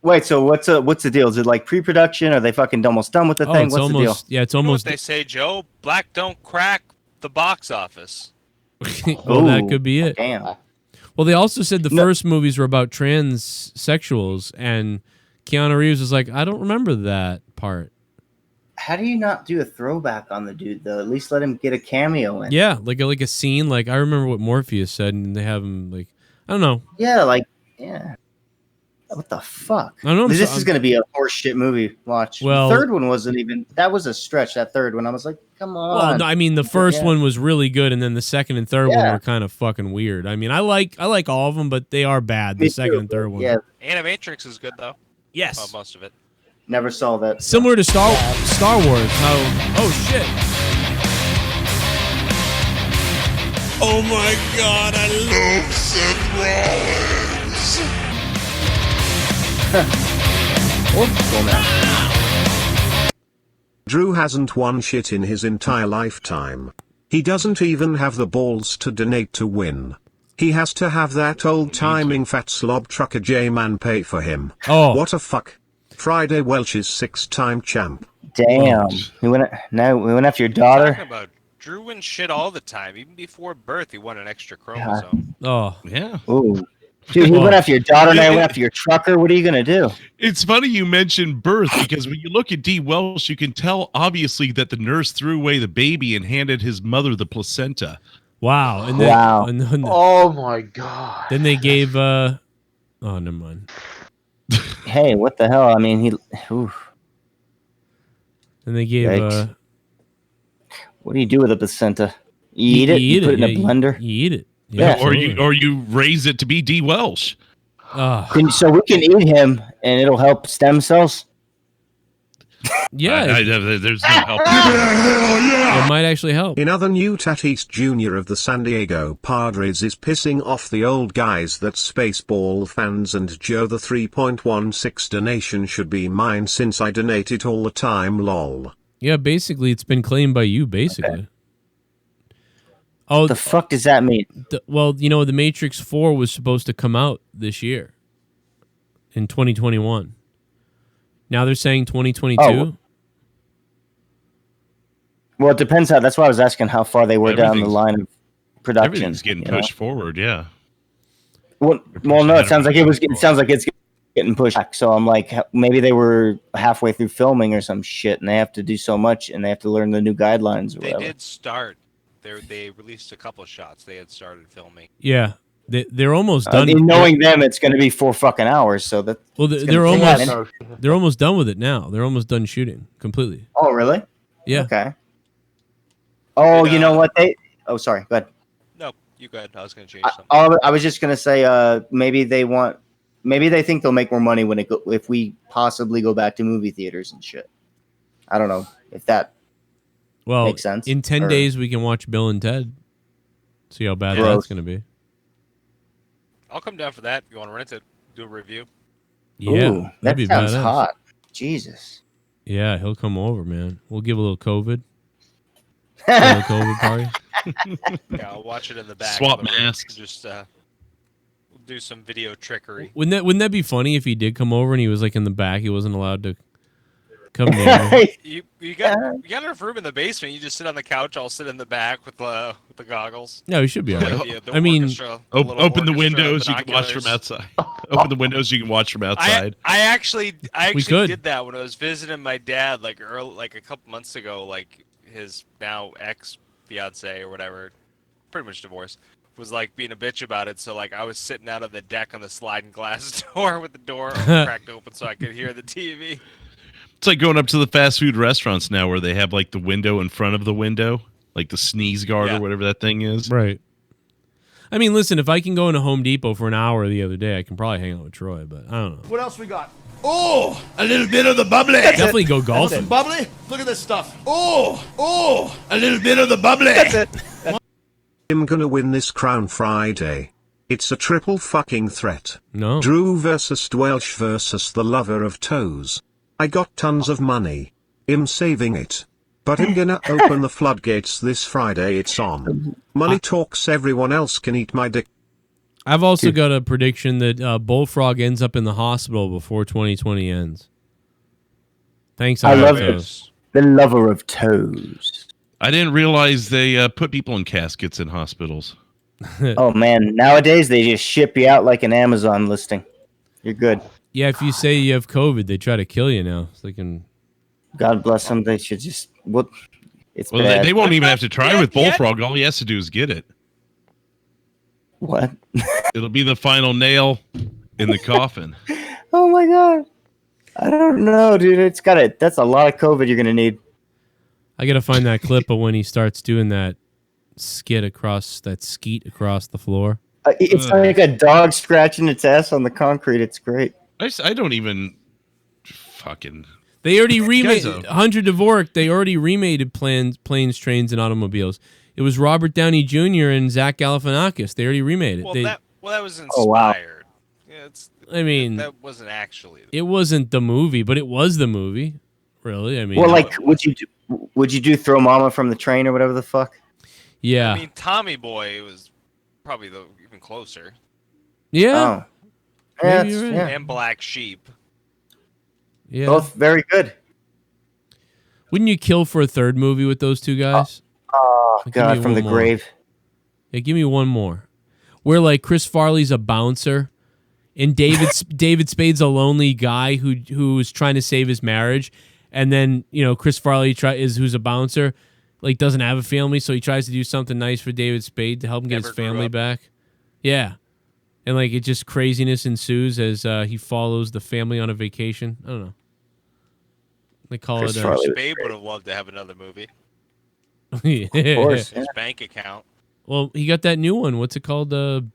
Wait, so what's the deal? Is it like pre-production? Are they fucking almost done with the thing? What's the deal? Yeah, it's You know almost. what they say, Joe? Black don't crack the box office. Well, that could be it. Damn. Well, they also said the first movies were about transsexuals, and Keanu Reeves was like, I don't remember that part. How do you not do a throwback on the dude though? At least let him get a cameo in. Yeah, like a scene. Like I remember what Morpheus said, and they have him like I don't know. Yeah, what the fuck? I don't know. This is going to be a horseshit movie. Watch. Well, the third one wasn't even. That was a stretch. That third one, I was like, come on. Well, no, I mean the first one was really good, and then the second and third one Yeah. were kind of fucking weird. I mean, I like all of them, but they are bad. The Me second too, and third one. Yeah. Animatrix is good though. Yes. Well, most of it. Never saw that. Similar to Star Wars. Oh shit. Oh my God, I love Seth Rollins. Drew hasn't won shit in his entire lifetime. He doesn't even have the balls to donate to win. He has to have that old-timing fat slob trucker Jman pay for him. Oh. What a fuck. Friday Welch's 6-time champ. Damn. We went after your daughter. Talking about Drew wins shit all the time. Even before birth, he won an extra chromosome. Oh yeah. Ooh. Dude, he went after your daughter, and I went after your trucker. What are you gonna do? It's funny you mentioned birth because when you look at D. Welsh, you can tell obviously that the nurse threw away the baby and handed his mother the placenta. Wow. And then, Wow. and then, Oh my God. then they gave. Oh, never mind. Hey, what the hell? I mean, he. Oof. Then they gave. Yikes. What do you do with a placenta? You eat it. You put it in a blender. You eat it. Yeah. Or you raise it to be D. Welsh. So we can eat him, and it'll help stem cells. Yeah. There's no help. It might actually help. In other news, Tatis Jr. of the San Diego Padres is pissing off the old guys that Spaceball fans and Joe the 3.16 donation should be mine since I donate it all the time lol. Yeah, basically, it's been claimed by you, basically. Okay. Oh, what the fuck does that mean? Well, you know, The Matrix 4 was supposed to come out this year in 2021. Now they're saying 2022. Oh. Well, it depends how. That's why I was asking how far they were down the line of production. Everything's getting pushed forward. Yeah. Well, no. It sounds like it sounds like it's getting pushed back. So I'm like, maybe they were halfway through filming or some shit, and they have to do so much, and they have to learn the new guidelines. Or They whatever. did start. They released a couple shots. They had started filming. Yeah. They're almost done. Knowing them, it's going to be 4 fucking hours. So that they're almost done with it now. They're almost done shooting completely. Oh, really? Yeah. Okay. Oh, you know what Oh, sorry. Go ahead. No, you go ahead. I was going to change something. I was just going to say, maybe they think they'll make more money if we possibly go back to movie theaters and shit. I don't know if that makes sense. In 10 days, we can watch Bill and Ted. See how bad that's going to be. I'll come down for that if you want to rent it. Do a review. Yeah, Ooh, that'd be sounds badass. hot. Jesus. Yeah, he'll come over, man. We'll give a little COVID. A little COVID party. Yeah, I'll watch it in the back. Swap masks. Just do some video trickery. Wouldn't that be funny if he did come over and he was like in the back? He wasn't allowed to Come near. You got enough room in the basement. You just sit on the couch. I'll sit in the back with the goggles. No, we should be all right. The I mean, orchestra, open the orchestra windows. You can watch from binoculars. outside. Open the windows. You can watch from outside. I actually could. did that when I was visiting my dad like a couple months ago. Like his now ex fiance or whatever, pretty much divorced, was like being a bitch about it. So like I was sitting out on the deck on the sliding glass door with the door cracked open so I could hear the TV. It's like going up to the fast food restaurants now where they have like the window in front of the window, like the sneeze guard or whatever that thing is. Right. I mean, listen, if I can go into Home Depot for an hour the other day, I can probably hang out with Troy, but I don't know. What else we got? Oh, a little bit of the bubbly. Definitely go golfing. Some bubbly? Look at this stuff. Oh, a little bit of the bubbly. That's it. I'm gonna win this crown Friday. It's a triple fucking threat. No. Drew versus Dwelsh versus the lover of toes. I got tons of money. I'm saving it. But I'm gonna open the floodgates this Friday. It's on. Money talks. Everyone else can eat my dick. I've also got a prediction that Bullfrog ends up in the hospital before 2020 ends. Thanks, I love Toes. the lover of toes. I didn't realize they put people in caskets in hospitals. Oh man, nowadays they just ship you out like an Amazon listing. You're good. Yeah, if you say you have COVID, they try to kill you now. So they can. God bless them. They should just. It's Well, bad. they won't even have to try with Bullfrog. All he has to do is get it. What? It'll be the final nail in the coffin. Oh my god. I don't know, dude. It's got it. That's a lot of COVID you're gonna need. I got to find that clip of when he starts doing that skeet across the floor. It's like a dog scratching its ass on the concrete. It's great. I don't even fucking. They already remade Hunter Dvorak. They already remade Planes, Trains, and Automobiles. It was Robert Downey Jr. and Zach Galifianakis. They already remade it. Well, that was inspired. Oh, wow. Yeah, I mean, that wasn't actually. It wasn't the movie, but it was the movie. Really, I mean. Well, like, would you do Throw Mama from the Train or whatever the fuck? Yeah. I mean, Tommy Boy was probably even closer. Yeah. Oh. Yeah, yeah. And Black Sheep. Yeah. Both very good. Wouldn't you kill for a third movie with those two guys? Oh, Give God, me from the one more. grave. Yeah, give me one more. Where like Chris Farley's a bouncer, and David Spade's a lonely guy who's trying to save his marriage, and then Chris Farley who's a bouncer, like doesn't have a family, so he tries to do something nice for David Spade to help him get his family back. Yeah, and like it just craziness ensues as he follows the family on a vacation. I don't know. They call Chris it. Farley Spade would have loved to have another movie. Yeah. Of course. His bank account. Well, he got that new one. What's it called?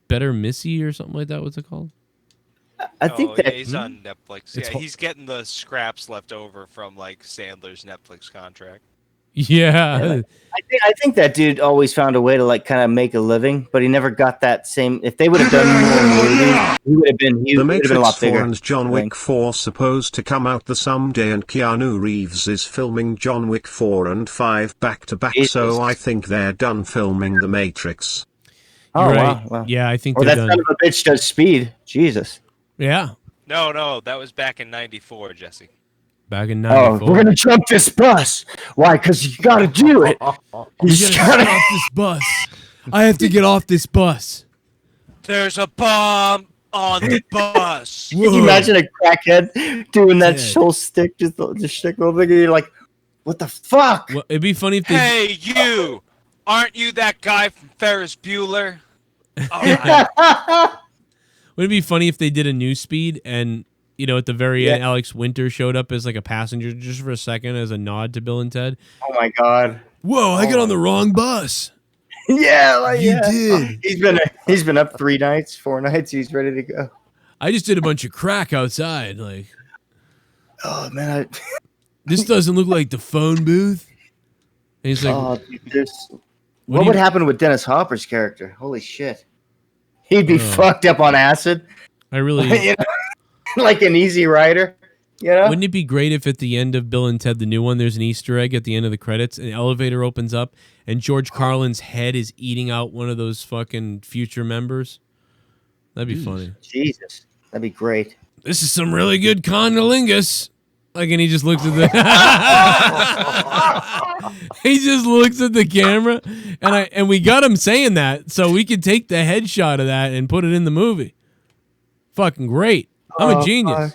Better Missy or something like that. What's it called? I think that he's on Netflix. Yeah, he's getting the scraps left over from like Sandler's Netflix contract. Yeah. I think that dude always found a way to like kind of make a living, but he never got that same. If they would have done more movies, he would have been. He The would have been a Matrix lot 4 bigger. and John Wick 4 supposed to come out the same day, and Keanu Reeves is filming John Wick 4 and 5 back to back, so I think they're done filming The Matrix. Oh You're wow, right. wow. Yeah, I think Well, they're that done. son of a bitch does Speed. Jesus. Yeah. No, that was back in '94, Jesse. Back in Oh, 94. we're gonna jump this bus. Why? Because you gotta do it. You just gotta. off this bus. I have to get off this bus. There's a bomb on the bus. Can you imagine a crackhead doing that whole stick, just stick over there? You're like, what the fuck? Well, it'd be funny if they. Hey, you! Aren't you that guy from Ferris Bueller? Wouldn't it be funny if they did a new Speed and at the very end, Alex Winter showed up as like a passenger just for a second as a nod to Bill and Ted? Oh my god! Whoa! I got on the wrong bus. Yeah, like You did. He's been up 4 nights. He's ready to go. I just did a bunch of crack outside. Like, oh man, this doesn't look like the phone booth. And he's like, oh, dude, what would happen with Dennis Hopper's character? Holy shit, he'd be fucked up on acid. I really. Like an Easy Rider, Wouldn't it be great if at the end of Bill and Ted the New One, there's an Easter egg at the end of the credits, an elevator opens up, and George Carlin's head is eating out one of those fucking future members? That'd be funny. Jesus, that'd be great. This is some really good condolingus. Like, and he just looks at the he just looks at the camera, and we got him saying that so we could take the headshot of that and put it in the movie. Fucking great! I'm a genius.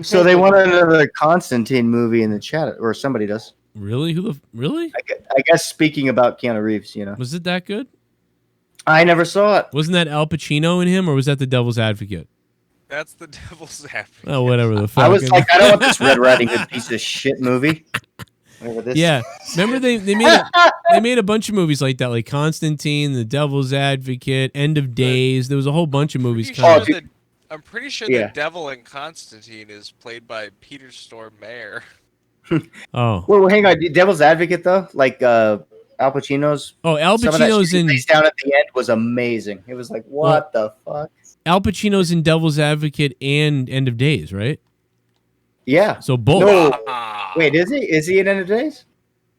So they want another Constantine movie in the chat, or somebody does. Really? Really? I guess speaking about Keanu Reeves, you know. Was it that good? I never saw it. Wasn't that Al Pacino in him, or was that the Devil's Advocate? That's the Devil's Advocate. Oh, whatever the fuck. I was like, I don't want this Red Riding Hood piece of shit movie. Whatever this. Yeah, remember they made a bunch of movies like that, like Constantine, The Devil's Advocate, End of Days. There was a whole bunch of movies coming. I'm pretty sure the devil in Constantine is played by Peter Stormare. Oh. Well, hang on. Devil's Advocate though, like Al Pacino's. Oh, Al Pacino's in. Down at the end was amazing. It was like, what the fuck? Al Pacino's in Devil's Advocate and End of Days, right? Yeah. So both. No. Wait, is he? Is he in End of Days?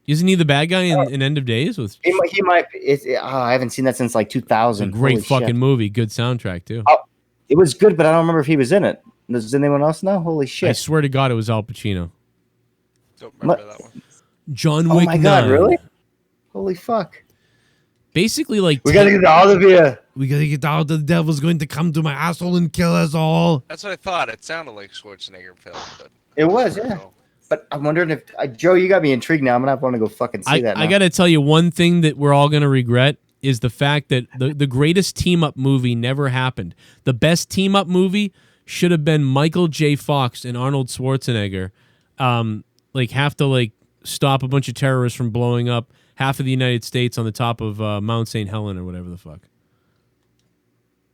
Isn't he the bad guy in End of Days? With he might. I haven't seen that since like 2000. Great Holy fucking shit. movie. Good soundtrack too. Oh, it was good, but I don't remember if he was in it. Does anyone else know? Holy shit! I swear to God, it was Al Pacino. Don't remember that one. John Wick. Oh my God! 9. Really? Holy fuck! Basically, like we gotta get out of here. We gotta get out. The devil's going to come to my asshole and kill us all. That's what I thought. It sounded like Schwarzenegger film, but It was, yeah. But I'm wondering if Joe, you got me intrigued now. I'm gonna want to go fucking see that. I got to tell you one thing that we're all gonna regret is the fact that the greatest team up movie never happened. The best team up movie should have been Michael J. Fox and Arnold Schwarzenegger. Like have to like stop a bunch of terrorists from blowing up half of the United States on the top of Mount St. Helen or whatever the fuck.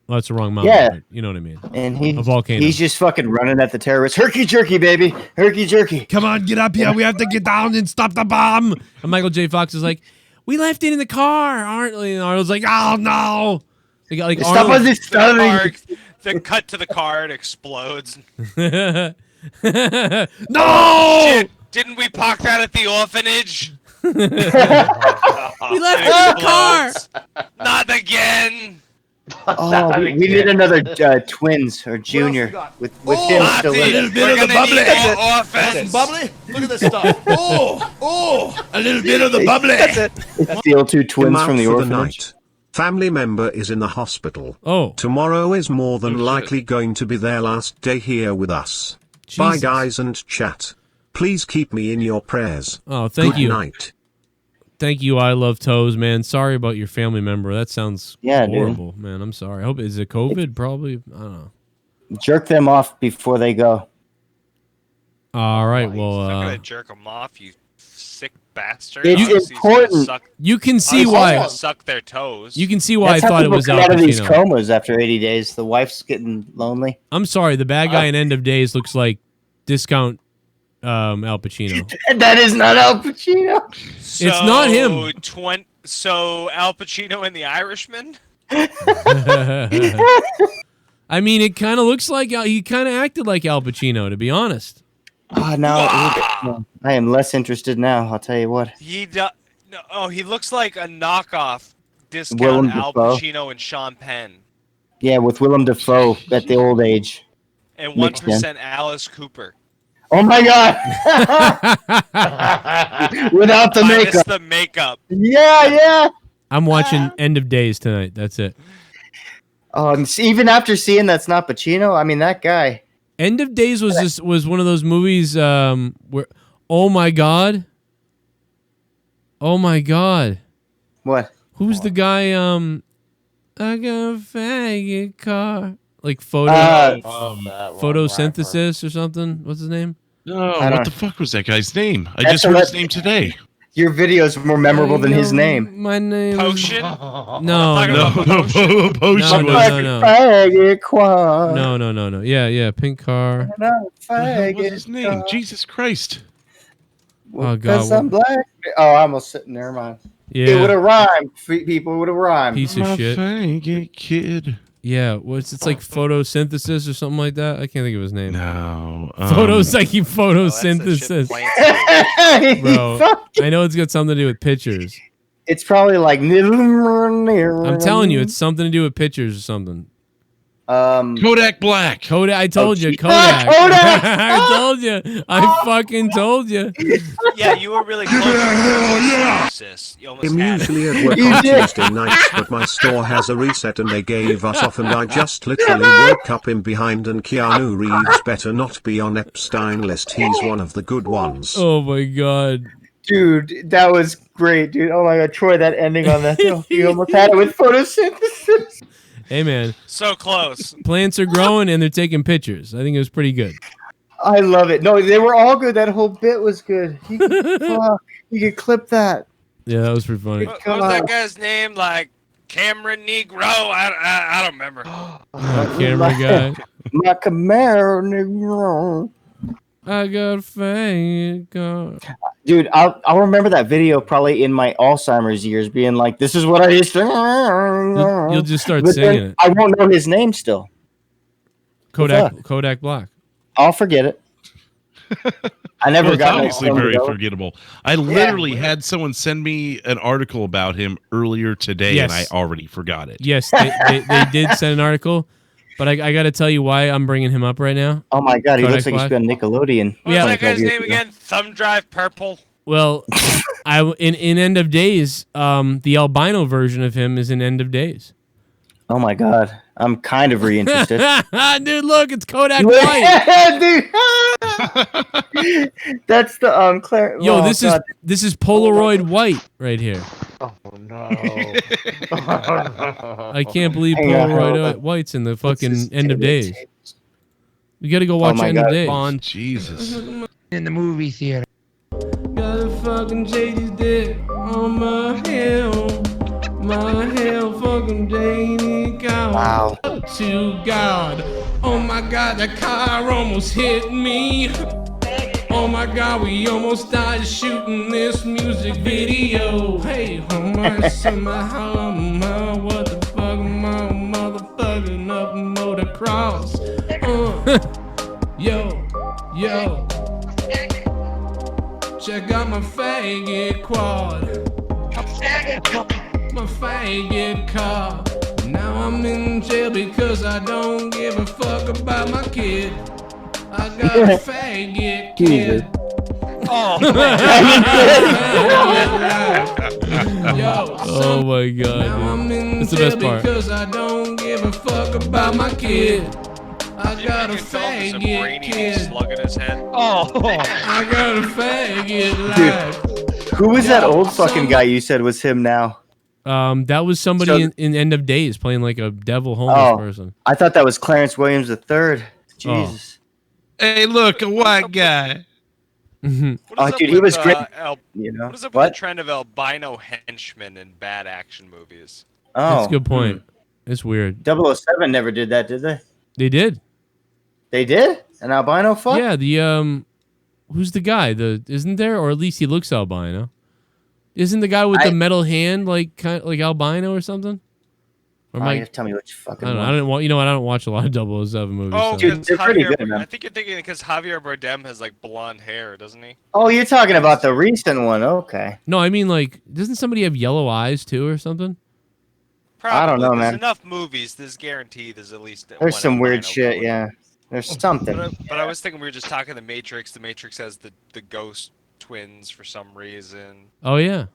Well, that's the wrong mountain. Yeah. But you know what I mean. And a volcano. he's just fucking running at the terrorists. Herky jerky, baby. Herky jerky. Come on, get up here. We have to get down and stop the bomb. And Michael J. Fox is like, we left it in the car, aren't we? And Arnold's like, oh no. Like Stop Arnold, us stunning. the cut to the car, it explodes. No! Shit, didn't we park that at the orphanage? We left it in the car. Not again. Oh, we need another twins or junior with him still in A little it. bit of the bubbly. Orphans. Bubbly? Look at this stuff. A little bit of the bubbly. That's it. It's the old two twins Come from out the for orphanage. night. Family member is in the hospital. Oh. Tomorrow is more than likely going to be their last day here with us. Bye Jesus. guys and chat. Please keep me in your prayers. Oh, thank Good you. night. Thank you, I Love Toes, man. Sorry about your family member. That sounds horrible, man. I'm sorry. I hope is it COVID? Probably. I don't know. Jerk them off before they go. All right. Well, I'm gonna jerk them off, you sick bastard. It's Obviously, he's gonna important. suck- you can see obviously he's why. gonna suck their toes. You can see why That's I how thought it people was come Al out of these Pacino. comas after 80 days. The wife's getting lonely. I'm sorry. The bad guy in End of Days looks like discount Al Pacino. That is not Al Pacino. It's not him. So Al Pacino and The Irishman? I mean, it kind of looks like he kind of acted like Al Pacino, to be honest. Oh, now I am less interested now. I'll tell you what. He looks like a knockoff discount Willem Al Dafoe. Pacino and Sean Penn. Yeah, with Willem Dafoe at the old age. And Mixed in. 1% Alice Cooper. Oh my God! Without the Minus makeup. the makeup. Yeah. I'm watching End of Days tonight. That's it. Even after seeing that's not Pacino, I mean that guy. End of Days was one of those movies where, oh my God. What? Who's the guy? I got a faggot car. Like photosynthesis or something. What's his name? No, what the fuck was that guy's name? I That's just heard his what- name today. Your video is more memorable than his name. My name Potion? No. Potion. Faggot car. No. Yeah, pink car. What was his name? Jesus Christ. Oh Because God. I'm black. Oh, I almost sitting there, man. Yeah. It would have rhymed. People would have rhymed. Piece of shit. Faggot kid. Yeah, it's like photosynthesis or something like that. I can't think of his name. No. Photosynthesis. Bro, I know it's got something to do with pictures. It's probably like. I'm telling you, it's something to do with pictures or something. Kodak Black. Kodak. I told you, Kodak. Kodak. I told you. I fucking told you. Yeah, you were really close. You almost I'm had usually it. at work on Tuesday nights, but my store has a reset and they gave us off, and I just literally woke up in behind, and Keanu Reeves better not be on Epstein list. He's one of the good ones. Oh my god. Dude, that was great, dude. Oh my god, Troy, that ending on that. You almost had it with photosynthesis. Hey man, So close. plants are growing and they're taking pictures. I think it was pretty good. I love it. No, they were all good. That whole bit was good. You could clip that. Yeah, that was pretty funny. What was that guy's name? Like Cameron Negro? I don't remember. Camera guy. My Camaro, nigga. I got a fake car. Dude, I'll remember that video probably in my Alzheimer's years, being like, "This is what I used to." You'll just start But singing then it. I won't know his name still. Kodak Black. I'll forget it. I never Well, it's got obviously very forgettable. I literally had someone send me an article about him earlier today, Yes. and I already forgot it. Yes, they did send an article, but I got to tell you why I'm bringing him up right now. Oh my god, he Kodak looks like he's Black. been Nickelodeon. What's that guy's name again? Thumb Drive Purple? Well, in End of Days, the albino version of him is in End of Days. Oh my god, I'm kind of re-interested. Dude, look, it's Kodak White. Dude. That's the Claire. Yo, oh, this god. is Polaroid White right here. Oh no! I can't believe Hang on, hold Polaroid on. White's in the What's fucking this End of tape? Days. You got to go watch my End of God. Days. Bond, Jesus. In the movie theater. Got a fucking JD's dick on my hell. My hell fucking JD God. Wow. To God. Oh my god, that car almost hit me. Oh my god, we almost died shooting this music video. Hey, oh my, somehow, what the fuck, my motherfucking up motocross. Yo. Check out my faggot quad. My faggot car. Now I'm in jail because I don't give a fuck about my kid. I got a faggot kid. Oh my god. Now I'm in That's the jail best part. because I don't give a fuck about my kid. I got a faggot kid. Slug in his head. Oh, I got a faggot life. Who was that old fucking guy you said was him now? That was somebody in End of Days playing like a devil homeless person. I thought that was Clarence Williams III. Jesus. Hey, look, a white guy. Oh, dude, he was great. You know What is up with the trend of albino henchmen in bad action movies? Oh, That's a good point. It's weird. 007 never did that, did they? They did. They did? An albino fuck? Yeah, the who's the guy? Isn't there, or at least he looks albino? Isn't the guy with the metal hand like like albino or something? Or You have to tell me which fucking I don't know. one. I don't want. You know what? I don't watch a lot of 007 movies. Oh, so. Dude, they're pretty good, man. I think you're thinking because Javier Bardem has like blonde hair, doesn't he? Oh, you're talking about the recent one. Okay. No, I mean like, doesn't somebody have yellow eyes too or something? Probably. I don't know, There's man. enough movies. There's guaranteed there's at least There's one some weird albino shit, villain. yeah. There's something. But I was thinking we were just talking The Matrix. The Matrix has the ghost twins for some reason. Oh yeah.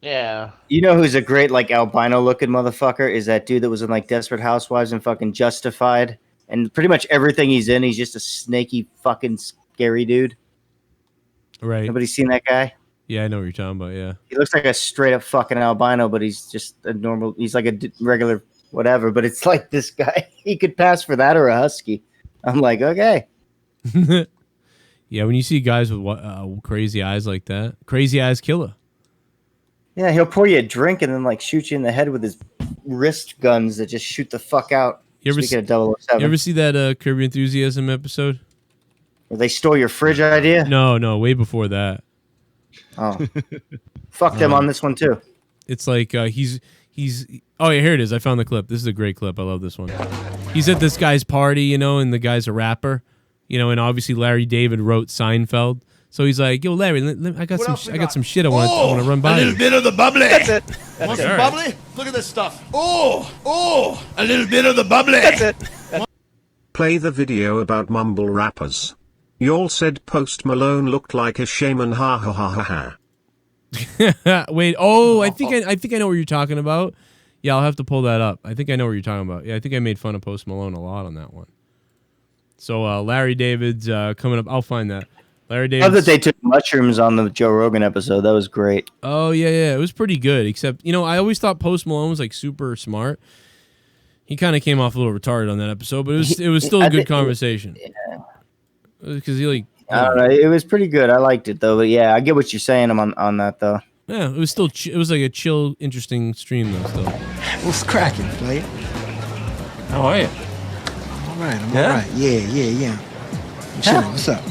Yeah. You know who's a great like albino looking motherfucker is that dude that was in like Desperate Housewives and fucking Justified, and pretty much everything he's in, he's just a snaky fucking scary dude. Right. Nobody seen that guy? Yeah, I know what you're talking about. Yeah. He looks like a straight up fucking albino, but he's just a normal. He's like a regular whatever. But it's like this guy. He could pass for that or a husky. I'm like, okay. Yeah, when you see guys with crazy eyes like that, crazy eyes killer. Yeah, he'll pour you a drink and then like shoot you in the head with his wrist guns that just shoot the fuck out. You ever, Speaking of 007. you ever see that Curb Your Enthusiasm episode? Where they stole your fridge idea? No, way before that. Oh, fuck them on this one too. It's like he's. Oh yeah, here it is. I found the clip. This is a great clip. I love this one. He's at this guy's party, and the guy's a rapper, and obviously Larry David wrote Seinfeld, So he's like, "Yo, Larry, I got some shit I want to run by a little you." bit of the bubbly. That's it. Want some bubbly? Look at this stuff. Oh, a little bit of the bubbly. That's it. Play the video about mumble rappers. Y'all said Post Malone looked like a shaman. Ha ha ha ha ha. Wait. Oh, I think I know what you're talking about. Yeah, I'll have to pull that up. I think I know what you're talking about. Yeah, I think I made fun of Post Malone a lot on that one. So Larry David's coming up. I'll find that. Larry David. I love that they took mushrooms on the Joe Rogan episode. That was great. Oh yeah, it was pretty good. Except I always thought Post Malone was like super smart. He kind of came off a little retarded on that episode, but it was still a good conversation. Yeah. Because he like. I don't know. It was pretty good. I liked it though. But yeah, I get what you're saying on that though. Yeah, it was still it was like a chill, interesting stream though. Still. What's cracking, player? How are you? All right, I'm all right. Yeah. I'm chilling. What's up?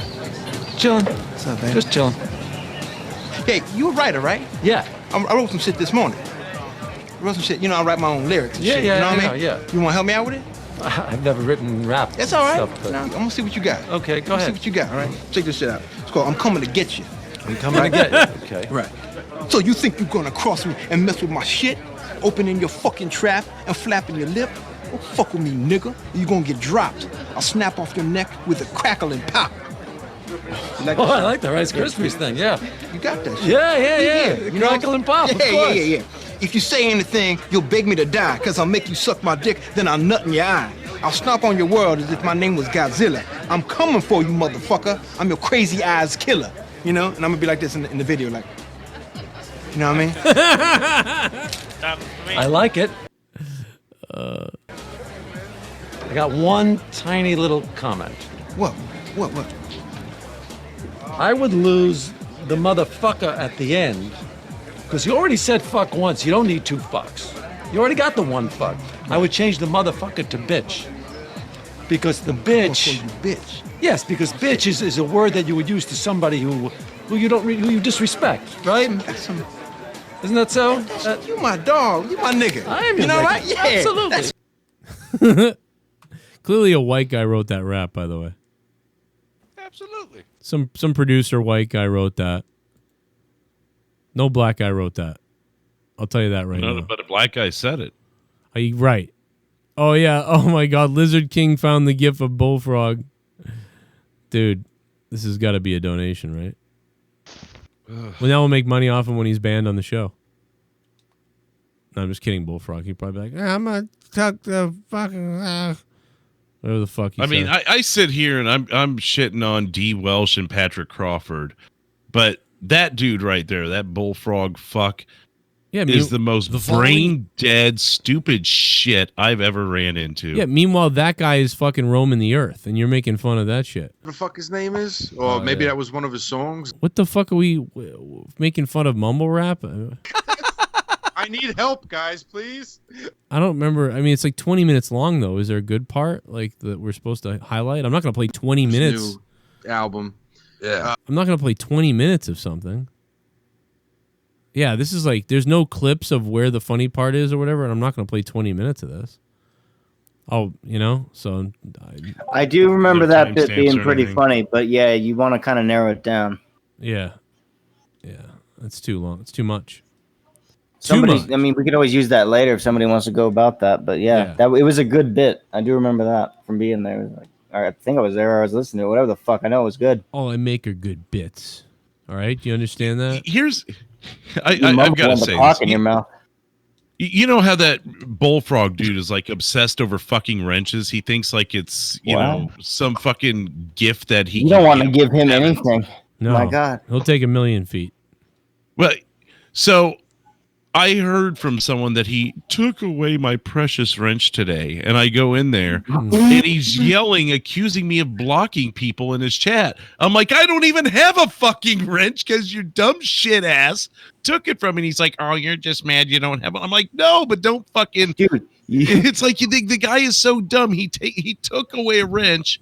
Chilling. What's up, baby? Just chilling. Hey, you a writer, right? Yeah. I wrote some shit this morning. I wrote some shit. I write my own lyrics and shit. You know what I mean? Yeah. You want to help me out with it? I've never written rap. That's all right. Stuff, but... I'm gonna see what you got. Okay, go ahead. See what you got. All right. Check this shit out. It's called "I'm Coming to Get You." I'm coming to get you. Okay. Right. So you think you're gonna cross me and mess with my shit? Opening your fucking trap and flapping your lip? Don't fuck with me, nigga. You're gonna get dropped. I'll snap off your neck with a crackle and pop. I like the Rice Krispies thing. Yeah. You got that shit. Yeah. Crackle and pop. Of course. Yeah. If you say anything, you'll beg me to die, cause I'll make you suck my dick, then I'll nut in your eye. I'll stomp on your world as if my name was Godzilla. I'm coming for you, motherfucker. I'm your crazy eyes killer. And I'm gonna be like this in the video, like, you know what I mean? I like it. I got one tiny little comment. What? I would lose the motherfucker at the end, because you already said fuck once. You don't need two fucks. You already got the one fuck. I would change the motherfucker to bitch. Because the bitch... bitch? Yes, because bitch is a word that you would use to somebody who you disrespect, right? Isn't that so? You my dog. You my nigga. I am your nigga. Right? Yeah. Absolutely. Clearly a white guy wrote that rap, by the way. Absolutely. Some producer white guy wrote that. No black guy wrote that. I'll tell you that right now. But a black guy said it. Are you right? Oh yeah. Oh my God. Lizard King found the gif of Bullfrog. Dude, this has got to be a donation, right? Well, now we'll make money off him when he's banned on the show. No, I'm just kidding, Bullfrog. He'd probably be like, I'm gonna tuck the fucking whatever the fuck he said. I sit here and I'm shitting on D. Welsh and Patrick Crawford, but that dude right there, that Bullfrog fuck, is the most brain dead, stupid shit I've ever ran into. Yeah, meanwhile, that guy is fucking roaming the earth, and you're making fun of that shit. What the fuck his name is? Or maybe that was one of his songs. What the fuck are we making fun of mumble rap? I need help, guys, please. I don't remember. I mean, it's like 20 minutes long, though. Is there a good part like that we're supposed to highlight? I'm not going to play 20 minutes. New album. Yeah. I'm not going to play 20 minutes of something. Yeah, this is like, there's no clips of where the funny part is or whatever, and I'm not going to play 20 minutes of this. Oh, so. I do remember that bit being pretty funny, but yeah, you want to kind of narrow it down. Yeah. It's too long. It's too much. I mean, we could always use that later if somebody wants to go about that, but yeah. It was a good bit. I do remember that from being there. It was like, I think I was there, or I was listening to it, whatever the fuck. I know it was good. All I make are good bits. All right? Do you understand that? I've got to say this. In your mouth. You know how that Bullfrog dude is like obsessed over fucking wrenches? He thinks like it's, you know, some fucking gift that he... You don't want to give him anything. No. My God. He'll take 1,000,000 feet. Well, so... I heard from someone that he took away my precious wrench today, and I go in there, and he's yelling, accusing me of blocking people in his chat. I'm like, I don't even have a fucking wrench because your dumb shit ass took it from me. And he's like, oh, you're just mad you don't have it. I'm like, no, but don't fucking... Dude, it's like you think the guy is so dumb. He took away a wrench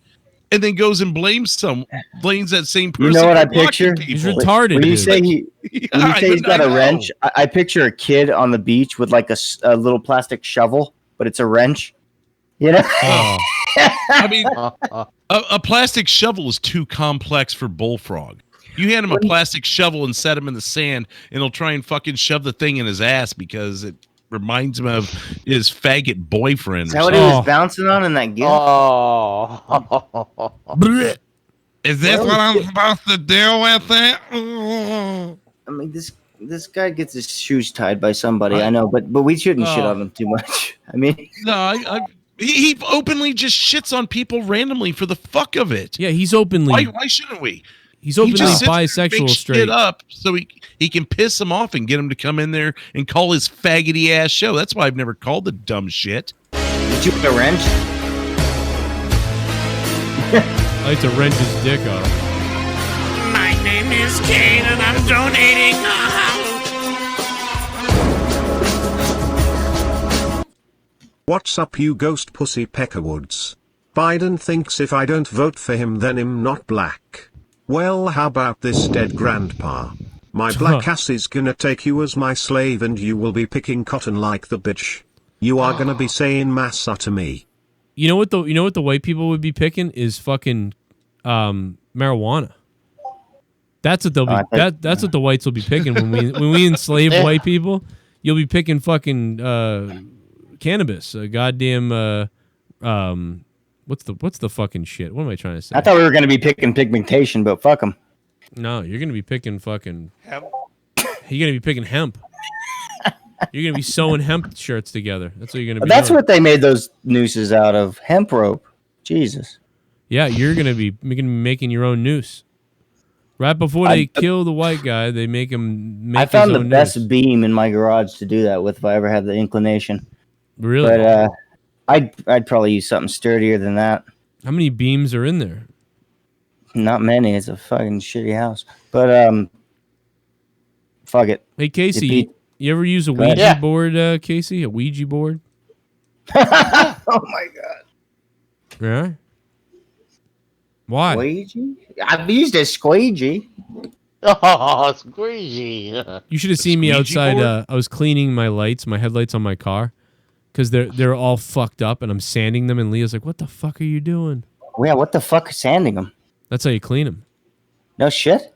and then goes and blames that same person. You know what I picture? He's retarded. When you say he's got a wrench, I picture a kid on the beach with like a little plastic shovel, but it's a wrench. You know? I mean, a plastic shovel is too complex for Bullfrog. You hand him a plastic shovel and set him in the sand, and he'll try and fucking shove the thing in his ass because it reminds him of his faggot boyfriend. Is that what he was bouncing on in that gift? Oh. Is this what I'm supposed to do with it? I mean, this guy gets his shoes tied by somebody. I know, but we shouldn't shit on him too much. I mean, no, he openly just shits on people randomly for the fuck of it. Yeah, he's openly. Why shouldn't we? He's openly just sits bisexual, there and makes straight. shit up so he can piss them off and get them to come in there and call his faggoty ass show. That's why I've never called the dumb shit. Did you put a wrench? I like to wrench his dick off. My name is Kane and I'm donating. What's up, you ghost pussy peckerwoods? Biden thinks if I don't vote for him then I'm not black. Well, how about this, dead grandpa? My black ass is gonna take you as my slave and you will be picking cotton like the bitch. You are gonna be saying massa to me. You know what the white people would be picking is fucking marijuana. That's what they'll be. That's what the whites will be picking when we enslave white people. You'll be picking fucking cannabis. Goddamn. What's the fucking shit? What am I trying to say? I thought we were gonna be picking pigmentation, but fuck them. No, you're gonna be picking fucking hemp. You're gonna be picking hemp. You're gonna be sewing hemp shirts together. That's what you're gonna be. That's doing. what they made those nooses out of. Hemp rope. Jesus. Yeah, you're gonna be making your own noose. Right before they kill the white guy, they make him make I found his the own best noose. beam in my garage to do that with if I ever had the inclination. Really? But I'd probably use something sturdier than that. How many beams are in there? Not many. It's a fucking shitty house. But fuck it. Hey Casey, you ever use a Go ahead. Ouija board, Casey? A Ouija board? Oh my god. Yeah. Why? Squeegee? I've used a squeegee. Oh, squeegee. You should have seen me outside. I was cleaning my lights, my headlights on my car, because they're all fucked up, and I'm sanding them. And Leah's like, "What the fuck are you doing?" Yeah, what the fuck is sanding them? That's how you clean them. No shit.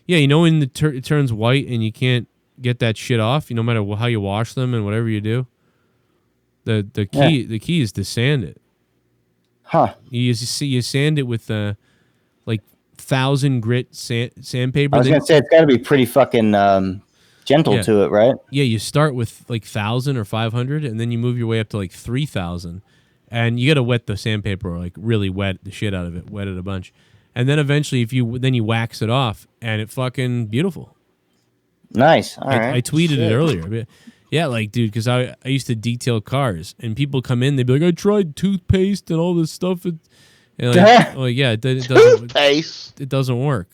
Yeah, you know when it turns white and you can't get that shit off. No matter how you wash them and whatever you do, the key is to sand it. Huh? You sand it with like 1,000 grit sandpaper. I was gonna say it's got to be pretty fucking gentle to it, right? Yeah, you start with like 1,000 or 500, and then you move your way up to like 3,000, and you got to wet the sandpaper, or like really wet the shit out of it, wet it a bunch, and then eventually you wax it off, and it fucking beautiful. Nice. All right. I tweeted it earlier. But yeah, like, dude, because I used to detail cars, and people come in, they'd be like, I tried toothpaste and all this stuff. And like, oh, yeah, it doesn't, it doesn't work.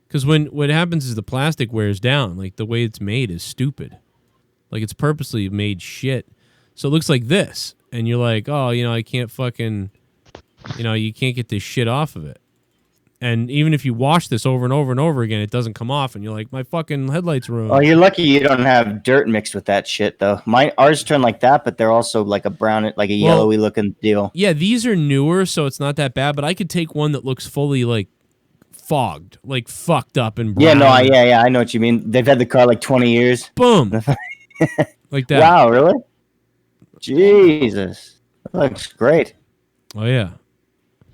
Because what happens is the plastic wears down. Like, the way it's made is stupid. Like, it's purposely made shit. So it looks like this. And you're like, oh, I can't fucking, you can't get this shit off of it. And even if you wash this over and over and over again, it doesn't come off. And you're like, my fucking headlights ruined. Oh, you're lucky you don't have dirt mixed with that shit, though. Ours turn like that, but they're also like a brown, like a yellowy looking deal. Yeah, these are newer, so it's not that bad. But I could take one that looks fully like fogged, like fucked up and brown. Yeah, no, I know what you mean. They've had the car like 20 years. Boom. Like that. Wow, really? Jesus. That looks great. Oh, yeah.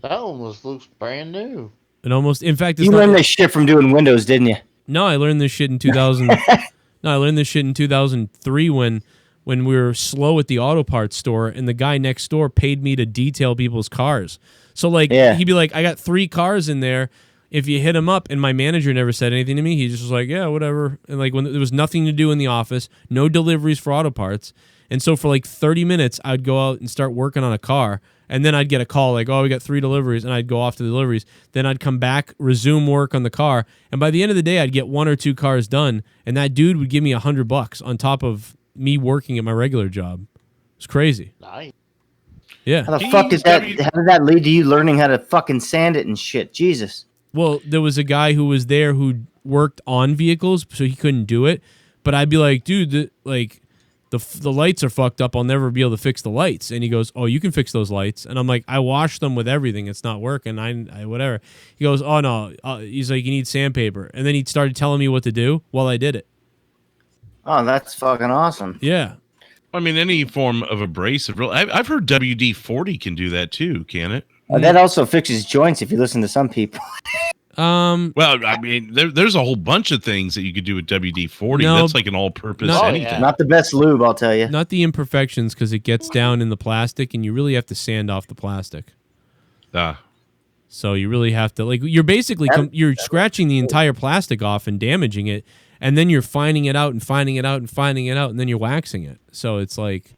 That almost looks brand new. It almost, in fact, it's You learned this shit from doing Windows, didn't you? No, I learned this shit in 2000. No, I learned this shit in 2003 when we were slow at the auto parts store, and the guy next door paid me to detail people's cars. So like, he'd be like, I got 3 cars in there. If you hit him up, and my manager never said anything to me, he just was like, yeah, whatever. And like, when there was nothing to do in the office, no deliveries for auto parts. And so for like 30 minutes, I'd go out and start working on a car. And then I'd get a call like, oh, we got 3 deliveries. And I'd go off to the deliveries. Then I'd come back, resume work on the car. And by the end of the day, I'd get 1 or 2 cars done. And that dude would give me $100 on top of me working at my regular job. It's crazy. Nice. Yeah. How the fuck is that? How did that lead to you learning how to fucking sand it and shit? Jesus. Well, there was a guy who was there who worked on vehicles, so he couldn't do it. But I'd be like, dude, the lights are fucked up. I'll never be able to fix the lights. And he goes, oh, you can fix those lights. And I'm like, I washed them with everything. It's not working. I whatever. He goes, oh no. He's like, you need sandpaper. And then he started telling me what to do while I did it. Oh, that's fucking awesome. Yeah. I mean, any form of abrasive. I've heard WD-40 can do that too, can it? That also fixes joints if you listen to some people. Well, I mean, there's a whole bunch of things that you could do with WD-40. No, That's like an all-purpose anything. Not the best lube, I'll tell you. Not the imperfections, because it gets down in the plastic, and you really have to sand off the plastic. So you really have to, like, you're basically you're scratching the entire plastic off and damaging it, and then you're finding it out and finding it out and finding it out, and then you're waxing it. So it's like,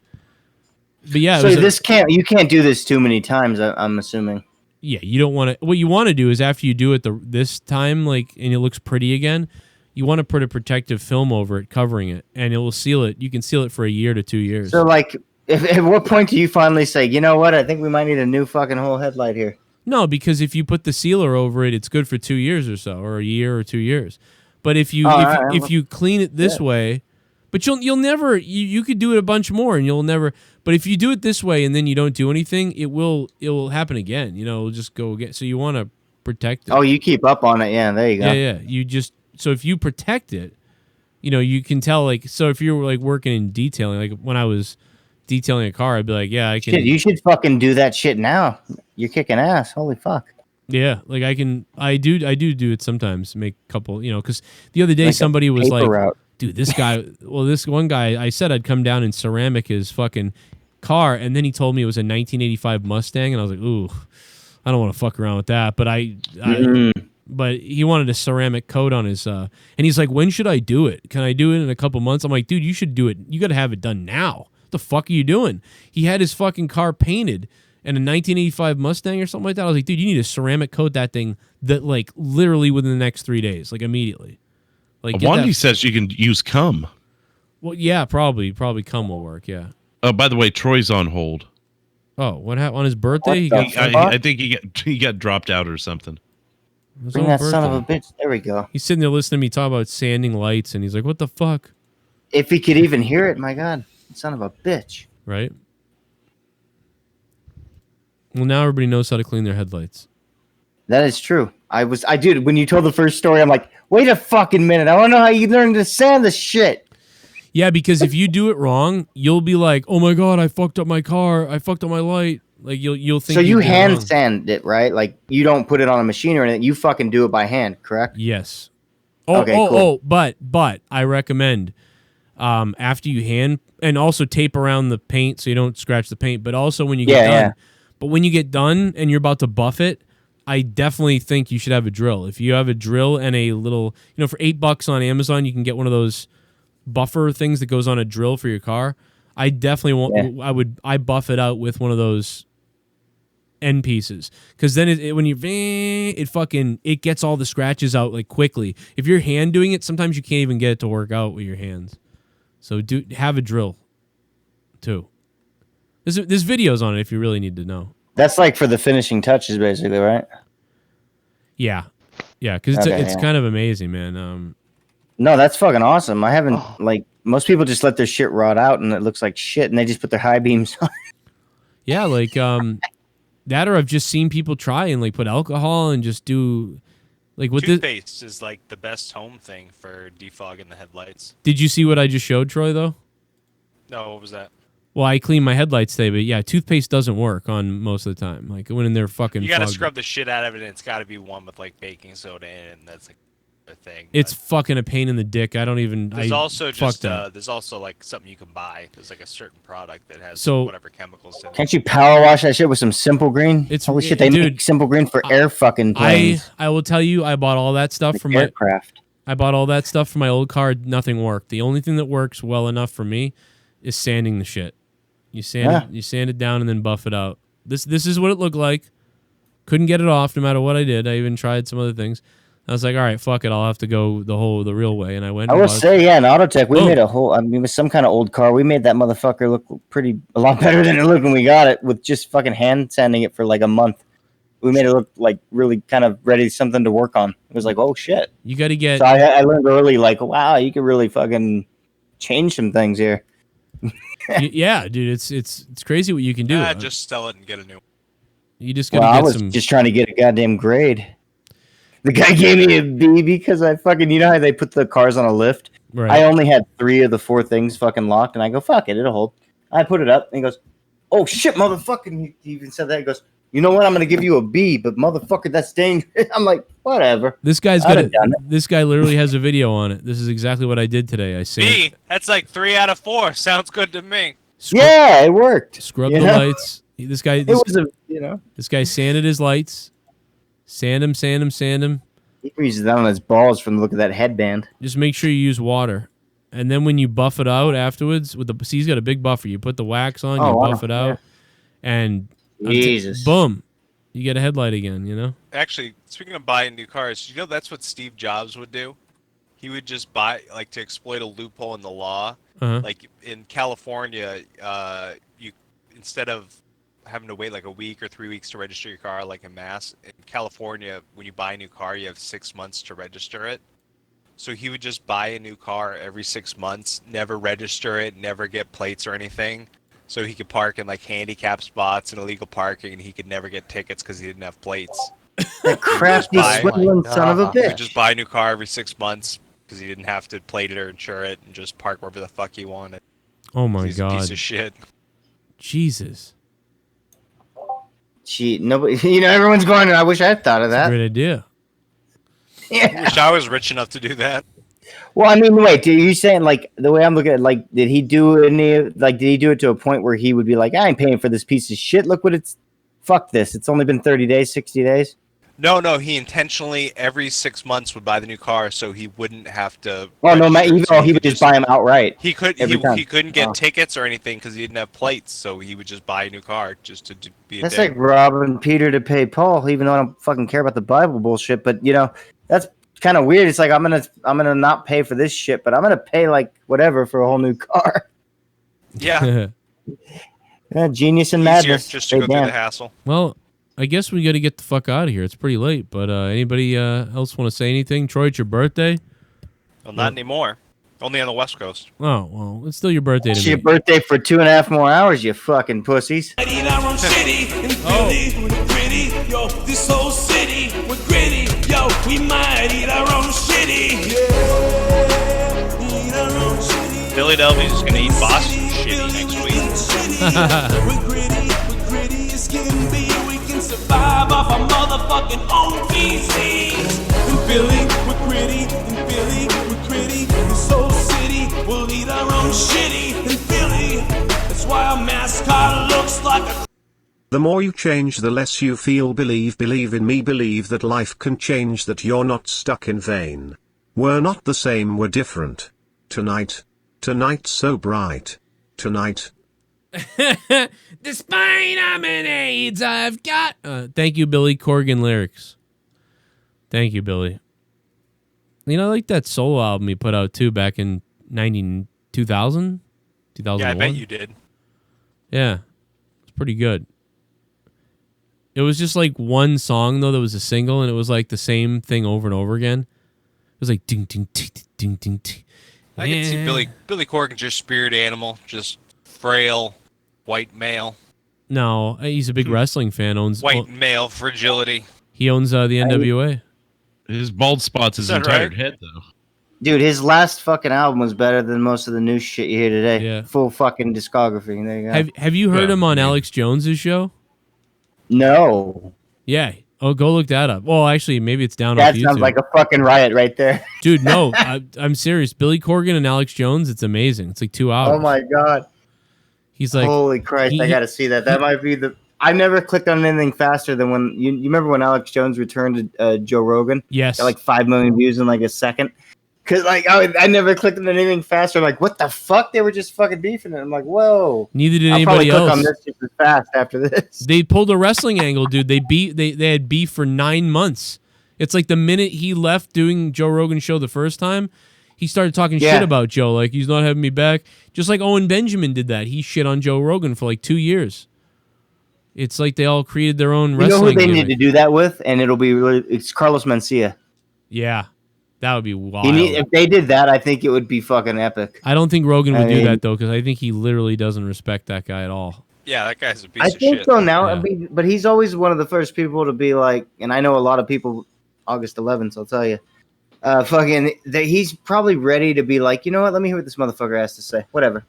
but yeah. So you can't do this too many times, I'm assuming. Yeah, you don't want to. What you want to do is after you do it this time, like, and it looks pretty again, you want to put a protective film over it, covering it, and it will seal it. You can seal it for a year to 2 years. So, like, at what point do you finally say, you know what? I think we might need a new fucking whole headlight here. No, because if you put the sealer over it, it's good for 2 years or so, or a year or 2 years. But if you if you clean it this way, but you'll never you could do it a bunch more and you'll never. But if you do it this way and then you don't do anything, it will happen again. You know, it'll just go again. So you want to protect it. Oh, you keep up on it. Yeah, there you go. Yeah. You just so if you protect it, you know, you can tell, like, so if you're like working in detailing, like when I was detailing a car, I'd be like, yeah, I can. Shit, you should fucking do that shit now. You're kicking ass. Holy fuck. Yeah, like I do it sometimes. Make a couple, you know, because the other day like somebody was like, route. dude, this guy, this one guy, I said I'd come down and ceramic his fucking car, and then he told me it was a 1985 Mustang, and I was like, ooh, I don't want to fuck around with that. But but he wanted a ceramic coat on his, and he's like, when should I do it? Can I do it in a couple months? I'm like, dude, you should do it. You got to have it done now. What the fuck are you doing? He had his fucking car painted and a 1985 Mustang or something like that. I was like, dude, you need to ceramic coat that thing that, like, literally within the next 3 days, like immediately. Like, Wandy says you can use cum. Well, yeah, probably cum will work. Yeah. Oh, by the way, Troy's on hold. Oh, what happened on his birthday? I think he got dropped out or something. Bring that son of a bitch. There we go. He's sitting there listening to me talk about sanding lights, and he's like, what the fuck? If he could even hear it, my God, son of a bitch. Right. Well, now everybody knows how to clean their headlights. That is true. Dude, when you told the first story, I'm like, wait a fucking minute. I want to know how you learned to sand this shit. Yeah, because if you do it wrong, you'll be like, oh my God, I fucked up my car. I fucked up my light. Like, you'll think. So you hand sand it, right? Like, you don't put it on a machine or anything. You fucking do it by hand, correct? Yes. Cool. But I recommend after you hand, and also tape around the paint so you don't scratch the paint, but also when you get done. Yeah. But when you get done and you're about to buff it, I definitely think you should have a drill. If you have a drill and a little, you know, for $8 on Amazon, you can get one of those buffer things that goes on a drill for your car. I definitely want. Yeah. I buff it out with one of those end pieces, because then when you it gets all the scratches out like quickly. If you're hand doing it, sometimes you can't even get it to work out with your hands. So have a drill too. There's videos on it if you really need to know. That's like for the finishing touches, basically, right? Yeah, because it's kind of amazing, man. No, that's fucking awesome. I haven't like most people just let their shit rot out and it looks like shit, and they just put their high beams on. Yeah, like that, or I've just seen people try and like put alcohol and just do like with toothpaste is like the best home thing for defogging the headlights. Did you see what I just showed, Troy? Though. No, what was that? Well, I clean my headlights today, but yeah, toothpaste doesn't work on most of the time. Like it went in there fucking. You gotta scrub the shit out of it, and it's gotta be one with like baking soda in it, and that's like a thing. It's fucking a pain in the dick. I don't even. There's also there's also like something you can buy. There's like a certain product that has whatever chemicals in it. Can't you power wash that shit with some Simple Green? Holy shit, they make Simple Green for air fucking planes. I will tell you, I bought all that stuff from aircraft. I bought all that stuff for my old car. Nothing worked. The only thing that works well enough for me is sanding the shit. You sand it down and then buff it out. This is what it looked like. Couldn't get it off no matter what I did. I even tried some other things. I was like, all right, fuck it. I'll have to go the real way. And I went. I will say, in Autotech, we made with some kind of old car, we made that motherfucker look a lot better than it looked when we got it, with just fucking hand sanding it for like a month. We made it look like really kind of ready, something to work on. It was like, oh shit. You got to get. So I learned early, like, wow, you could really fucking change some things here. Yeah, dude, it's crazy what you can do. Just sell it and get a new one. You just gotta Well, I get was some. just trying to get a goddamn grade. The guy gave me a B because I fucking, you know how they put the cars on a lift? Right. I only had 3 of the 4 things fucking locked, and I go, fuck it, it'll hold. I put it up, and he goes, oh shit, motherfucker. And he even said that. He goes, you know what? I'm gonna give you a B, but motherfucker, that's dangerous. I'm like, whatever. This guy's I'd got have done it. This guy literally has a video on it. This is exactly what I did today. I saved. B, that's like 3 out of 4. Sounds good to me. Yeah, it worked. Scrub You the know? lights. This guy. It was a, you know. This guy sanded his lights. Sand him. He breezes down on his balls from the look of that headband. Just make sure you use water. And then when you buff it out afterwards, see, he's got a big buffer. You put the wax on, you buff it out, and Jesus. boom, you get a headlight again. You know. Actually, speaking of buying new cars, you know that's what Steve Jobs would do? He would just buy, like, to exploit a loophole in the law. Like in California, you instead of having to wait like a week or 3 weeks to register your car, like in Mass, in California, when you buy a new car, you have 6 months to register it. So he would just buy a new car every 6 months, never register it, never get plates or anything. So he could park in like handicap spots and illegal parking, and he could never get tickets because he didn't have plates. That crafty swindling son of a He would bitch. just buy a new car every 6 months because he didn't have to plate it or insure it, and just park wherever the fuck he wanted. Oh my He's god. a piece of shit. Jesus. Gee, nobody, you know, everyone's going, I wish I had thought of that. Great idea. I wish I was rich enough to do that. Well, I mean, wait, are you saying, like, the way I'm looking at it, like, did he do it to a point where he would be like, I ain't paying for this piece of shit. Look what fuck this. It's only been 30 days, 60 days. No, he intentionally every 6 months would buy the new car so he wouldn't have to. Oh, no, he would just buy them outright. He couldn't get tickets or anything because he didn't have plates, so he would just buy a new car just to be a That's dick. like robbing Peter to pay Paul, even though I don't fucking care about the Bible bullshit. But, you know, that's kind of weird. It's like, I'm gonna not pay for this shit, but I'm gonna pay like whatever for a whole new car. Yeah. Yeah, genius and Easier madness. just to go through the hassle. Well, I guess we got to get the fuck out of here. It's pretty late, but anybody else want to say anything? Troy, it's your birthday? Well, not anymore. Only on the West Coast. Oh, well, it's still your birthday to It's me. your birthday for 2.5 more hours, you fucking pussies. Yo, this whole city, we're gritty. Yo, we might eat our own shitty. Yeah, eat our own shitty. Philadelphia's just gonna eat Boston shitty next week. We're gritty as can be. We can survive off our motherfucking own feces. In Philly, we're gritty. In Philly, we're gritty. This whole city, we'll eat our own shitty. In Philly, that's why our mascot looks like a. The more you change, the less you feel. Believe in me, believe that life can change, that you're not stuck in vain. We're not the same, we're different. Tonight so bright. Tonight. Despite how many AIDS I've got. Thank you, Billy Corgan lyrics. Thank you, Billy. You know, I like that solo album he put out too back in 2000? 2001? Yeah, I bet you did. Yeah, it's pretty good. It was just like one song though that was a single, and it was like the same thing over and over again. It was like ding ding ding ding ding ding. I can see Billy Corgan's your spirit animal, just frail white male. No, he's a big wrestling fan. White male fragility. He owns the NWA. His bald spot's his that entire right? head, though. Dude, his last fucking album was better than most of the new shit you hear today. Yeah. Full fucking discography. There you go. Have you heard him on Alex Jones's show? No. Yeah. Oh, go look that up. Well, actually, maybe it's down That off YouTube. sounds like a fucking riot right there. Dude, no, I'm serious. Billy Corgan and Alex Jones, it's amazing. It's like 2 hours. Oh my god. He's like, holy Christ, I gotta see that. That might be the. I never clicked on anything faster than when you remember when Alex Jones returned to Joe Rogan. Yes. Got like 5 million views in like a second. Cause like I never clicked on anything faster. I'm like, what the fuck? They were just fucking beefing it. I'm like, whoa. Neither did I'll anybody probably else. click on this just as fast after this. They pulled a wrestling angle, dude. They had beef for 9 months. It's like the minute he left doing Joe Rogan's show the first time, he started talking shit about Joe. Like, he's not having me back. Just like Owen Benjamin did that. He shit on Joe Rogan for like 2 years. It's like they all created their own wrestling You know who they gimmick. need to do that with? And it's Carlos Mencia. Yeah. That would be wild. If they did that, I think it would be fucking epic. I don't think Rogan would I do mean- that though, because I think he literally doesn't respect that guy at all. Yeah, that guy's a piece I of think shit. so now. Yeah. I mean, but he's always one of the first people to be like, and I know a lot of people. August 11th, I'll tell you. He's probably ready to be like, you know what? Let me hear what this motherfucker has to say. Whatever.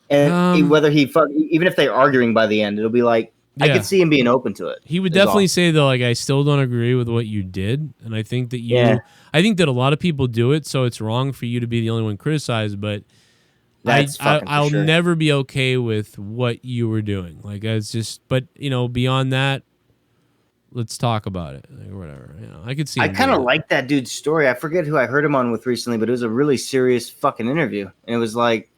And whether even if they're arguing by the end, it'll be like I Yeah. could see him being open to it. He would is all. definitely say though, like I still don't agree with what you did, and I think that I think that a lot of people do it, so it's wrong for you to be the only one criticized. But I'll sure. never be okay with what you were doing. Like it's just, but beyond that, let's talk about it or whatever. I could see. I him kind of doing it. like that dude's story. I forget who I heard him on with recently, but it was a really serious fucking interview, and it was like.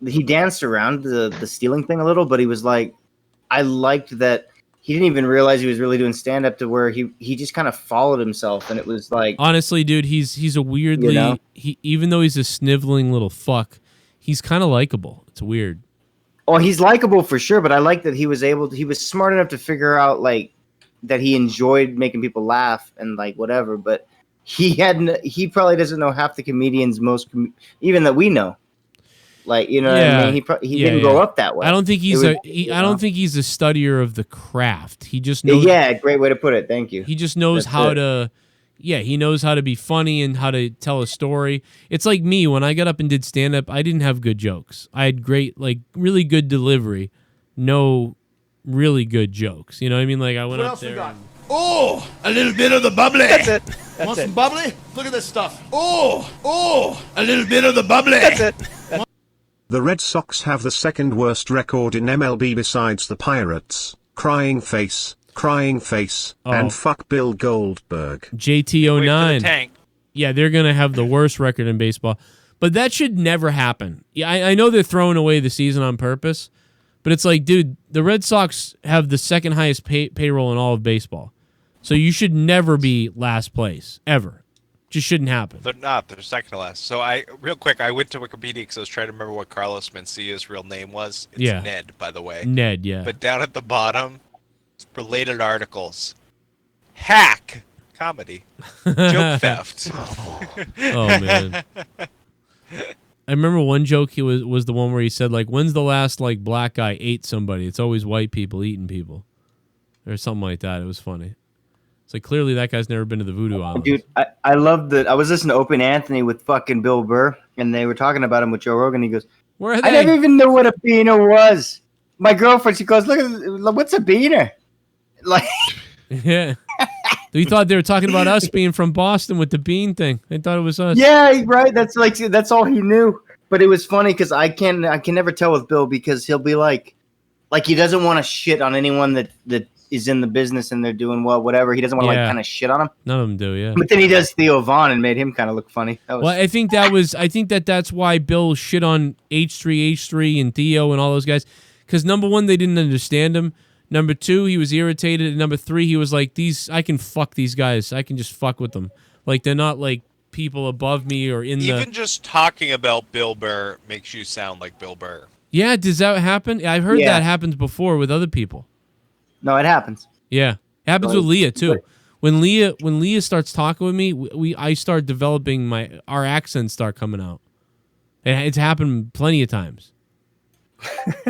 He danced around the stealing thing a little, but he was like, I liked that he didn't even realize he was really doing stand up to where he just kind of followed himself, and it was like honestly, dude, he's a weirdly even though he's a sniveling little fuck, he's kind of likable. It's weird. Oh, he's likable for sure, but I like that he was smart enough to figure out like that he enjoyed making people laugh and like whatever, but he probably doesn't know half the comedians even that we know. Like, you know what I mean? He didn't grow up that way. I don't think he's I don't think he's a studier of the craft. He just knows. Yeah, great way to put it. Thank you. He just knows he knows how to be funny and how to tell a story. It's like me when I got up and did stand up, I didn't have good jokes. I had great, like really good delivery, no really good jokes. You know what I mean? Like I went What up else we there. got? Oh, a little bit of the bubbly. That's it. Want some bubbly? Look at this stuff. Oh, a little bit of the bubbly. That's it. The Red Sox have the second worst record in MLB besides the Pirates. Crying face, and fuck Bill Goldberg. JT09. Yeah, they're going to have the worst record in baseball. But that should never happen. Yeah, I know they're throwing away the season on purpose, but it's like, dude, the Red Sox have the second highest payroll in all of baseball. So you should never be last place, ever. Just shouldn't happen. They're not. They're second to last. So real quick, I went to Wikipedia because I was trying to remember what Carlos Mencia's real name was. It's Ned, by the way. Ned, yeah. But down at the bottom, related articles. Hack. Comedy. Joke theft. Oh, man. I remember one joke he was the one where he said, like, when's the last, like, black guy ate somebody? It's always white people eating people. Or something like that. It was funny. It's like, clearly that guy's never been to the Voodoo Islands. Dude, I love that. I was listening to Open Anthony with fucking Bill Burr, and they were talking about him with Joe Rogan. He goes, "Where are they? I never even knew what a beaner was." My girlfriend, she goes, "Look, what's a beaner?" Like, yeah. We thought they were talking about us being from Boston with the bean thing. They thought it was us. yeah, right. That's all he knew. But it was funny because I can never tell with Bill because he'll be like he doesn't want to shit on anyone that is in the business and they're doing well, whatever. He doesn't want to like kind of shit on him. None of them do, yeah. But then he does Theo Vaughn and made him kind of look funny. Well, I think that's why Bill shit on H3 and Theo and all those guys. Because number one, they didn't understand him. Number two, he was irritated. And number three, he was like, I can fuck these guys. I can just fuck with them. Like, they're not like people above me or in Even just talking about Bill Burr makes you sound like Bill Burr. Yeah, does that happen? I've heard that happens before with other people. No, it happens. Yeah, it happens with Leah too. When Leah starts talking with me, I start developing our accents start coming out. It's happened plenty of times.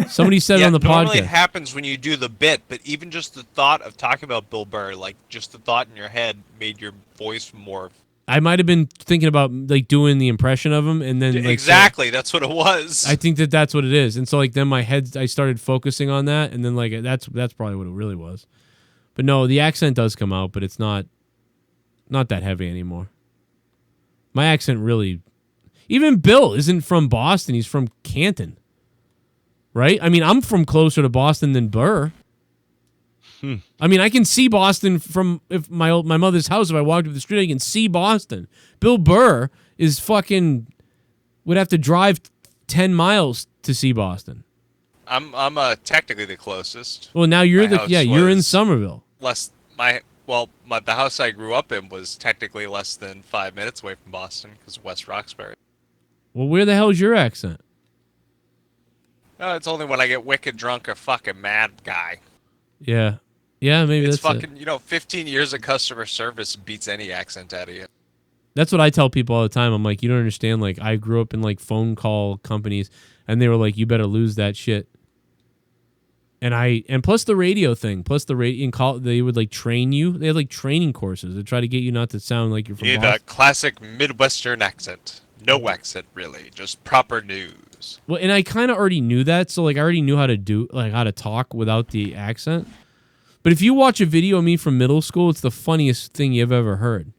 Somebody said it on the normally podcast. It happens when you do the bit, but even just the thought of talking about Bill Burr, like just the thought in your head, made your voice more. I might have been thinking about like doing the impression of him, and then like, exactly that's what it was. I think that's what it is, and so like then my head, I started focusing on that, and then like that's probably what it really was. But no, the accent does come out, but it's not that heavy anymore. My accent really, even Bill isn't from Boston; he's from Canton, right? I mean, I'm from closer to Boston than Burr. I mean, I can see Boston from my mother's house. If I walked up the street, I can see Boston. Bill Burr is fucking would have to drive 10 miles to see Boston. I'm technically the closest. Well, now you're you're in Somerville. The house I grew up in was technically less than 5 minutes away from Boston because of West Roxbury. Well, where the hell is your accent? No, it's only when I get wicked drunk or fucking mad guy. Yeah. Yeah, maybe It's that's fucking, 15 years of customer service beats any accent out of you. That's what I tell people all the time. I'm like, you don't understand. Like, I grew up in like phone call companies, and they were like, you better lose that shit. And plus the radio thing, they would like train you. They had like training courses to try to get you not to sound like you're from You need Boston. a classic Midwestern accent. No accent, really. Just proper news. Well, and I kind of already knew that, so like I already knew how to talk without the accent. But if you watch a video of me from middle school, it's the funniest thing you've ever heard.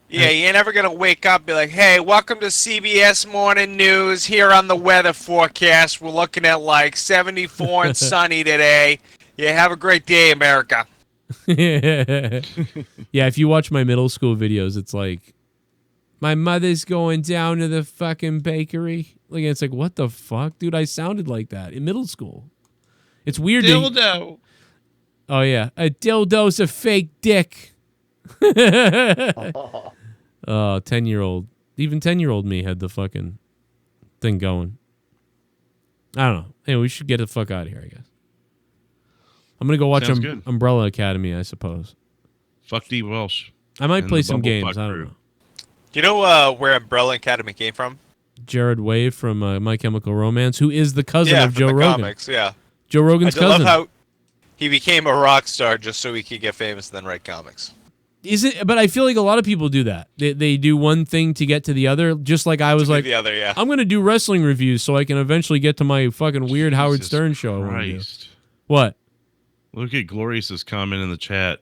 Yeah, you ain't never gonna wake up and be like, hey, welcome to CBS Morning News. Here on the weather forecast, we're looking at like 74 and sunny today. Yeah, have a great day, America. Yeah, if you watch my middle school videos, it's like, my mother's going down to the fucking bakery. Like, it's like, what the fuck? Dude, I sounded like that in middle school. It's weird. Dildo. Oh, yeah. A dildo's a fake dick. 10-year-old. Even 10-year-old me had the fucking thing going. I don't know. Anyway, we should get the fuck out of here, I guess. I'm going to go watch Umbrella Academy, I suppose. Fuck D. Welsh. I might play some games. I don't know. You know where Umbrella Academy came from? Jared Way from My Chemical Romance, who is the cousin of Joe from the Rogan. Comics, yeah. Joe Rogan's I cousin. love how he became a rock star just so he could get famous and then write comics. But I feel like a lot of people do that. They do one thing to get to the other, just like I was like, the other, yeah. I'm going to do wrestling reviews so I can eventually get to my fucking weird Howard Stern show. Christ. What? Look at Glorious's comment in the chat.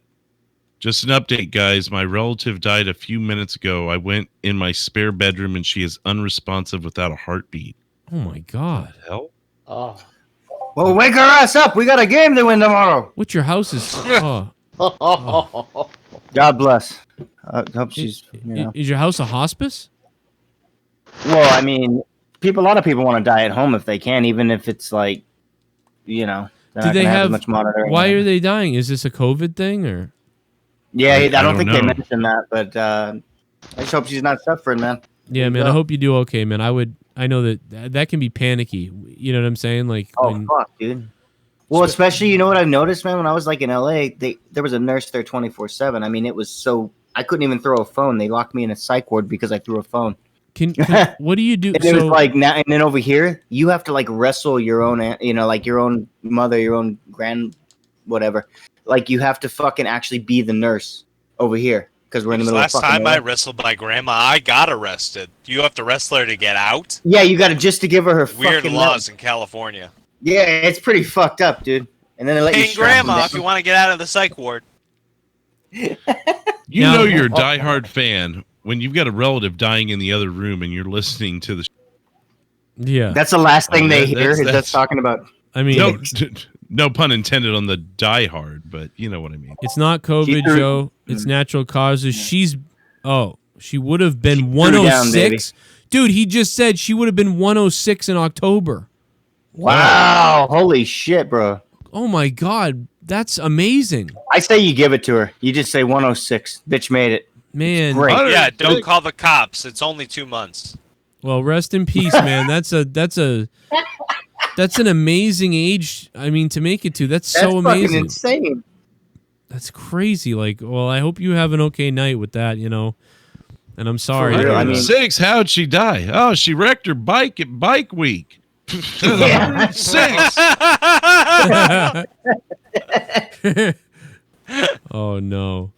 Just an update, guys. My relative died a few minutes ago. I went in my spare bedroom and she is unresponsive without a heartbeat. Oh my God. What the hell? Oh. Well, wake her ass up. We got a game to win tomorrow. What, your house is... God bless. I hope she's, Is your house a hospice? Well, I mean, a lot of people want to die at home if they can, even if it's like, they're not gonna have as much monitoring. Why are they dying? Is this a COVID thing or? Yeah, I don't think they mentioned that, but I just hope she's not suffering, man. Yeah, man. I hope you do okay, man. I know that can be panicky. You know what I'm saying? Like, fuck, dude. Well, especially, you know what I've noticed, man? When I was like in LA, there was a nurse there 24/7. I mean, it was so I couldn't even throw a phone. They locked me in a psych ward because I threw a phone. What do you do? And it was like now, and then over here, you have to like wrestle your own, like your own mother, your own whatever. Like you have to fucking actually be the nurse over here because we're in the middle of fucking Last time LA. I wrestled my grandma, I got arrested. You have to wrestle her to get out? Yeah, you got to just to give her Weird fucking laws in California. Yeah, it's pretty fucked up, dude. And then they let you Paying grandma if you want to get out of the psych ward. You know you're a diehard fan when you've got a relative dying in the other room and you're listening to the. Yeah, that's the last thing they hear is us talking about. I mean, no pun intended on the diehard, but you know what I mean. It's not COVID, Joe. It's natural causes. She would have been 106. Dude, he just said she would have been 106 in October. Wow. Holy shit, bro. Oh my God. That's amazing. I say you give it to her. You just say 106. Bitch made it. Man. Great. Yeah, don't call the cops. It's only 2 months. Well, rest in peace, man. That's an amazing age. I mean, to make it to. That's so amazing. Fucking insane. That's crazy. Like, well, I hope you have an okay night with that, And I'm sorry. I mean, 6. How'd she die? Oh, she wrecked her bike at Bike Week. 6. Oh no,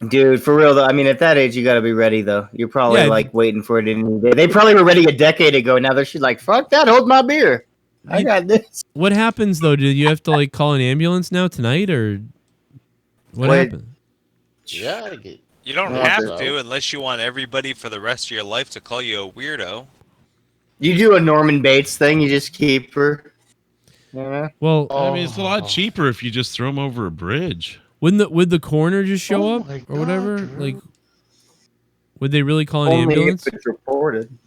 dude, for real though. I mean, at that age, you got to be ready though. You're probably like waiting for it any day. They probably were ready a decade ago. Now they're like, "Fuck that! Hold my beer. I got this." What happens though? Do you have to like call an ambulance now tonight, or what happens? Yeah, you don't have to unless you want everybody for the rest of your life to call you a weirdo. You do a Norman Bates thing. You just keep her. Yeah. Well, I mean, it's a lot cheaper if you just throw them over a bridge. Would the coroner just show up or whatever? Drew. Like, would they really call an ambulance? If it's reported.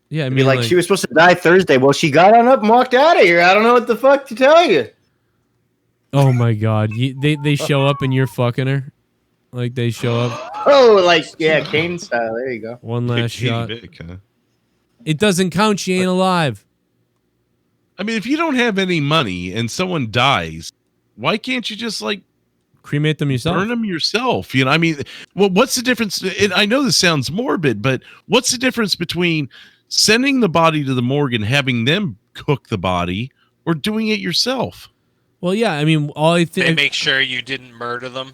Yeah, I mean, be like, she was supposed to die Thursday. Well, she got on up and walked out of here. I don't know what the fuck to tell you. Oh my God, they show up and you're fucking her, like they show up. Oh, like Kane style. There you go. One last shot. It doesn't count. She ain't alive. I mean, if you don't have any money and someone dies, why can't you just like cremate them yourself? Burn them yourself. You know, I mean, well, what's the difference? And I know this sounds morbid, but what's the difference between sending the body to the morgue and having them cook the body or doing it yourself? Well, yeah, I mean, all I think. They make sure you didn't murder them.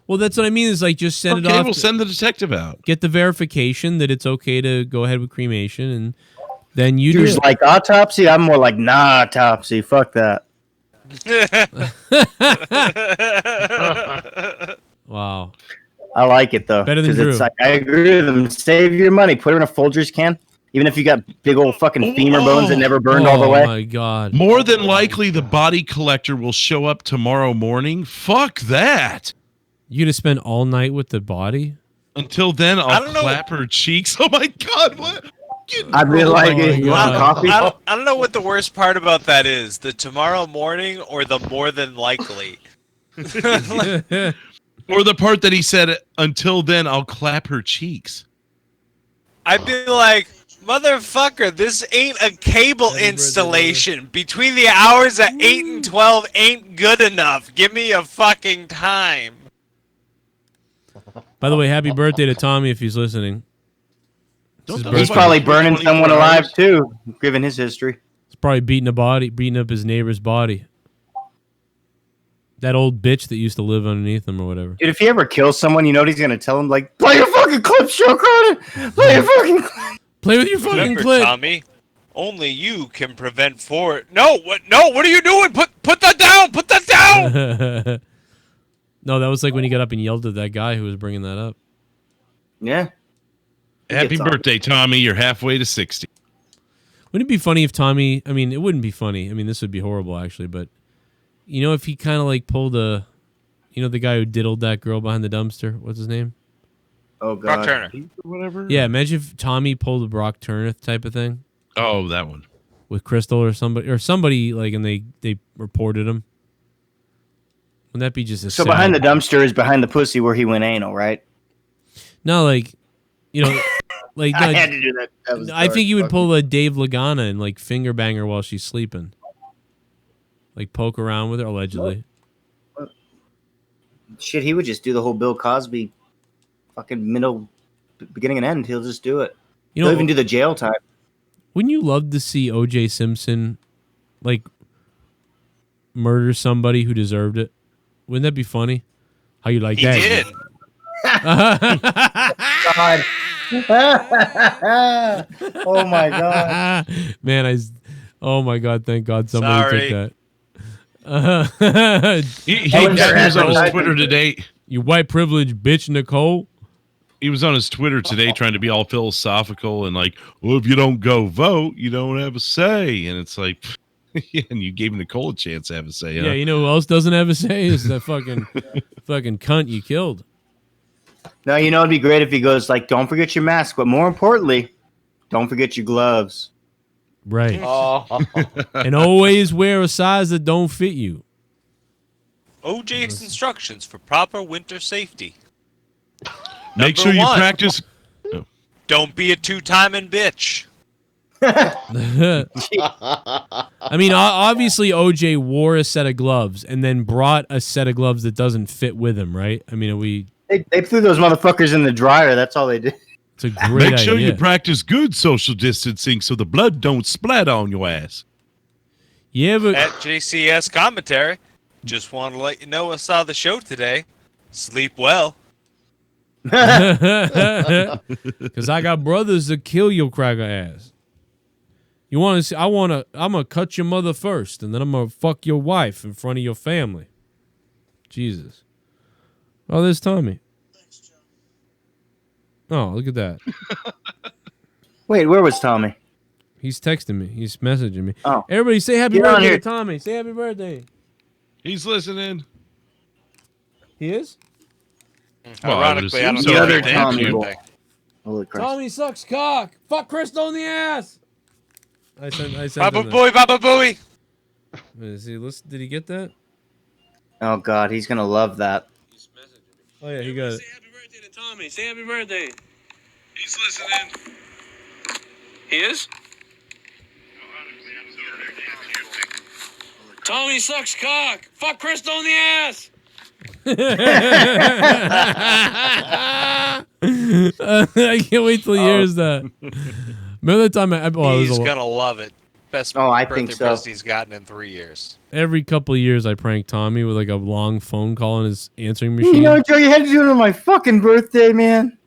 Well, that's what I mean is like just send it off. We'll send the detective out. Get the verification that it's okay to go ahead with cremation, and then you do. Like autopsy, I'm more like nah autopsy. Fuck that. Wow. I like it though. Better than Because it's Drew. like I agree with them. Save your money. Put it in a Folgers can. Even if you got big old fucking femur bones that never burned all the way. Oh my god. More than likely, the body collector will show up tomorrow morning. Fuck that. You gonna spend all night with the body? Until then, I'll clap her cheeks. Oh my god, what? I'd really like it. You want coffee? I don't know what the worst part about that is. The tomorrow morning or the more than likely. Or the part that he said, until then, I'll clap her cheeks. I'd be like, motherfucker, this ain't a cable installation. Between the hours of 8 and 12 ain't good enough. Give me a fucking time. By the way, happy birthday to Tommy if he's listening. He's probably burning someone alive too, given his history. He's probably beating up his neighbor's body. That old bitch that used to live underneath him or whatever. Dude, if he ever kills someone, you know what he's gonna tell him? Like, play your fucking clip, Stroke. Play your fucking clip. Play with your fucking Remember, clip. Tommy, only you can prevent for... No, what are you doing? Put that down! Put that down! No, that was like when he got up and yelled at that guy who was bringing that up. Yeah. Happy birthday, Tommy. You're halfway to 60. Wouldn't it be funny if Tommy... I mean, it wouldn't be funny. I mean, this would be horrible, actually, but... You know, if he kind of like pulled a... You know the guy who diddled that girl behind the dumpster? What's his name? Oh, God. Brock Turner. Whatever. Yeah, imagine if Tommy pulled a Brock Turner type of thing. Oh, that one. With Crystal or somebody like, and they reported him. Wouldn't that be just a So sad... behind the dumpster is behind the pussy where he went anal, right? No, like, you know, like I had to do that. That was I dark. think you would Fuck. pull a Dave Lagana and like finger bang her while she's sleeping, like poke around with her allegedly. Shit, he would just do the whole Bill Cosby, fucking beginning and end. He'll just do it. You know, He'll even do the jail time. Wouldn't you love to see O.J. Simpson, like, murder somebody who deserved it? Wouldn't that be funny? How you like He that? did. God. Oh my God. Man, oh my God, thank God somebody Sorry. took that. He was on his Twitter today. You white privilege bitch, Nicole. He was on his Twitter today trying to be all philosophical and like, well, if you don't go vote, you don't have a say. And it's like, yeah, and you gave Nicole a chance to have a say. Huh? Yeah, you know who else doesn't have a say? Is that fucking cunt you killed. No, you know it'd be great if he goes like, "Don't forget your mask, but more importantly, don't forget your gloves." Right. Oh. And always wear a size that don't fit you. OJ's instructions for proper winter safety. Make Number sure you one, practice. Don't be a two-timing bitch. I mean, obviously OJ wore a set of gloves and then brought a set of gloves that doesn't fit with him, right? I mean, They threw those motherfuckers in the dryer. That's all they did. It's a great Make sure idea. you practice good social distancing so the blood don't splatter on your ass. Yeah, but At JCS commentary, just want to let you know I saw the show today. Sleep well. because I got brothers that kill your cracker ass. You want to see? I'm gonna cut your mother first, and then I'm gonna fuck your wife in front of your family. Jesus. Oh, there's Tommy. Oh, look at that. Wait, where was Tommy? He's texting me. He's messaging me. Oh. Everybody say happy Get on birthday here. to Tommy. Say happy birthday. He's listening. He is? Well, Ironically, I don't The know other anything. Tommy boy. Holy Christ. Tommy sucks cock. Fuck Crystal in the ass. I sent Baba him that. Booey, Baba Booey. Did he get that? Oh God, he's gonna love that. Oh yeah, he got it. Say happy birthday to Tommy. Say happy birthday. He's listening. He is? Tommy sucks cock. Fuck Crystal in the ass. I can't wait till he hears that. Remember the time He's gonna love it. Best I birthday think so. present he's gotten in 3 years. every couple of years I prank Tommy with like a long phone call on his answering machine. You know, Joe, you had to do it on my fucking birthday, man.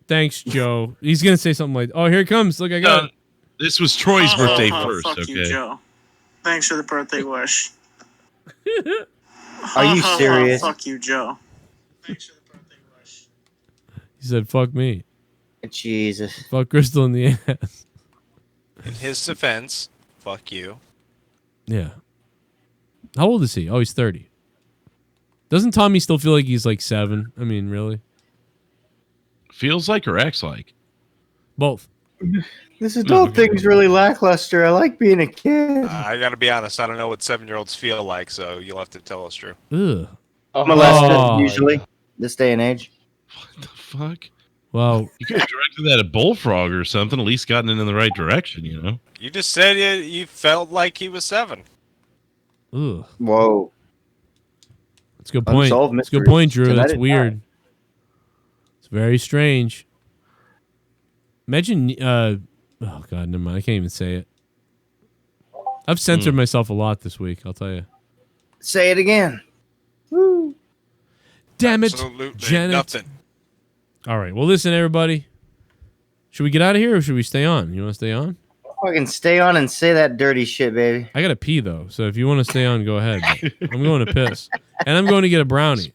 Thanks, Joe. He's gonna say something like, "Oh, here it comes. Look, I got it." This was Troy's birthday first. Fuck Okay. you, Joe. Thanks for the birthday wish. Are you serious? Fuck you, Joe. He said, "Fuck me." Jesus. Fuck Crystal in the ass. In his defense, fuck you. Yeah. How old is he? Oh, he's 30. Doesn't Tommy still feel like he's like 7? I mean, really? Feels like or acts like? Both. This adult thing's really lackluster. I like being a kid. I gotta be honest, I don't know what 7-year-olds feel like, so you'll have to tell us, Drew. Ugh. Molested, usually, this day and age. What the fuck? Well, you could have directed that at Bullfrog or something, at least gotten it in the right direction, you know? You just said you felt like he was 7. Ugh. Whoa. That's a good point. Unsolved That's a good mysteries. point, Drew. Tonight That's at weird. 9. It's very strange. Imagine, oh God, never mind. I can't even say it. I've censored myself a lot this week, I'll tell you. Say it again. Woo. Damn it, Absolutely Janet. nothing. All right. Well, listen, everybody. Should we get out of here or should we stay on? You want to stay on? Fucking stay on and say that dirty shit, baby. I got to pee, though. So if you want to stay on, go ahead. But I'm going to piss. And I'm going to get a brownie.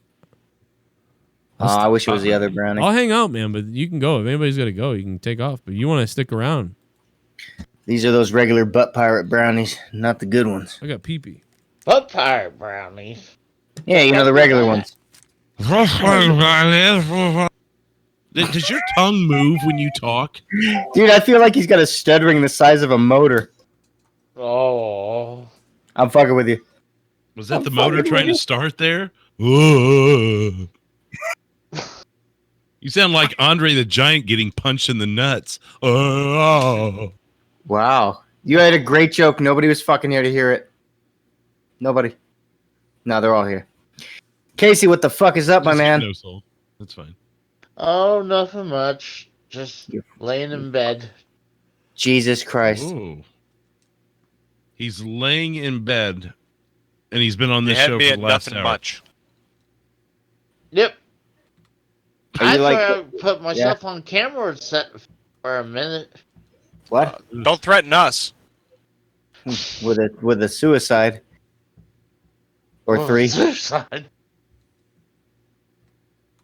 I wish it was the other brownie. I'll hang out, man, but you can go. If anybody's got to go, you can take off. But you want to stick around. These are those regular butt pirate brownies, not the good ones. I got pee-pee. Butt pirate brownies. Yeah, you know, the regular ones. Does your tongue move when you talk? Dude, I feel like he's got a stuttering the size of a motor. Oh. I'm fucking with you. Was that the motor trying to start there? You sound like Andre the Giant getting punched in the nuts. Wow. You had a great joke. Nobody was fucking here to hear it. Nobody. No, they're all here. Casey, what the fuck is up, my man? No soul. That's fine. Oh, nothing much. Just laying in bed. Jesus Christ. Ooh. He's laying in bed, and he's been on this You had show me for at the last nothing hour. much. Yep. Are I you like- thought I put myself on camera set for a minute. What? Don't threaten us. With a suicide. Or 3. Suicide.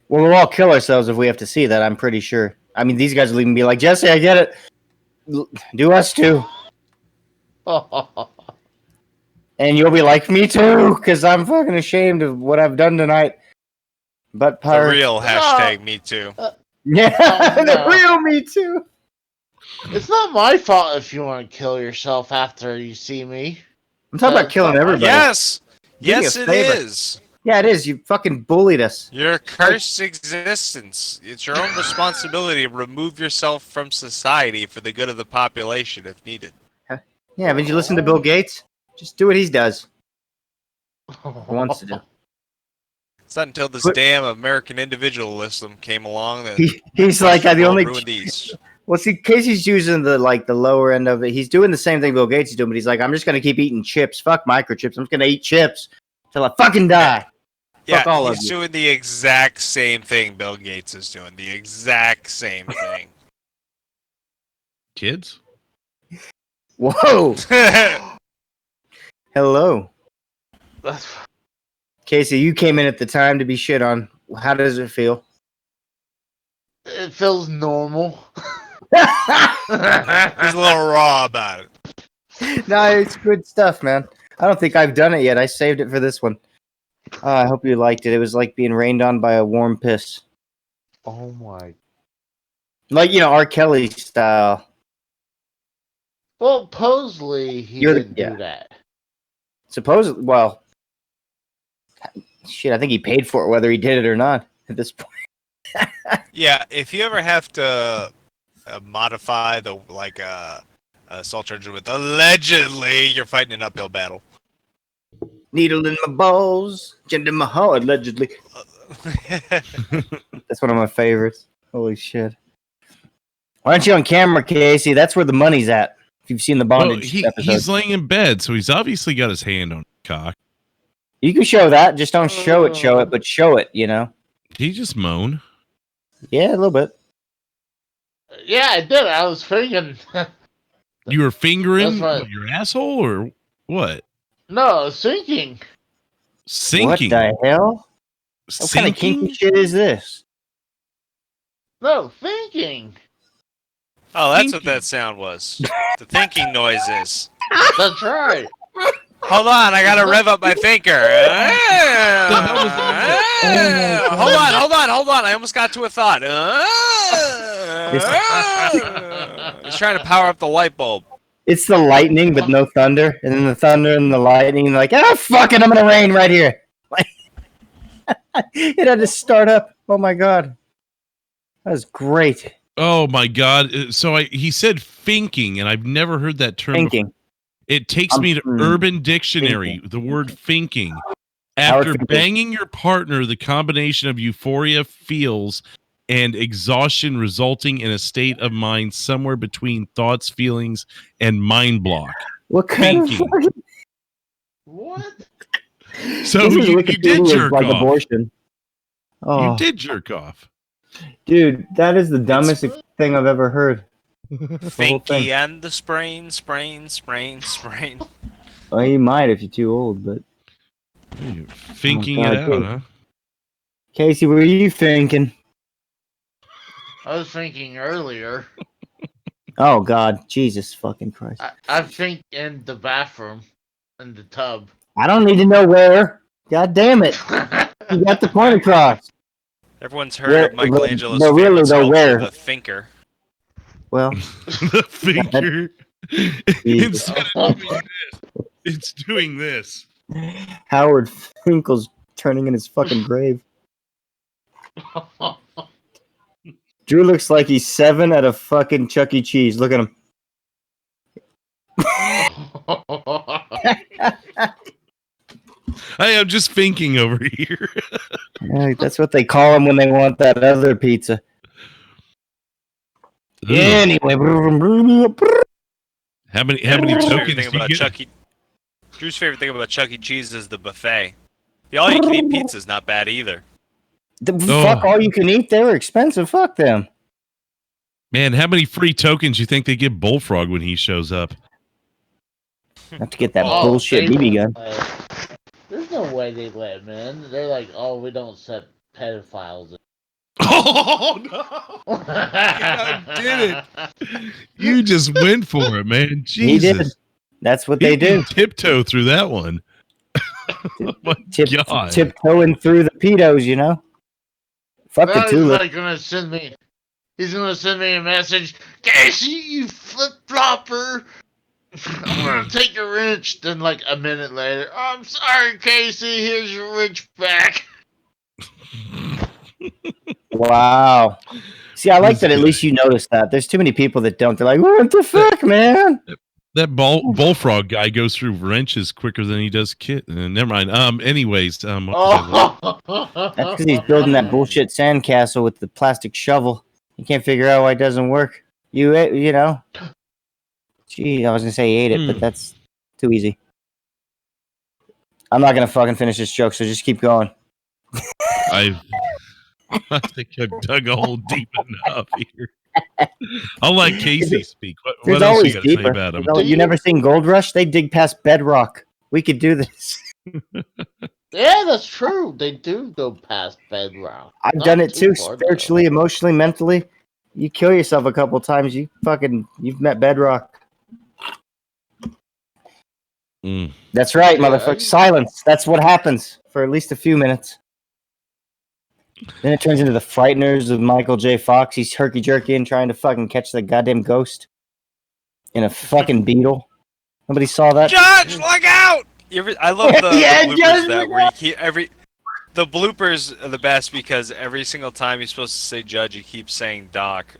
Well, we'll all kill ourselves if we have to see that, I'm pretty sure. I mean, these guys will even be like, Jesse, I get it. Do us too. And you'll be like, me too, because I'm fucking ashamed of what I've done tonight. But The pirate. real hashtag me too. Yeah, Oh, the no. real me too. It's not my fault if you want to kill yourself after you see me. I'm talking about killing everybody. Yes. Do me Yes, a it favor. is. Yeah, it is. You fucking bullied us. Your cursed existence. It's your own responsibility to remove yourself from society for the good of the population if needed. Yeah, haven't you listened to Bill Gates? Just do what he does. Or wants to do. It's not until this But- damn American individualism came along that He's like, the only. ruined these. Well, see, Casey's using the lower end of it. He's doing the same thing Bill Gates is doing, but he's like, I'm just gonna keep eating chips. Fuck microchips. I'm just gonna eat chips till I fucking die. Yeah, Fuck all of he's you. doing the exact same thing Bill Gates is doing. The exact same thing. Kids? Whoa. Hello. Casey, you came in at the time to be shit on. How does it feel? It feels normal. He's a little raw about it. No, it's good stuff, man. I don't think I've done it yet. I saved it for this one. I hope you liked it. It was like being rained on by a warm piss. Oh my. Like, you know, R. Kelly style. Well, Posley, he You're the- didn't yeah. do that. Supposedly, well, shit, I think he paid for it whether he did it or not at this point. Yeah, if you ever have to modify the assault charge with allegedly, you're fighting an uphill battle. Needle in my balls, gender in my heart, allegedly. That's one of my favorites. Holy shit. Why aren't you on camera, Casey? That's where the money's at. If you've seen the bondage episode. He's laying in bed, so he's obviously got his hand on cock. You can show that. Just don't show it, but show it, you know? Did he just moan? Yeah, a little bit. Yeah, I did. I was thinking. You were fingering That's right. your asshole or what? No, sinking. Sinking? What the hell? What kind of kinky shit is this? No, thinking. Oh, that's what that sound was. The thinking noises. That's right. Hold on, I gotta rev up my thinker. Hold on. I almost got to a thought. He's trying to power up the light bulb. It's the lightning, but no thunder. And then the thunder and the lightning, like, fuck it, I'm gonna rain right here. It had to start up. Oh my god. That was great. Oh my god. So he said finking, and I've never heard that term Finking. before. It takes me to Urban Dictionary, the word finking. After banging your partner, the combination of euphoria, feels, and exhaustion resulting in a state of mind somewhere between thoughts, feelings, and mind block. What kind Finking. of What? So you did jerk off. Abortion. Oh. You did jerk off. Dude, that is the dumbest thing I've ever heard. Finky and the sprain. Well, you might if you're too old, but... You're finking it out, huh? Casey, what were you thinking? I was thinking earlier. Oh, God. Jesus fucking Christ. I think in the bathroom, in the tub. I don't need to know where. God damn it. You got the point across. Everyone's heard of Michelangelo's really, famous where? the thinker. Well, the finger. Instead of doing this, it's doing this. Howard Finkel's turning in his fucking grave. Drew looks like he's 7 at a fucking Chuck E. Cheese. Look at him. Hey, I'm just finking over here. Yeah, that's what they call him when they want that other pizza. Anyway, how many tokens do you get? Drew's favorite thing about Chuck E. Cheese is the buffet. The all-you-can-eat pizza is not bad either. Fuck all you can eat. They were expensive. Fuck them. Man, how many free tokens you think they give Bullfrog when he shows up? Have to get that bullshit BB gun. There's no way they let him in. They're like, oh, we don't set pedophiles in. Oh, no! God, did it. You just went for it, man. Jesus. He did. That's what they do. Tiptoe through that one. Oh, my God. Tiptoeing through the pedos, you know? Fuck the tulip. He's gonna send me a message. Casey, you flip-flopper. I'm gonna take your wrench. Then, like, a minute later, I'm sorry, Casey. Here's your wrench back. Wow. See, I like that at least you noticed that. There's too many people that don't. They're like, what the fuck, man? That Bullfrog guy goes through wrenches quicker than he does kit. Never mind. Anyways, that's because he's building that bullshit sandcastle with the plastic shovel. You can't figure out why it doesn't work. You know. Gee, I was gonna say he ate it, but that's too easy. I'm not gonna fucking finish this joke, so just keep going. I think I've dug a hole deep enough here. I'll let Casey speak. What else you got to say about him? You never seen Gold Rush? They dig past bedrock. We could do this. Yeah, that's true. They do go past bedrock. I've done it too, spiritually, emotionally, mentally. You kill yourself a couple times, you've met bedrock. That's right, motherfucker. Silence. That's what happens for at least a few minutes. Then it turns into the Frighteners of Michael J. Fox. He's herky-jerky and trying to fucking catch the goddamn ghost in a fucking beetle. Nobody saw that? Judge, look out! I love the bloopers where the bloopers are the best because every single time he's supposed to say Judge, he keeps saying Doc.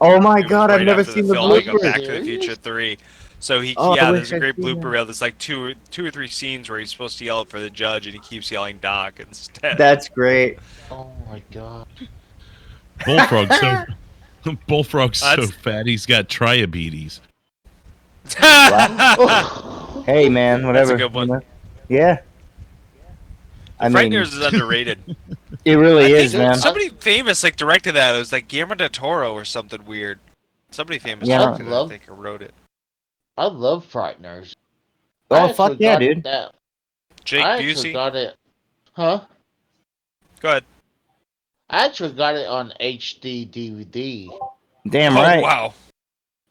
Oh my god, I've never seen the bloopers. Back to the Future 3. So there's a great blooper reel. There's like two or three scenes where he's supposed to yell for the judge, and he keeps yelling "Doc" instead. That's great. Oh my god. Bullfrog's so fat he's got triabetes. Hey man, whatever. That's a good one. You know? Yeah. Frighteners is underrated. It really is, man. Somebody famous directed that. It was like Guillermo del Toro or something weird. Somebody famous directed it, I think, or wrote it. I love Frighteners. Oh fuck yeah, dude. Jake I Busey actually got it. Huh? Go ahead. I actually got it on HD DVD. Damn right. Wow.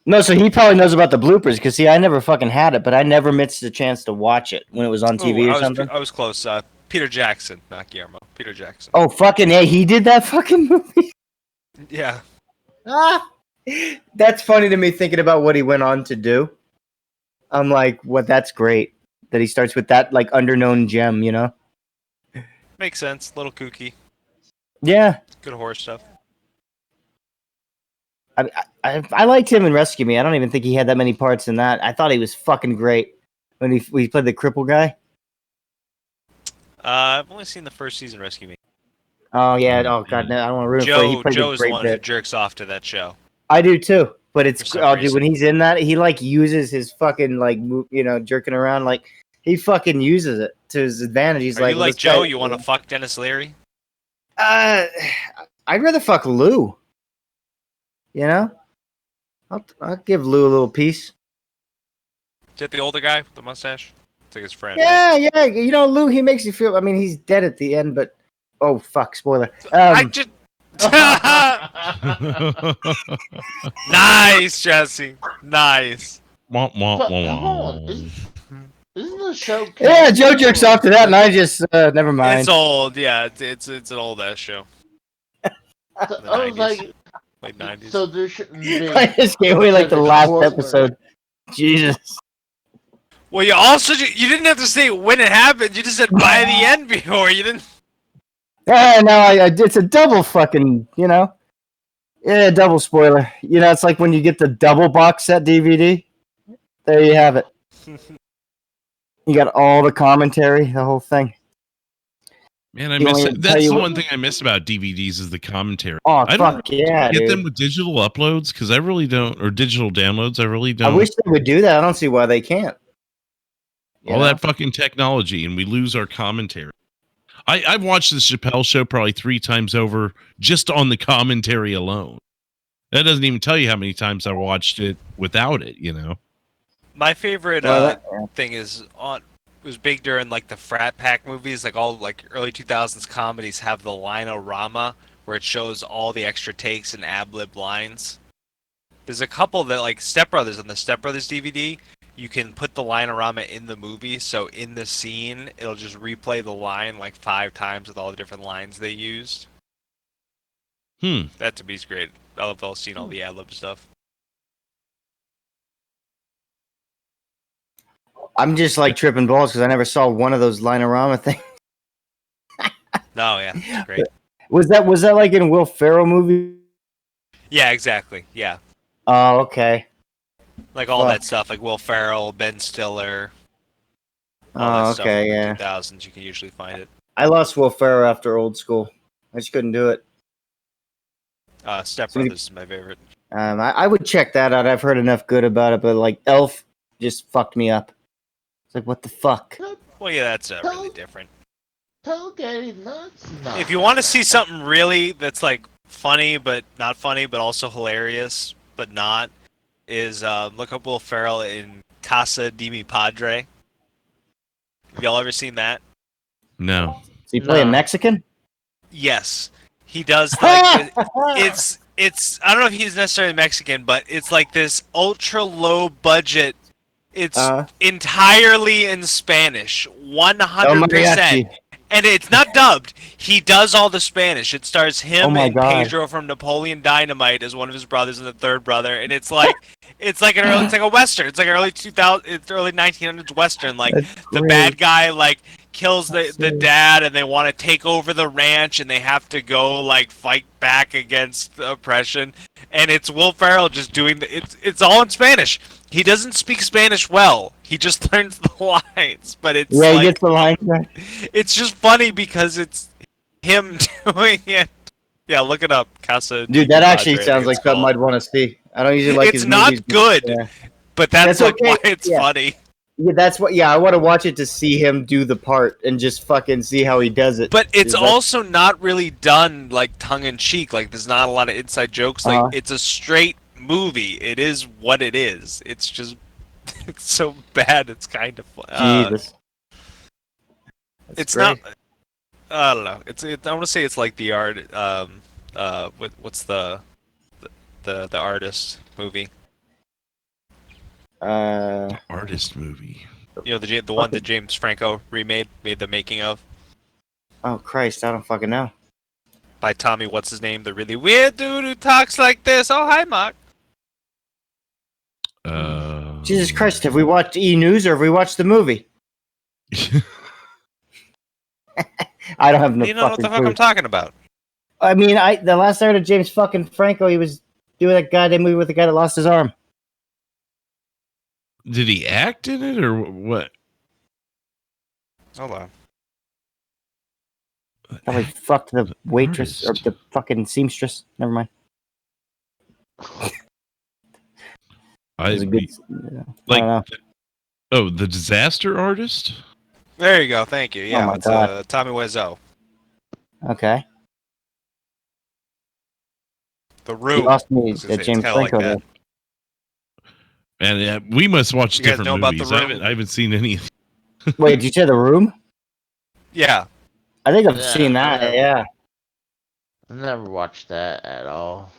No, so he probably knows about the bloopers because see, I never fucking had it, but I never missed a chance to watch it when it was on TV or something. I was close. Peter Jackson, not Guillermo. Peter Jackson. Oh fucking yeah, he did that fucking movie. Yeah. That's funny to me thinking about what he went on to do. I'm like, what? That's great that he starts with that like underknown gem, you know? Makes sense. Little kooky. Yeah. Good horror stuff. I liked him in Rescue Me. I don't even think he had that many parts in that. I thought he was fucking great when he played the cripple guy. I've only seen the first season of Rescue Me. Oh yeah. Oh god, no, I don't want to ruin it for you. He played Joe is the one who bit. jerks off to that show. I do too, but it's dude, when reason. he's in that, he like uses his fucking like jerking around like he fucking uses it to his advantage. He's Are like, you like Joe? You want to fuck Dennis Leary? I'd rather fuck Lou. You know, I'll give Lou a little piece. Is it the older guy with the mustache? It's like his friend. Yeah, right? yeah. You know, Lou, he makes you feel. I mean, he's dead at the end, but oh fuck, spoiler. I just. Nice, Jesse. Nice. Hold on. Isn't the show? Yeah, Joe jerks off to that, and I just never mind. It's old. Yeah, it's an old ass show. I was like, late 90s. so there shouldn't be. I just gave away like the last episode. Jesus. Well, you didn't have to say when it happened. You just said by the end before. You didn't. Yeah, no, it's a double fucking, Yeah, double spoiler. It's like when you get the double box set DVD. There you have it. You got all the commentary, the whole thing. Man, I miss it. That's the one thing I miss about DVDs is the commentary. Oh, I fuck yeah, get dude. them with digital uploads because I really don't, or digital downloads. I really don't. I wish they would do that. I don't see why they can't. All that fucking technology, and we lose our commentary. I've watched the Chappelle Show probably 3 times over just on the commentary alone. That doesn't even tell you how many times I watched it without it, My favorite thing was big during like the frat pack movies, like all like early 2000s comedies have the line-o-rama where it shows all the extra takes and ad-lib lines. There's a couple that like Step Brothers on the Step Brothers DVD. You can put the line-o-rama in the movie, so in the scene, it'll just replay the line like 5 times with all the different lines they used. That to me is great. I love seeing all the ad-lib stuff. I'm just like tripping balls because I never saw one of those line-o-rama things. No, yeah, it's great. Was that like in Will Ferrell movie? Yeah, exactly. Yeah. Oh, okay. Like all that stuff, like Will Ferrell, Ben Stiller. All that stuff okay, from yeah. the 2000s, you can usually find it. I lost Will Ferrell after Old School. I just couldn't do it. Step Brothers is my favorite. I would check that out. I've heard enough good about it, but like Elf just fucked me up. It's like, what the fuck? Well, yeah, that's really different. Nuts. If you want to see something really that's like funny, but not funny, but also hilarious, but not, is look up Will Ferrell in Casa de Mi Padre. Have y'all ever seen that? No. Is he playing Mexican? Yes. He does like it's I don't know if he's necessarily Mexican, but it's like this ultra low budget. It's entirely in Spanish, 100%. And it's not dubbed. He does all the Spanish. It stars him and Pedro from Napoleon Dynamite as one of his brothers and the third brother. And it's like it's like a western. It's like an early 1900s western. Like the bad guy like kills the dad, and they want to take over the ranch, and they have to go like fight back against the oppression. And it's Will Ferrell just doing it's all in Spanish. He doesn't speak Spanish well. He just learns the lines, but it's Yeah, like, he gets the lines right. it's just funny because it's him doing it. Yeah, look it up, Casa. Dude, that actually sounds like something I'd want to see. I don't usually like It's his not movies, good, yeah. but that's like okay. why it's Yeah. funny. Yeah, that's what. Yeah, I want to watch it to see him do the part and just fucking see how he does it. But it's Dude, that's- also not really done like tongue in cheek. Like there's not a lot of inside jokes. Like it's a straight movie. It is what it is. It's just it's so bad. It's kind of Jesus. It's great. not. I don't know. I want to say it's like the art. What's the artist movie? Artist movie. You know the one that James Franco made the making of Oh Christ, I don't fucking know. by Tommy. What's his name? The really weird dude who talks like this. Oh hi, Mark. Jesus Christ, have we watched E! News or have we watched the movie? I don't have no You know what fucking the fuck clue. I'm talking about? I mean, the last I heard of James fucking Franco, he was doing that goddamn movie with the guy that lost his arm. Did he act in it or what? Hold on. Probably fucked the waitress or the fucking seamstress. Never mind. I was a good- like. I don't know. Oh, the disaster artist. There you go. Thank you. Yeah, my it's God. Tommy Wiseau. Okay. The He Room. lost I me was gonna at say, James it's kinda like Franco. that. though. And we must watch You guys different know about The movies. Room? I haven't seen any. Wait, did you say The Room? Yeah. I think I've Yeah, seen that. yeah. Yeah. I never watched that at all.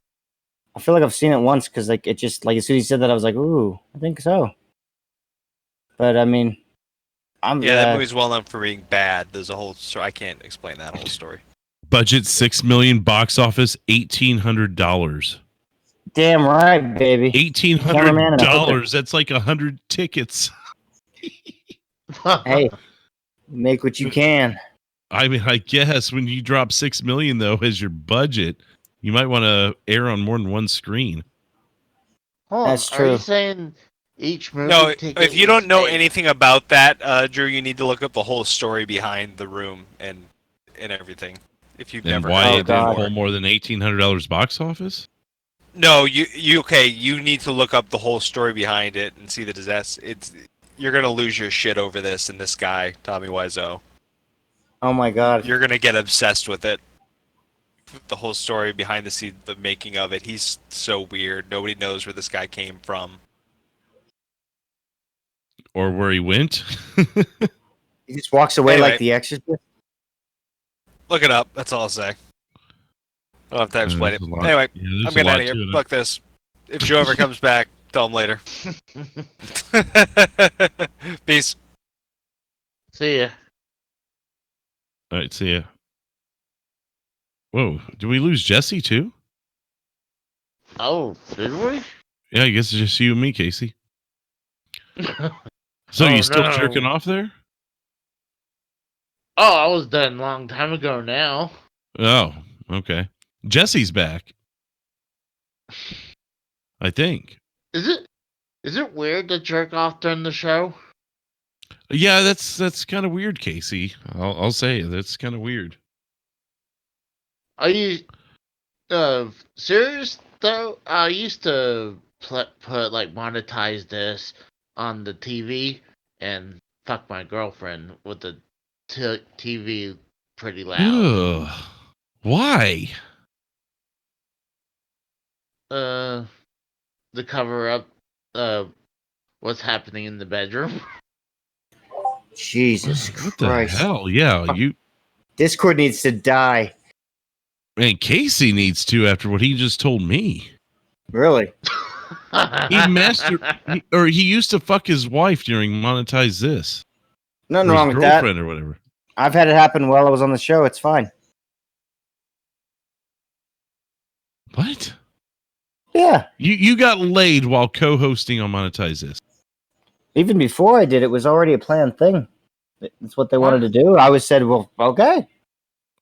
I feel like I've seen it once because like it just like as soon as he said that I was like, ooh, I think so. But I mean, I'm Yeah, that movie's well known for being bad. There's a whole story. I can't explain that whole story. Budget $6 million, box office $1,800. damn right, baby. Cameraman and a hooker. $1,800. That's like 100 tickets. Hey, make what you can. I mean, I guess when you drop $6 million though as your budget, you might want to air on more than one screen. Hold on, That's Are true. you saying each movie? No, ticket if you is don't know paid? anything about that, Drew, you need to look up the whole story behind The Room and everything. If you've And never why heard it of didn't it. pull more than $1,800 box office? No, you okay? You need to look up the whole story behind it and see the disaster. You're gonna lose your shit over this and this guy, Tommy Wiseau. Oh my god. You're gonna get obsessed with it. The whole story behind the scene, the making of it. He's so weird. Nobody knows where this guy came from. Or where he went? He just walks away Anyway. like The Exorcist. Look it up. That's all I'll say. I don't have time to explain it. there's a lot- Anyway, yeah, there's I'm a getting lot out of here. to it. Fuck this. If Joe ever comes back, tell him later. Peace. See ya. All right, see ya. Whoa, did we lose Jesse too? Oh, did we? Yeah, I guess it's just you and me, Casey. So Oh, you still no. jerking off there? Oh, I was done a long time ago now. Oh, okay. Jesse's back. I think. Is it weird to jerk off during the show? Yeah, that's kind of weird, Casey. I'll say that's kind of weird. Are you serious though? I used to put like monetize this on the TV and fuck my girlfriend with the TV pretty loud. Ugh. Why? To cover up what's happening in the bedroom. Jesus What the Christ. hell? Yeah, you. Discord needs to die. Man, Casey needs to after what he just told me. Really? He used to fuck his wife during Monetize This. Nothing Or his wrong with that. girlfriend or whatever. I've had it happen while I was on the show. It's fine. What? Yeah. You got laid while co-hosting on Monetize This. Even before I did, it was already a planned thing. It's what they wanted to do. I was said, well, okay.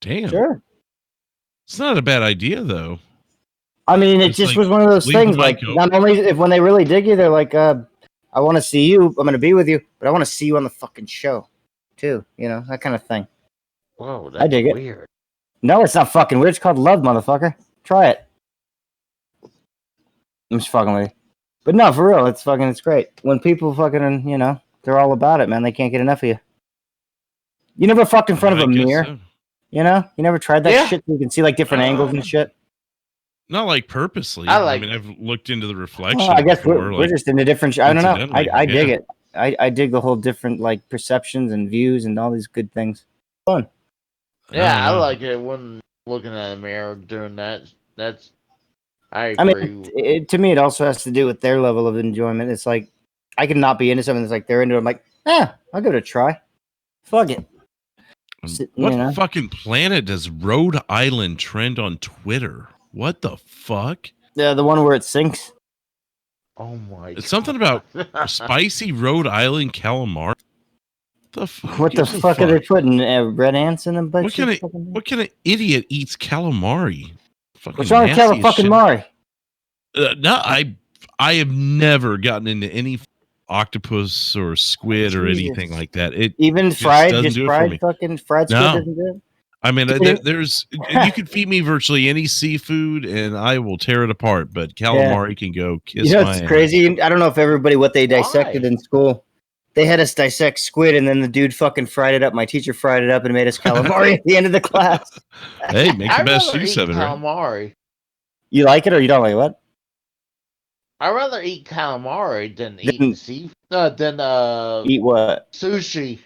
Damn. Sure. It's not a bad idea though. I mean, it It's just like, was one of those leave the things. mic Like, open. not only when they really dig you, they're like, I want to see you. I'm going to be with you, but I want to see you on the fucking show, too. You know, that kind of thing. Whoa, I dig weird. it. No, it's not fucking weird. It's called love, motherfucker. Try it. I'm just fucking with you. But no, for real, it's great. When people fucking, you know, they're all about it, man. They can't get enough of you. You never fucked in front of a mirror? So. You know? You never tried that shit so you can see, like, different angles and shit? Not, like, purposely. I mean, I've looked into the reflection. Well, I guess before, we're just into different... I don't know. I dig yeah. it. I dig the whole different, like, perceptions and views and all these good things. Fun. Yeah, I like it when looking at a mirror doing that. I agree. Mean, to me, it also has to do with their level of enjoyment. It's like, I can not be into something that's like they're into it. I'm like, I'll give it a try. Fuck it. What fucking planet does Rhode Island trend on Twitter? What the fuck? Yeah, the one where it sinks. Oh my! It's something about spicy Rhode Island calamari. What the fuck are they putting red ants in them? What kind of idiot eats calamari? What's wrong with calamari? No, I have never gotten into any octopus or squid or anything like that. It even fried, just fried fucking fried squid no. isn't good. I mean, there's you could feed me virtually any seafood and I will tear it apart, but calamari can go kiss my ass. It's crazy. I don't know if everybody what they dissected in school. They had us dissect squid, and then the dude fucking fried it up. My teacher fried it up and made us calamari at the end of the class. Hey, make the best use of it. Calamari. You like it or you don't like what? I'd rather eat calamari than eat eat what? Sushi.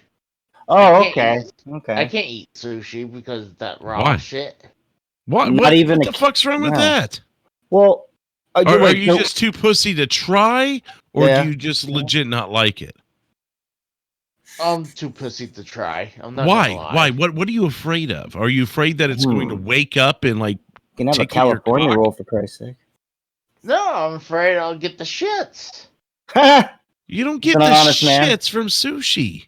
Oh, okay. I can't eat sushi because of that raw shit. What? Not even what the fuck's wrong with that? Well, are you just too pussy to try, or do you just legit not like it? I'm too pussy to try. I'm not. Why? Why? What are you afraid of? Are you afraid that it's going to wake up and like? You can have a California roll for Christ's sake. No, I'm afraid I'll get the shits. You don't get the shits from sushi.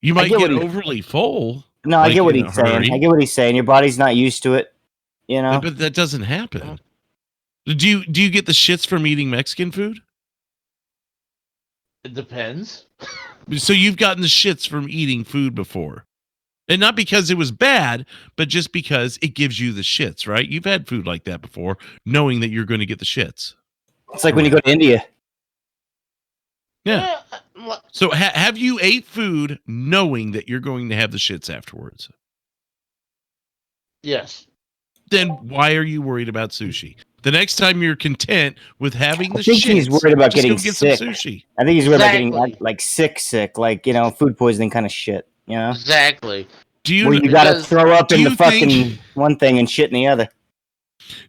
You might get overly full. No, I get what he's saying. I get what he's saying. Your body's not used to it. You know, but that doesn't happen. Do you get the shits from eating Mexican food? It depends. So you've gotten the shits from eating food before. And not because it was bad, but just because it gives you the shits, right? You've had food like that before, knowing that you're going to get the shits. It's like when you go to India. Yeah. So have you ate food knowing that you're going to have the shits afterwards? Yes. Then why are you worried about sushi? The next time you're content with having the shits, I think he's worried about getting get sick. Some sushi. I think he's worried about getting like sick, like, you know, food poisoning kind of shit. You know? Exactly. Where you gotta throw up in the fucking one thing and shit in the other.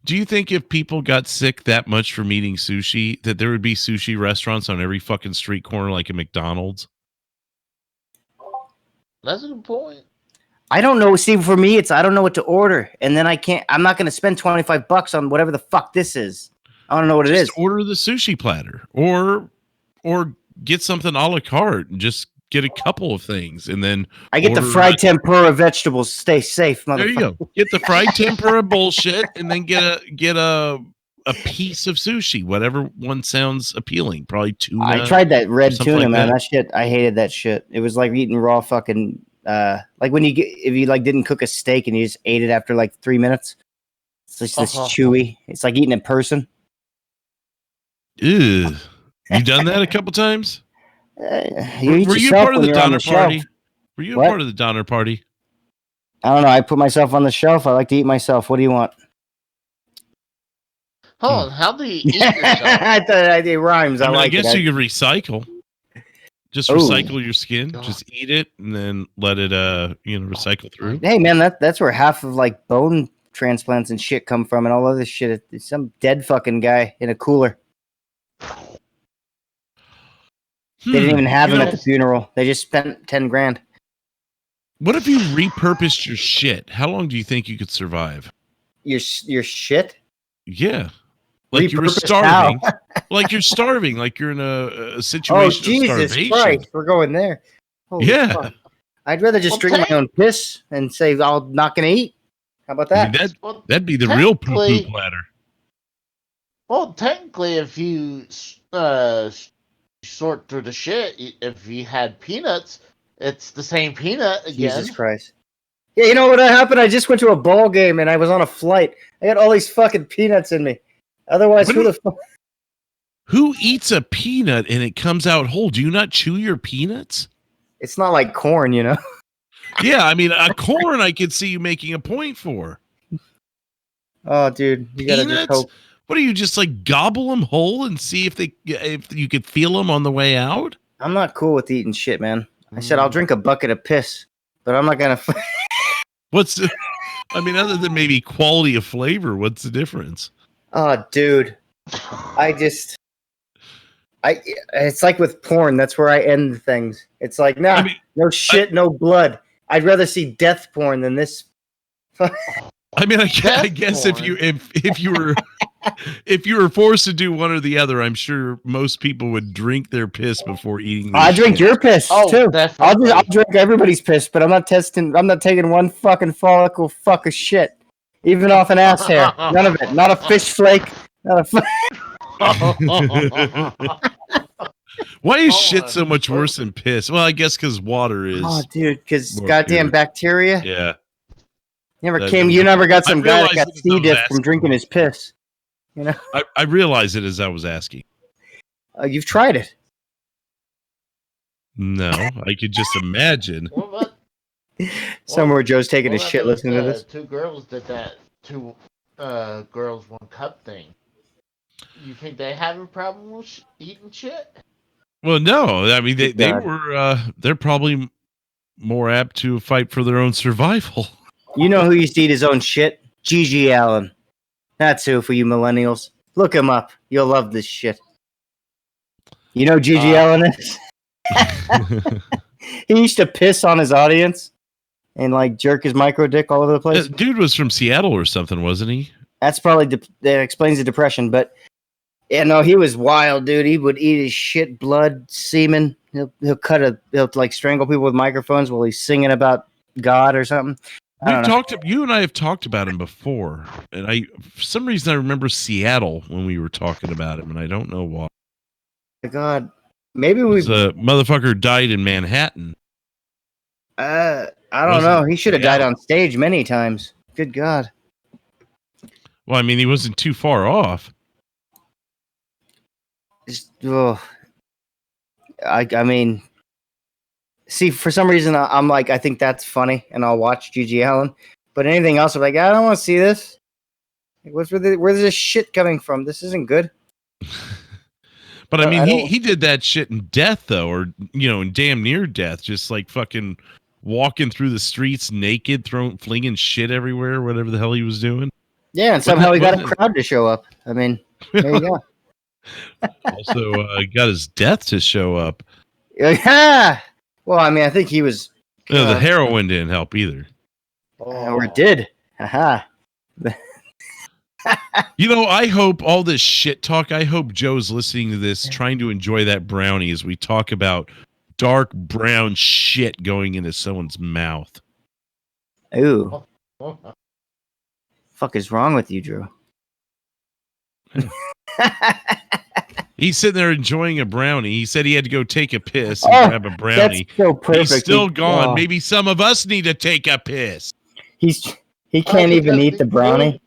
Do you think if people got sick that much from eating sushi, that there would be sushi restaurants on every fucking street corner like a McDonald's? That's a good point. I don't know. See, for me, I don't know what to order, and then I'm not going to spend $25 on whatever the fuck this is. I don't know what it is. Order the sushi platter, or get something a la carte and just get a couple of things, and then I get the fried tempura vegetables. Stay safe, motherfucker. There you go. Get the fried tempura bullshit, and then get a piece of sushi, whatever one sounds appealing. Probably tuna. I tried that red tuna, like man. That shit, I hated that shit. It was like eating raw fucking. Like when if you like didn't cook a steak and you just ate it after like 3 minutes. It's just this chewy. It's like eating in person. Ew. You done that a couple times? Were you part of the Donner Party? Were you a part of the Donner Party? I don't know. I put myself on the shelf. I like to eat myself. What do you want? Hold on. How do you eat yourself? I thought it rhymes. I guess you could recycle. Just recycle your skin. God. Just eat it and then let it recycle through. Hey man, that's where half of like bone transplants and shit come from and all other shit. It's some dead fucking guy in a cooler. They didn't even have him at the funeral. They just spent $10,000. What if you repurposed your shit? How long do you think you could survive? Your shit? Yeah. Like you were starving. Like you're starving. Like you're in a situation of Jesus starvation. Christ, we're going there. Holy fuck. I'd rather just drink my own piss and say I'm not going to eat. How about that? I mean, that'd be the real poo-poo platter. Well, technically, if you sort through the shit, if you had peanuts, it's the same peanut again. Jesus Christ. Yeah, you know what happened? I just went to a ball game and I was on a flight. I had all these fucking peanuts in me. Otherwise, who the fuck? Who eats a peanut and it comes out whole? Do you not chew your peanuts? It's not like corn, you know? Yeah, I mean, a corn I could see you making a point for. Oh, dude. You gotta just hope. What do you just like gobble them whole and see if you could feel them on the way out? I'm not cool with eating shit, man. I said I'll drink a bucket of piss, but I'm not gonna. I mean, other than maybe quality of flavor, what's the difference? Oh, dude. It's like with porn. That's where I end things. It's like, no shit, no blood. I'd rather see death porn than this. I mean, I guess if you were forced to do one or the other, I'm sure most people would drink their piss before eating. I drink your piss too. Definitely. I'll drink everybody's piss, but I'm not taking one fucking follicle fuck of shit, even off an ass hair. None of it. Not a fish flake. Not a. Why is shit so much worse than piss? Well, I guess because water is. Oh, dude, because goddamn bacteria. Yeah. You never got some guy that got C. diff from drinking his piss. You know. I realized it as I was asking. You've tried it. No, I could just imagine. Somewhere Joe's taking his shit listening to this. Two girls did that. Two girls, one cup thing. You think they have a problem with eating shit? Well, no. I mean, they're probably more apt to fight for their own survival. You know who used to eat his own shit? G.G. Allen. That's who for you millennials. Look him up. You'll love this shit. You know who G.G. Allen is? He used to piss on his audience and like jerk his micro dick all over the place. Dude was from Seattle or something, wasn't he? That's probably that explains the depression. But yeah, no, he was wild, dude. He would eat his shit, blood, semen. He'll like strangle people with microphones while he's singing about God or something. You and I have talked about him before, and for some reason I remember Seattle when we were talking about him, and I don't know why. My God, maybe the motherfucker died in Manhattan. I don't know. He should have died on stage many times. Good God. Well, I mean, he wasn't too far off. I mean, see, for some reason, I'm like, I think that's funny, and I'll watch G.G. Allen. But anything else, I'm like, I don't want to see this. Where's this shit coming from? This isn't good. But I mean, he did that shit in death, though, or in damn near death, just like fucking walking through the streets naked, flinging shit everywhere, whatever the hell he was doing. Yeah, and somehow he got a crowd to show up. I mean, there you go. Also, got his death to show up. Yeah. Well, I mean, I think he was. The heroin didn't help either. Or it did. Haha. I hope all this shit talk. I hope Joe's listening to this, trying to enjoy that brownie as we talk about dark brown shit going into someone's mouth. Ooh. Fuck is wrong with you, Drew? He's sitting there enjoying a brownie. He said he had to go take a piss and grab a brownie. That's so perfect. He's still gone. Maybe some of us need to take a piss. He can't even eat the brownie.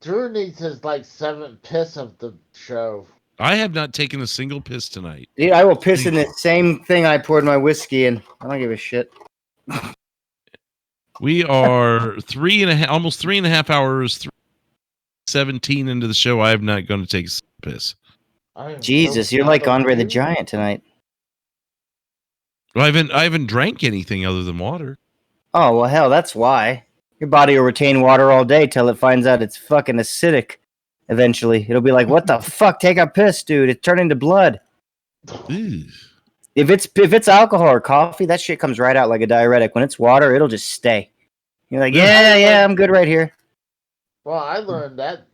Drew needs his 7th piss of the show. I have not taken a single piss tonight. Dude, I will piss in the same thing I poured my whiskey in. I don't give a shit. We are almost 3.5 hours, 17 into the show. I have not going to take a piss. Jesus, you're like Andre the Giant tonight. Well, I haven't drank anything other than water. Oh, well, hell, that's why. Your body will retain water all day till it finds out it's fucking acidic. Eventually, it'll be like, what the fuck? Take a piss, dude. It's turning to blood. If it's alcohol or coffee, that shit comes right out like a diuretic. When it's water, it'll just stay. You're like, yeah, I'm good right here. Well, I learned that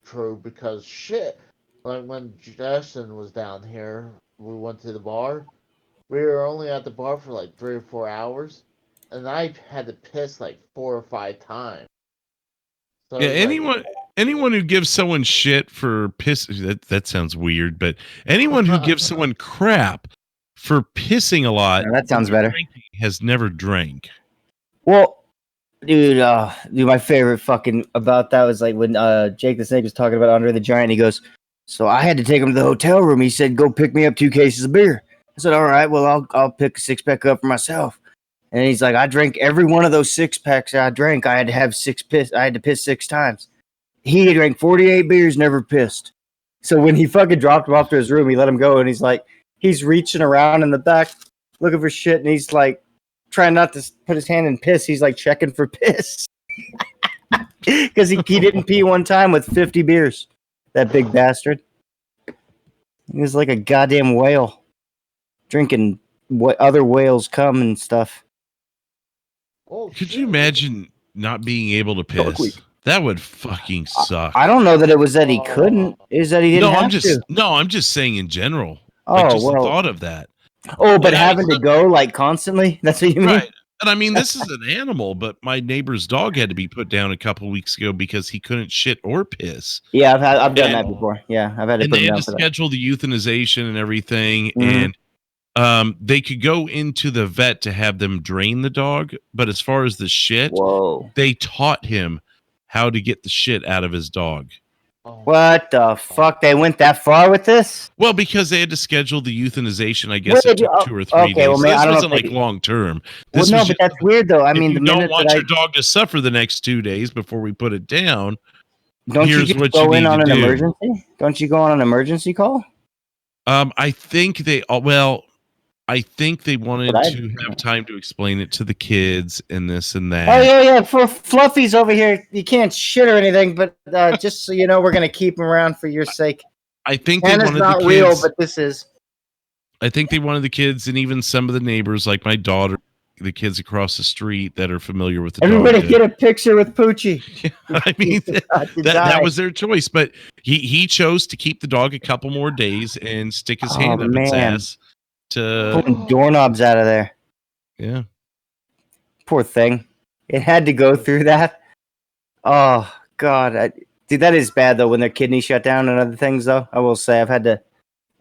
true because shit. Like when Justin was down here, we went to the bar. We were only at the bar for 3 or 4 hours, and I had to piss 4 or 5 times. So yeah, anyone who gives someone shit for piss, that sounds weird, but anyone who gives someone crap for pissing a lot, that sounds better, has never drank. Well, dude, my favorite fucking about that was like when Jake the Snake was talking about Andre the Giant. He goes, so I had to take him to the hotel room. He said, go pick me up 2 cases of beer. I said, all right, well, I'll pick a 6-pack up for myself. And he's like, I drank every one of those 6-packs I drank. I had to have 6 piss. I had to piss 6 times. He drank 48 beers, never pissed. So when he fucking dropped him off to his room, he let him go, and he's like, he's reaching around in the back looking for shit, and he's like trying not to put his hand in piss. He's like checking for piss because he didn't pee one time with 50 beers. That big bastard. He was like a goddamn whale drinking what other whales come and stuff. Could you imagine not being able to piss? That would fucking suck. I don't know that it was that he couldn't. Is that he didn't have to? No, I'm just saying in general. Oh, like just well. the thought of that. Oh, but having to go like constantly? That's what you mean? Right. And I mean, this is an animal, but my neighbor's dog had to be put down a couple weeks ago because he couldn't shit or piss. Yeah, I've done that before. Yeah, I've had to and put they him had down to for schedule the euthanization and everything, Mhm. and they could go into the vet to have them drain the dog, but as far as the shit, they taught him how to get the shit out of his dog. What the fuck? They went that far with this? Well, because they had to schedule the euthanization, I guess Where it did took you- 2 or 3 okay, days. well, man, I This don't know wasn't if like they- long term. Well, This no, was but that's weird though. I if mean, you the don't minute want that your dog to suffer the next 2 days before we put it down, don't you here's just what go you in need on to an do. emergency? Don't you go on an emergency call? I think they I think they wanted But I- to have time to explain it to the kids and this and that. Oh yeah. For Fluffy's over here, you can't shit or anything, but just so you know, we're gonna keep him around for your sake. I think they Hannah's wanted not the real, kids. but this is. I think they wanted the kids and even some of the neighbors, like my daughter, the kids across the street that are familiar with the Everybody dog. get a picture with Poochie. I mean, that was their choice, but he chose to keep the dog a couple more days and stick his hand up its man. ass to Pulling doorknobs out of there. Yeah. Poor thing. It had to go through that. Oh God, dude, that is bad though. When their kidney shut down and other things, though, I will say I've had to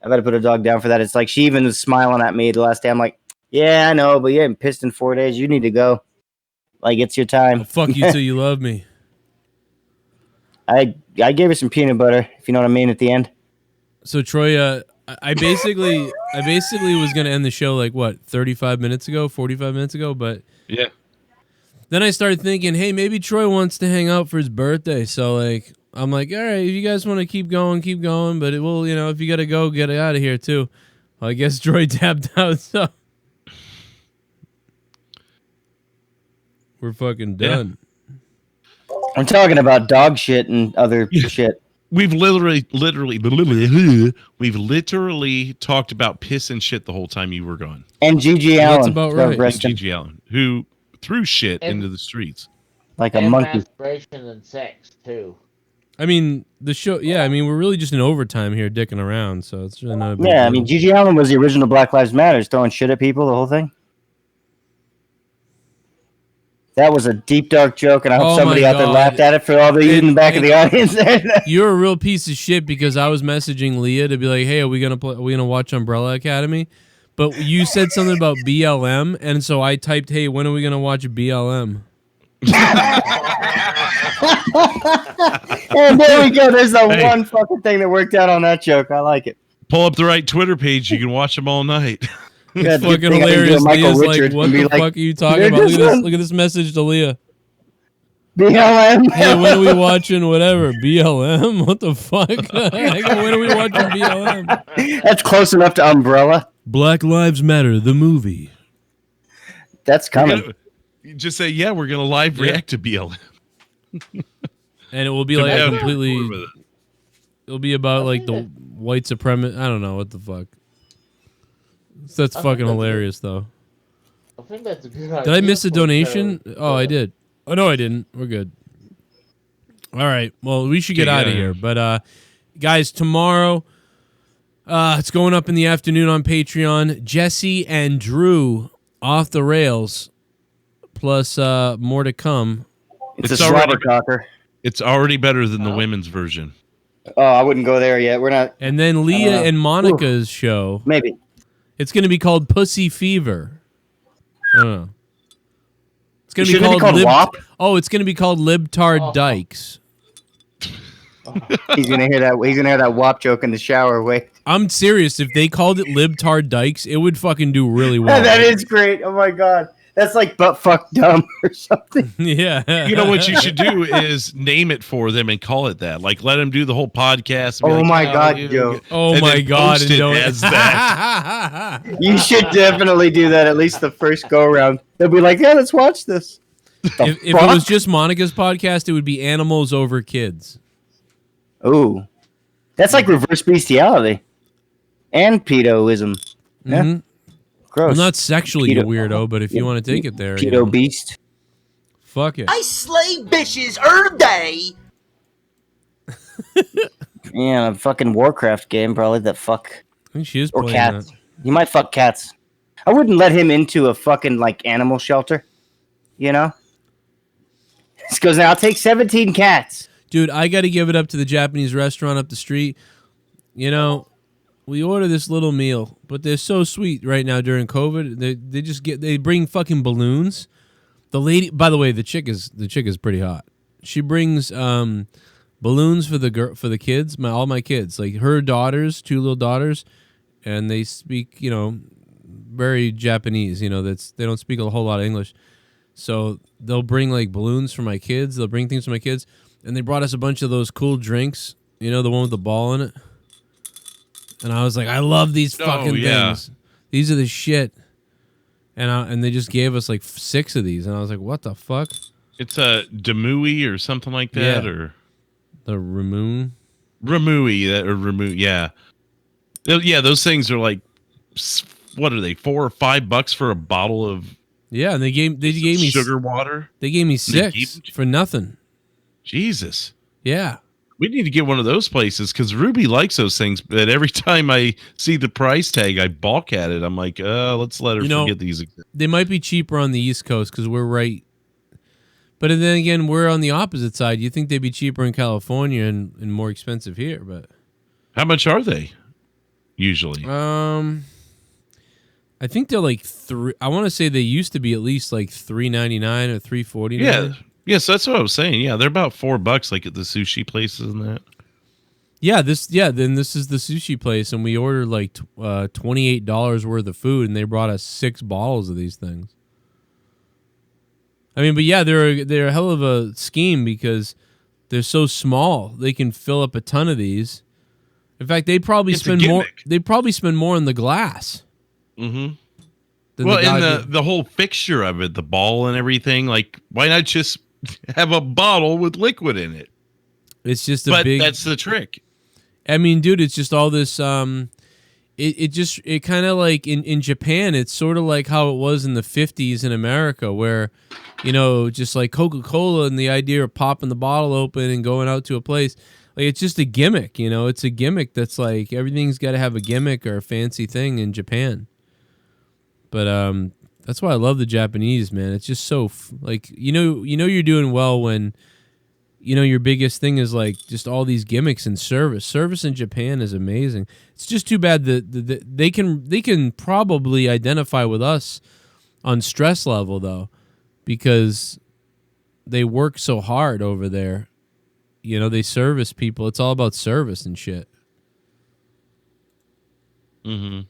put a dog down for that. It's like she even was smiling at me the last day. I'm like, yeah, I know, but you haven't pissed in 4 days. You need to go. Like, it's your time. Fuck you till you love me. I gave her some peanut butter, if you know what I mean, at the end. So Troy, I basically was gonna end the show like what 45 minutes ago, 45 minutes ago, but yeah. Then I started thinking, hey, maybe Troy wants to hang out for his birthday. So like, I'm like, all right, if you guys want to keep going, but it will, if you gotta go, get out of here too. Well, I guess Troy tapped out, so we're fucking done. I'm talking about dog shit and other shit. We've literally talked about piss and shit the whole time you were gone. And Gigi Allen. That's about right. And Gigi Allen, who threw shit into the streets. Like and masturbation and sex too. I mean, the show, yeah, I mean, we're really just in overtime here dicking around, so it's really not a big Yeah, I deal. mean, Gigi Allen was the original Black Lives Matter, throwing shit at people, the whole thing. That was a deep, dark joke, and I hope Oh somebody my out there God. laughed at it for all the you in the back of the audience. You're a real piece of shit because I was messaging Leah to be like, hey, are we gonna watch Umbrella Academy? But you said something about BLM, and so I typed, hey, when are we gonna watch BLM? And there we go. There's the one fucking thing that worked out on that joke. I like it. Pull up the right Twitter page. You can watch them all night. It's fucking hilarious. Leah's like, what the fuck are you talking about? Look at this message to Leah. BLM. Hey, when are we watching whatever? BLM? What the fuck? When are we watching BLM? That's close enough to Umbrella. Black Lives Matter, the movie. That's coming. You just say, yeah, we're gonna live react to BLM. And it will be like completely. It'll be about like the white supremacy. I don't know what the fuck. That's fucking hilarious, though. I think that's a good idea. Did I miss a donation? Oh, I did. Oh no, I didn't. We're good. All right. Well, we should get out of here. But guys, tomorrow, it's going up in the afternoon on Patreon. Jesse and Drew off the rails, plus more to come. It's a slobber cocker. It's already better than the women's version. Oh, I wouldn't go there yet. We're not. And then Leah and Monica's show. Maybe. It's going to be called Pussy Fever. I don't know. It's going to Shouldn't be it be called WAP? Oh, it's going to be called Libtard Dykes. He's gonna hear that. He's gonna hear that WAP joke in the shower. Wait. I'm serious. If they called it Libtard Dykes, it would fucking do really well. That is great. Oh my god. That's like butt fuck dumb or something. Yeah. You know what you should do is name it for them and call it that. Like, let them do the whole podcast. And be Oh like, my god, Joe. Oh and my then god. post And it don't- as that. You should definitely do that at least the first go around. They'll be like, yeah, let's watch this. If it was just Monica's podcast, it would be Animals Over Kids. Ooh. That's like reverse bestiality. And pedoism. Yeah. Mhm. Gross. I'm not sexually a Pedo- weirdo, but if you want to take it there, you Pedo know, beast. fuck it. I slay bitches every day. Yeah, a fucking Warcraft game, probably that fuck. I think she is Or playing cats. that. You might fuck cats. I wouldn't let him into a fucking like animal shelter. You know? This goes now, I'll take 17 cats. Dude, I got to give it up to the Japanese restaurant up the street. You know, we order this little meal, but they're so sweet right now during COVID. They bring fucking balloons. The lady, by the way, the chick is pretty hot. She brings balloons for the kids, all my kids, like her daughters, 2 little daughters, and they speak, you know, very Japanese. You know, they don't speak a whole lot of English, so they'll bring like balloons for my kids. They'll bring things for my kids, and they brought us a bunch of those cool drinks. You know, the one with the ball in it. And I was like, I love these fucking things. These are the shit. And they just gave us like 6 of these, and I was like, what the fuck? It's a Demui or something like that, Yeah. or the Ramune. Yeah. Yeah, those things are like, what are they, $4 or $5 for a bottle of? Yeah, and they gave me sugar water. They gave me They 6 for nothing. Jesus. Yeah. We need to get one of those places because Ruby likes those things. But every time I see the price tag, I balk at it. I'm like, let's let her forget these. They might be cheaper on the East Coast because we're right. But then again, we're on the opposite side. You think they'd be cheaper in California and more expensive here, but How much are they usually? I think they're like I want to say they used to be at least like $3.99 or $3.49. Yeah. Yes, that's what I was saying. Yeah, they're about $4 like at the sushi places and that. Yeah, then this is the sushi place, and we ordered like $28 worth of food, and they brought us 6 bottles of these things. I mean, but yeah, they're a hell of a scheme because they're so small. They can fill up a ton of these. In fact, they'd probably spend more. They'd probably spend more on the glass. Mm-hmm. than Well, the guy and the whole fixture of it, the ball and everything, like, why not just have a bottle with liquid in it? It's just but that's the trick. I mean, dude, it's just all this. It kind of like in Japan, it's sort of like how it was in the 50s in America, where, you know, just like Coca-Cola and the idea of popping the bottle open and going out to a place. Like, it's just a gimmick, you know. It's a gimmick that's like everything's got to have a gimmick or a fancy thing in Japan. But that's why I love the Japanese, man. It's just so like you know you're doing well when you know your biggest thing is like just all these gimmicks and service. Service in Japan is amazing. It's just too bad that they can probably identify with us on stress level though, because they work so hard over there. You know, they service people. It's all about service and shit. Mm-hmm.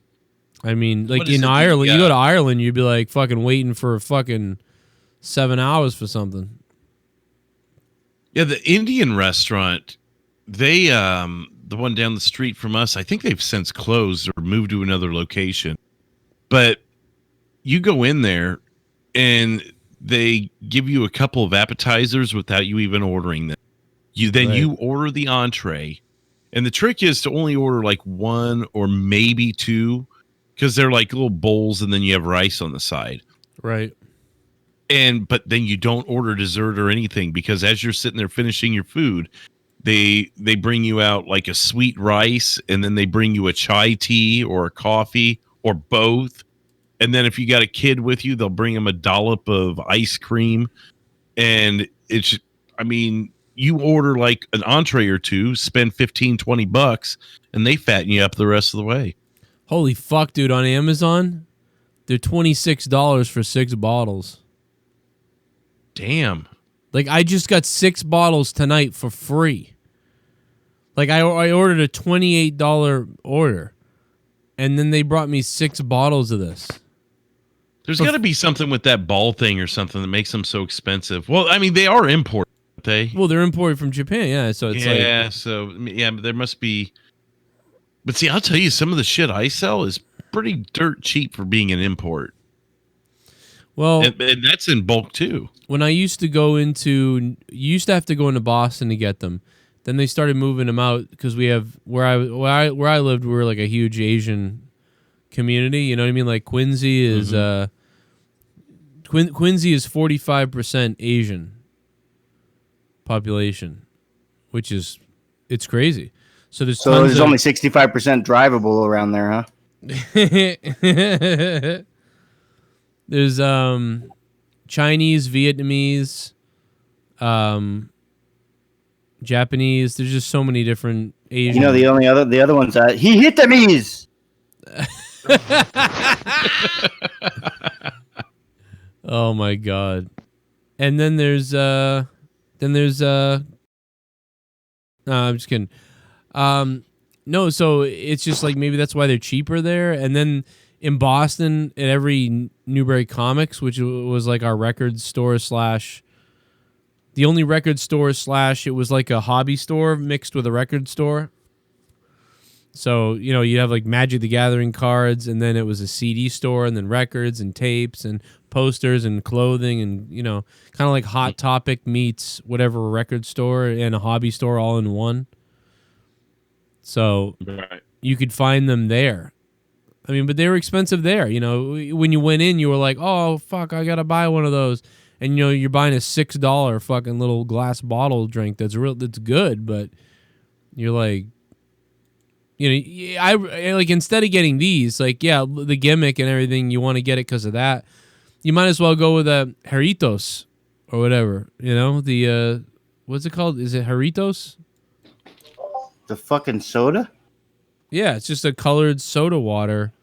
I mean, like What is in it that Ireland, you you go got? to Ireland, you'd be like fucking waiting for fucking 7 hours for something. Yeah, the Indian restaurant, they the one down the street from us, I think they've since closed or moved to another location. But you go in there and they give you a couple of appetizers without you even ordering them. You order the entree, and the trick is to only order like 1 or maybe 2, because they're like little bowls, and then you have rice on the side. Right. But then you don't order dessert or anything, because as you're sitting there finishing your food, they bring you out like a sweet rice, and then they bring you a chai tea or a coffee or both. And then if you got a kid with you, they'll bring them a dollop of ice cream. And it's, I mean, you order like an entree or two, spend $15-20, and they fatten you up the rest of the way. Holy fuck, dude! On Amazon, they're $26 for 6 bottles. Damn. Like, I just got 6 bottles tonight for free. Like, I ordered a $28 order, and then they brought me 6 bottles of this. There's got to be something with that ball thing or something that makes them so expensive. Well, I mean, they are imported, aren't they? Well, they're imported from Japan, yeah. So it's but there must be. But see, I'll tell you, some of the shit I sell is pretty dirt cheap for being an import. Well, and that's in bulk too. When I used to go into, you used to have to go into Boston to get them. Then they started moving them out because we have where I lived. We were like a huge Asian community. You know what I mean? Like Quincy is Quincy is 45% Asian population, which is it's crazy. So there's only 65% drivable around there, huh? There's Chinese, Vietnamese, Japanese. There's just so many different Asian. You know the other ones he hit the knees. Oh my god. And then there's no, I'm just kidding. No, so it's just like maybe that's why they're cheaper there. And then in Boston, at every Newbury Comics, which was like our record store / the only record store / it was like a hobby store mixed with a record store. So, you know, you have like Magic the Gathering cards, and then it was a CD store, and then records and tapes and posters and clothing, and, you know, kind of like Hot Topic meets whatever a record store and a hobby store all in one. So you could find them there. I mean, but they were expensive there. You know, when you went in, you were like, oh, fuck, I got to buy one of those. And, you know, you're buying a $6 fucking little glass bottle drink that's good, but you're like, you know, I like, instead of getting these, like, yeah, the gimmick and everything, you want to get it because of that. You might as well go with a Jarritos or whatever, you know, the, what's it called? Is it Jarritos? The fucking soda? Yeah, it's just a colored soda water.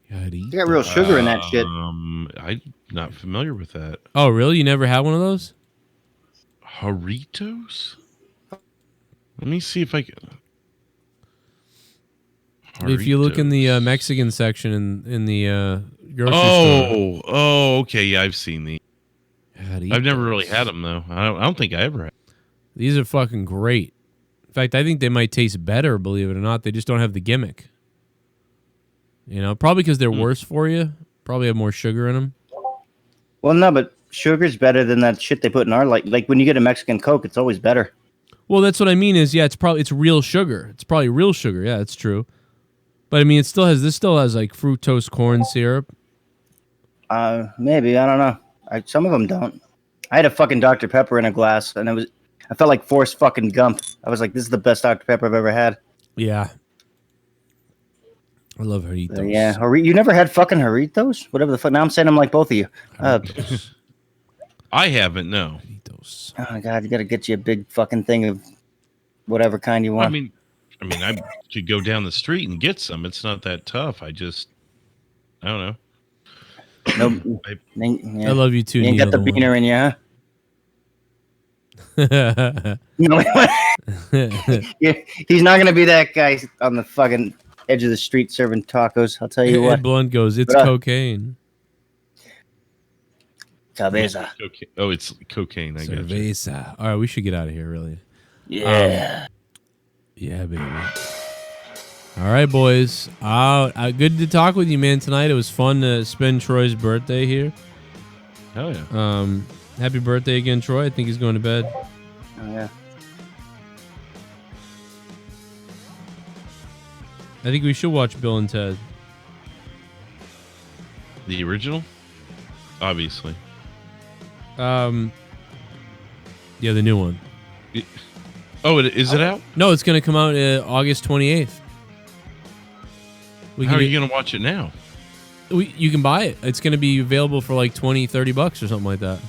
You got real sugar in that shit. I'm not familiar with that. Oh, really? You never had one of those? Jarritos? Let me see if I can. If you look in the Mexican section in the grocery store. Oh, okay. Yeah, I've seen these. I've never really had them, though. I don't think I ever had. These are fucking great. In fact, I think they might taste better, believe it or not. They just don't have the gimmick. You know, probably because they're worse for you. Probably have more sugar in them. Well, no, but sugar's better than that shit they put in our like when you get a Mexican Coke, it's always better. Well, that's what I mean is, yeah, it's real sugar. It's probably real sugar. Yeah, it's true. But I mean, this still has like fructose corn syrup. Maybe, I don't know. Some of them don't. I had a fucking Dr. Pepper in a glass, and I felt like Forrest fucking Gump. I was like, this is the best Dr. Pepper I've ever had. Yeah. I love Jarritos. Yeah, you never had fucking Jarritos? Whatever the fuck. Now I'm saying I'm like both of you. I haven't, no. Jarritos. Oh, God, you got to get you a big fucking thing of whatever kind you want. I mean, I could go down the street and get some. It's not that tough. I don't know. Nope. I love you too. You ain't got the beaner in you, huh? He's not gonna be that guy on the fucking edge of the street serving tacos. I'll tell you what. Ed Blunt goes, it's cocaine. Cabeza. Oh, it's cocaine. I got you. All right, we should get out of here, really. Yeah. Yeah, baby. All right, boys. Good to talk with you, man, tonight. It was fun to spend Troy's birthday here. Hell yeah. Happy birthday again, Troy. I think he's going to bed. Oh, yeah. I think we should watch Bill and Ted. The original? Obviously. Yeah, the new one. Is it out? No, it's going to come out August 28th. How are you going to watch it now? You can buy it. It's going to be available for like $20-$30 or something like that.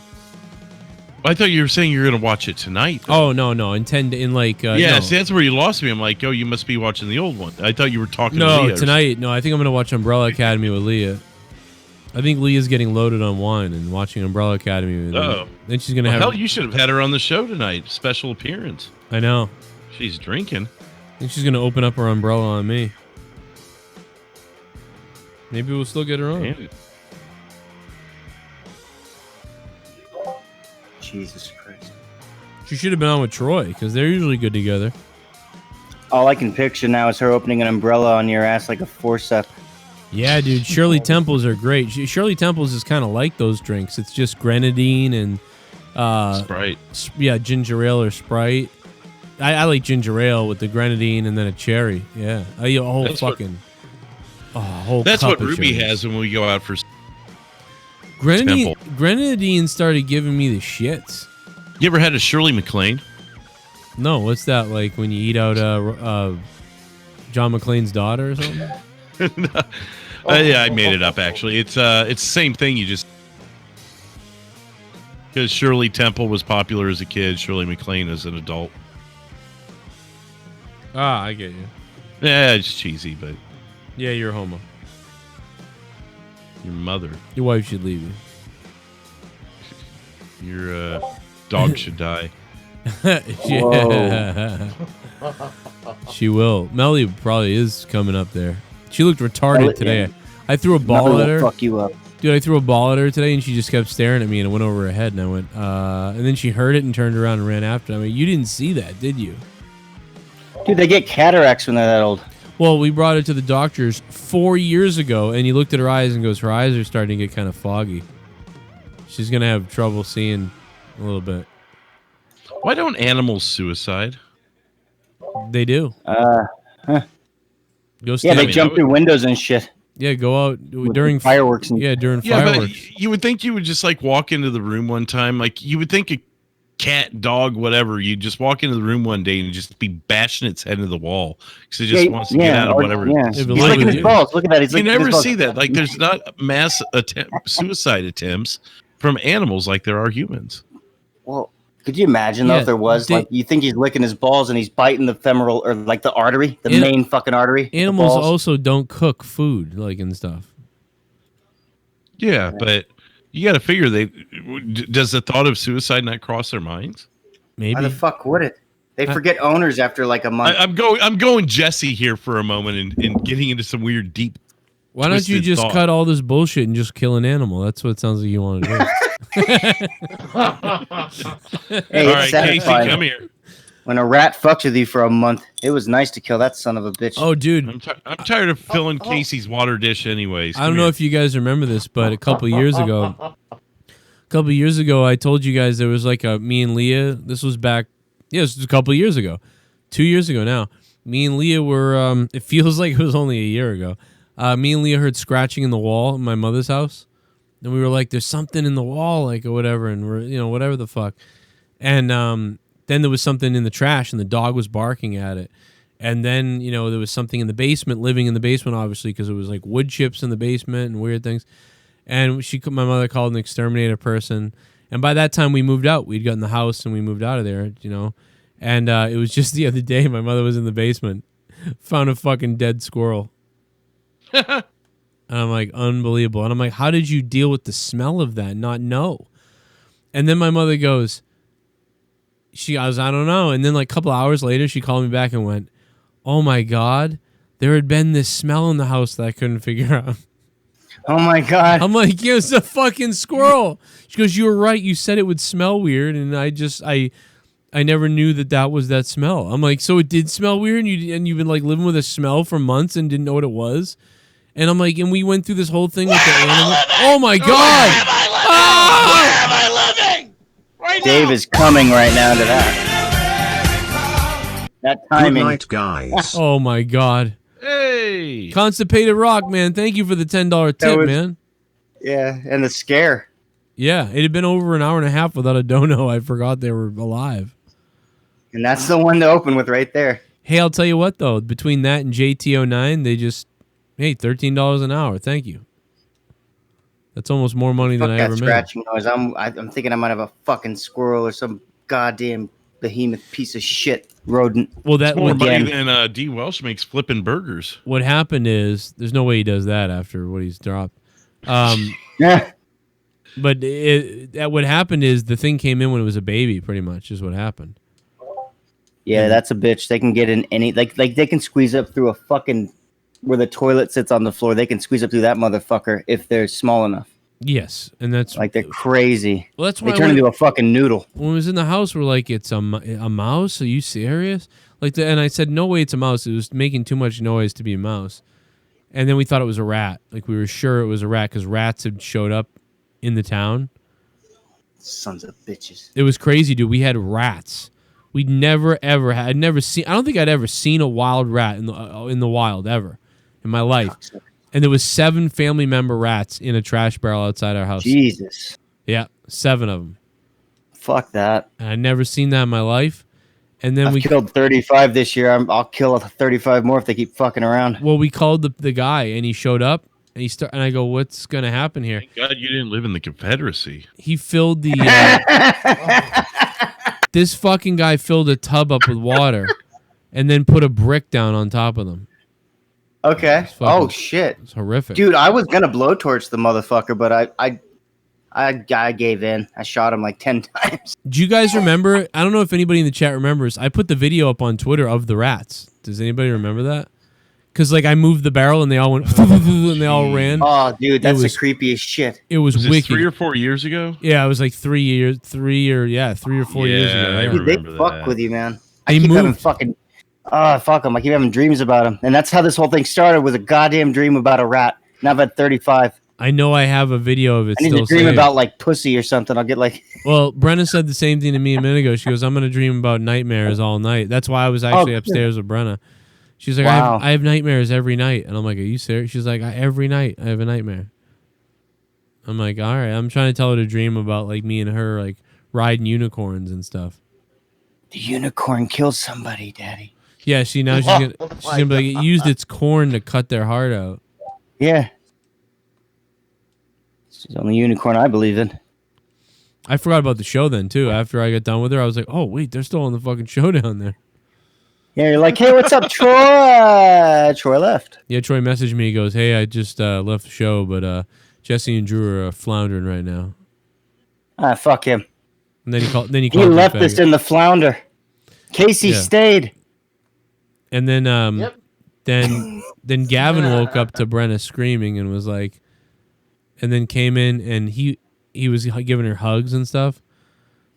I thought you were saying you're going to watch it tonight. Though. Oh, no. In like... yeah, no. see, that's where you lost me. I'm like, oh, you must be watching the old one. I thought you were talking to No, Leah. tonight. No, I think I'm going to watch Umbrella Academy with Leah. I think Leah's getting loaded on wine and watching Umbrella Academy. Oh. Then she's going to have... Hell, you should have had her on the show tonight. Special appearance. I know. She's drinking. I think she's going to open up her umbrella on me. Maybe we'll still get her on. Damn. Jesus Christ. She should have been on with Troy, because they're usually good together. All I can picture now is her opening an umbrella on your ass like a forceps. Yeah, dude. Shirley Temples are great. Shirley Temples is kind of like those drinks. It's just grenadine and... Sprite. Yeah, ginger ale or Sprite. I like ginger ale with the grenadine and then a cherry. Yeah. A whole That's fucking... a whole That's cup what of Ruby cherries. has when we go out for Grenadine started giving me the shits. You ever had a Shirley MacLaine? No, what's that like when you eat out John McClane's daughter or something? Yeah, I made it up actually. It's the same thing. You just because Shirley Temple was popular as a kid, Shirley MacLaine as an adult. Ah, I get you. Yeah, it's cheesy, but yeah, you're homo. Your mother. Your wife should leave you. Your dog should die. Yeah. She will. Melly probably is coming up there. She looked retarded today. Yeah. I threw a ball Melly at will her. fuck you up. Dude, I threw a ball at her today, and she just kept staring at me, and it went over her head, and I went, and then she heard it and turned around and ran after. I mean, you didn't see that, did you? Dude, they get cataracts when they're that old. Well, we brought her to the doctors 4 years ago, and he looked at her eyes and goes, her eyes are starting to get kind of foggy. She's going to have trouble seeing a little bit. Why don't animals suicide? They do. Huh. Go Yeah, they jump through windows and shit. Yeah, go out during fireworks. Yeah, during Yeah, fireworks. but you would think you would just like walk into the room one time, like you would think a cat, dog, whatever, you just walk into the room one day and just be bashing its head into the wall because it just wants to get out of whatever. Yeah. He's licking his balls. Look at that. You never see that. Like there's not mass suicide attempts from animals like there are humans. Well, could you imagine though if there was like you think he's licking his balls and he's biting the femoral or like the artery, the main fucking artery? Animals also don't cook food like and stuff. Yeah, but you got to figure does the thought of suicide not cross their minds? Maybe. Why the fuck would it? They forget owners after like a month. I'm going Jesse here for a moment and getting into some weird deep. Why don't you just cut all this bullshit and just kill an animal? That's what it sounds like you want to do. Hey, all right, Casey, come here. When a rat fucks with you for a month, it was nice to kill that son of a bitch. Oh, dude. I'm tired of filling Casey's water dish anyways. I don't know if you guys remember this, but a couple years ago, I told you guys there was like me and Leah. This was back, this was a couple years ago. 2 years ago now. Me and Leah were, it feels like it was only a year ago. Me and Leah heard scratching in the wall in my mother's house. And we were like, there's something in the wall, like, or whatever. And we're, whatever the fuck. And then there was something in the trash and the dog was barking at it. And then, there was something in the basement, living in the basement, obviously, because it was like wood chips in the basement and weird things. And my mother called an exterminator person. And by that time we moved out. We'd gotten the house and we moved out of there, And it was just the other day, my mother was in the basement, found a fucking dead squirrel. And I'm like, unbelievable. And I'm like, how did you deal with the smell of that and not know? And then my mother goes, I don't know. And then like a couple hours later, she called me back and went, oh my God, there had been this smell in the house that I couldn't figure out. Oh my God. I'm like, yeah, it's a fucking squirrel. She goes, you were right. You said it would smell weird. And I never knew that was that smell. I'm like, so it did smell weird and you've been like living with a smell for months and didn't know what it was? And I'm like, and we went through this whole thing with the animal. Oh my God! Where am I living? Right Dave is coming right now to that. That timing. Good night, guys. Oh my God! Hey, Constipated Rock, man! Thank you for the $10 tip, man. Yeah, and the scare. Yeah, it had been over an hour and a half without a dono. I forgot they were alive. And that's the one to open with right there. Hey, I'll tell you what though. Between that and JT09, they just. Hey, $13 an hour. Thank you. That's almost more money than I Fuck ever that made. scratching noise. I'm thinking I might have a fucking squirrel or some goddamn behemoth piece of shit rodent. Well, that It's more would money than D. Welsh makes flipping burgers. What happened is there's no way he does that after what he's dropped. Yeah. But what happened is the thing came in when it was a baby. Pretty much is what happened. Yeah, that's a bitch. They can get in any like they can squeeze up through a fucking where the toilet sits on the floor. They can squeeze up through that motherfucker if they're small enough. Yes, and that's like they're crazy. Well, that's they why turn into a fucking noodle. When it was in the house, we're like, it's a mouse? Are you serious? And I said, no way, it's a mouse. It was making too much noise to be a mouse. And then we thought it was a rat. Like we were sure it was a rat because rats had showed up in the town. Sons of bitches. It was crazy, dude. We had rats. We'd never ever had. I'd never seen. I don't think I'd ever seen a wild rat in the wild ever in my life. And there was 7 family member rats in a trash barrel outside our house. Jesus. Yeah, 7 of them. Fuck that. And I'd never seen that in my life. And then we killed 35 this year. I'll kill 35 more if they keep fucking around. Well, we called the guy, and he showed up, and and I go, "What's gonna happen here?" Thank God you didn't live in the Confederacy. He filled the. This fucking guy filled a tub up with water, and then put a brick down on top of them. Okay. Oh shit. It's horrific, dude. I was gonna blowtorch the motherfucker, but I gave in. I shot him like 10 times. Do you guys remember? I don't know if anybody in the chat remembers. I put the video up on Twitter of the rats. Does anybody remember that? Because like I moved the barrel and they all went and they all ran. Oh, dude, that's the creepiest shit. It was this wicked. 3 or 4 years ago? Yeah, it was like 3 or 4 years ago. I Dude, they remember fuck that. with you, man. They I keep having moved. fucking. Oh, fuck them. I keep having dreams about them. And that's how this whole thing started, was a goddamn dream about a rat. Now I've had 35. I know I have a video of it I need still to dream saved. about like pussy or something. I'll get like. Well, Brenna said the same thing to me a minute ago. She goes, I'm going to dream about nightmares all night. That's why I was actually upstairs with Brenna. She's like, Wow. I have nightmares every night. And I'm like, are you serious? She's like, every night I have a nightmare. I'm like, all right. I'm trying to tell her to dream about like me and her like riding unicorns and stuff. The unicorn killed somebody, Daddy. Yeah, she's gonna be like, it used its corn to cut their heart out. Yeah. She's the only unicorn I believe in. I forgot about the show then too. After I got done with her, I was like, oh wait, they're still on the fucking show down there. Yeah, you're like, hey, what's up, Troy? Troy left. Yeah, Troy messaged me. He goes, hey, I just left the show, but Jesse and Drew are floundering right now. Ah, fuck him. And then he called. Then he He called. left us in the flounder. Casey stayed. And then then Gavin woke up to Brenna screaming and was like, and then came in and he was giving her hugs and stuff.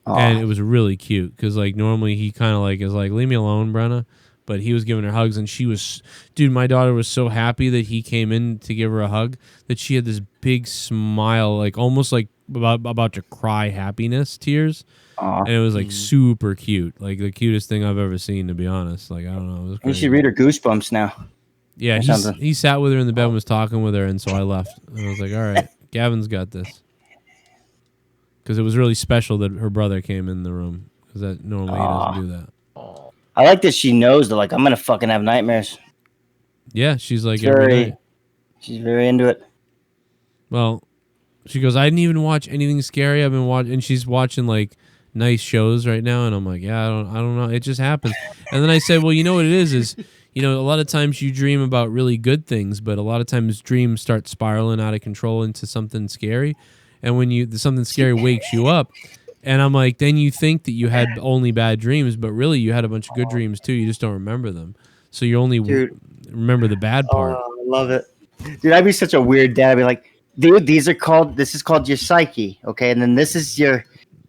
And it was really cute because like normally he kind of like is like, leave me alone, Brenna. But he was giving her hugs and she was, dude, my daughter was so happy that he came in to give her a hug that she had this big smile, like almost like about to cry happiness tears. And it was like super cute, like the cutest thing I've ever seen, to be honest. Like, I don't know. It was You crazy. should read her Goosebumps now. Yeah, he sat with her in the bed and was talking with her, and so I left. And I was like, all right, Gavin's got this. Because it was really special that her brother came in the room, because that normally he doesn't do that. I like that she knows that, like, I'm going to fucking have nightmares. Yeah, she's like, She's every very, night. she's very into it. Well, she goes, I didn't even watch anything scary. I've been watching, and she's watching like nice shows right now, and I'm like, yeah, I don't know. It just happens. And then I said, well, you know what it is, you know, a lot of times you dream about really good things, but a lot of times dreams start spiraling out of control into something scary. And when something scary wakes you up, and I'm like, then you think that you had only bad dreams, but really you had a bunch of good dreams too. You just don't remember them. So you only remember the bad part. Oh, I love it. Dude, I'd be such a weird dad. I'd be like, dude, this is called your psyche, okay? And then this is your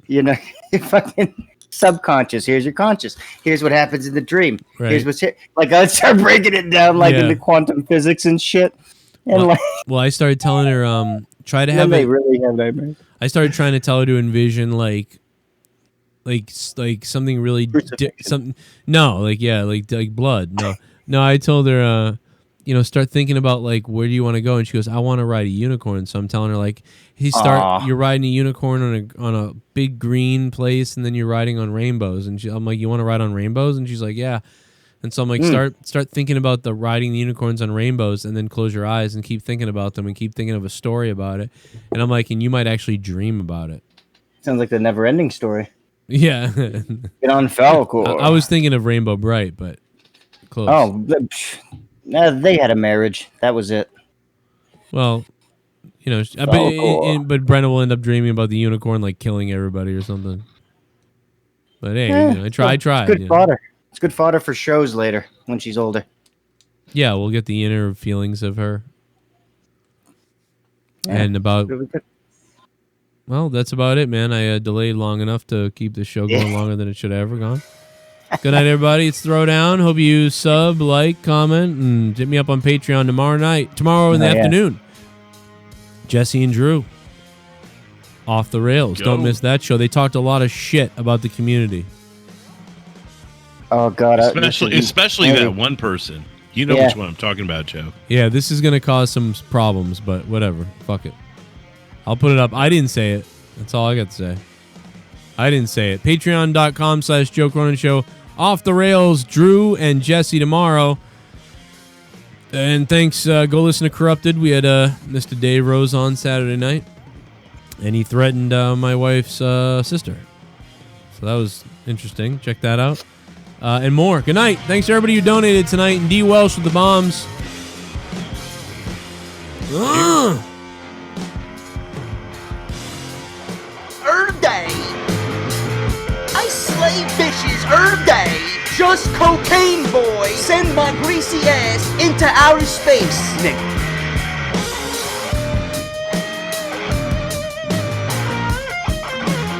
your fucking subconscious. Here's your conscious. Here's what happens in the dream. Right. Here's what's here. Like, I'd start breaking it down like into quantum physics and shit. And Well, I started telling her, try to then have they it. really have nightmares. I started trying to tell her to envision like something really something. No, like blood. No. I told her, start thinking about like where do you want to go, and she goes, I want to ride a unicorn. So I'm telling her like, you're riding a unicorn on a big green place, and then you're riding on rainbows. And I'm like, you want to ride on rainbows? And she's like, yeah. And so I'm like, start thinking about the riding the unicorns on rainbows, and then close your eyes and keep thinking about them and keep thinking of a story about it. And I'm like, and you might actually dream about it. Sounds like the never-ending story. Yeah. Get on Falcor. I was thinking of Rainbow Bright, but close. Oh, they had a marriage. That was it. Well, you know, but Brenna will end up dreaming about the unicorn like killing everybody or something. But hey, you know, I tried. It's good fodder. It's good fodder for shows later when she's older. Yeah, we'll get the inner feelings of her. Yeah, and about. Really good. Well, that's about it, man. I delayed long enough to keep the show going longer than it should have ever gone. Good night, everybody. It's Throwdown. Hope you sub, like, comment, and hit me up on Patreon tomorrow in the afternoon. Jesse and Drew. Off the Rails. Go. Don't miss that show. They talked a lot of shit about the community. Oh, God. Especially that one person. You know which one I'm talking about, Joe. Yeah, this is going to cause some problems, but whatever. Fuck it. I'll put it up. I didn't say it. That's all I got to say. I didn't say it. Patreon.com/Joe Cronin Show. Off the Rails, Drew and Jesse tomorrow. And thanks. Go listen to Corrupted. We had Mr. Dave Rose on Saturday night. And he threatened my wife's sister. So that was interesting. Check that out. And more. Good night. Thanks to everybody who donated tonight. And D. Welsh with the bombs. Herb day. I slay bitches herb day. Just cocaine boy. Send my greasy ass into outer space. Nick.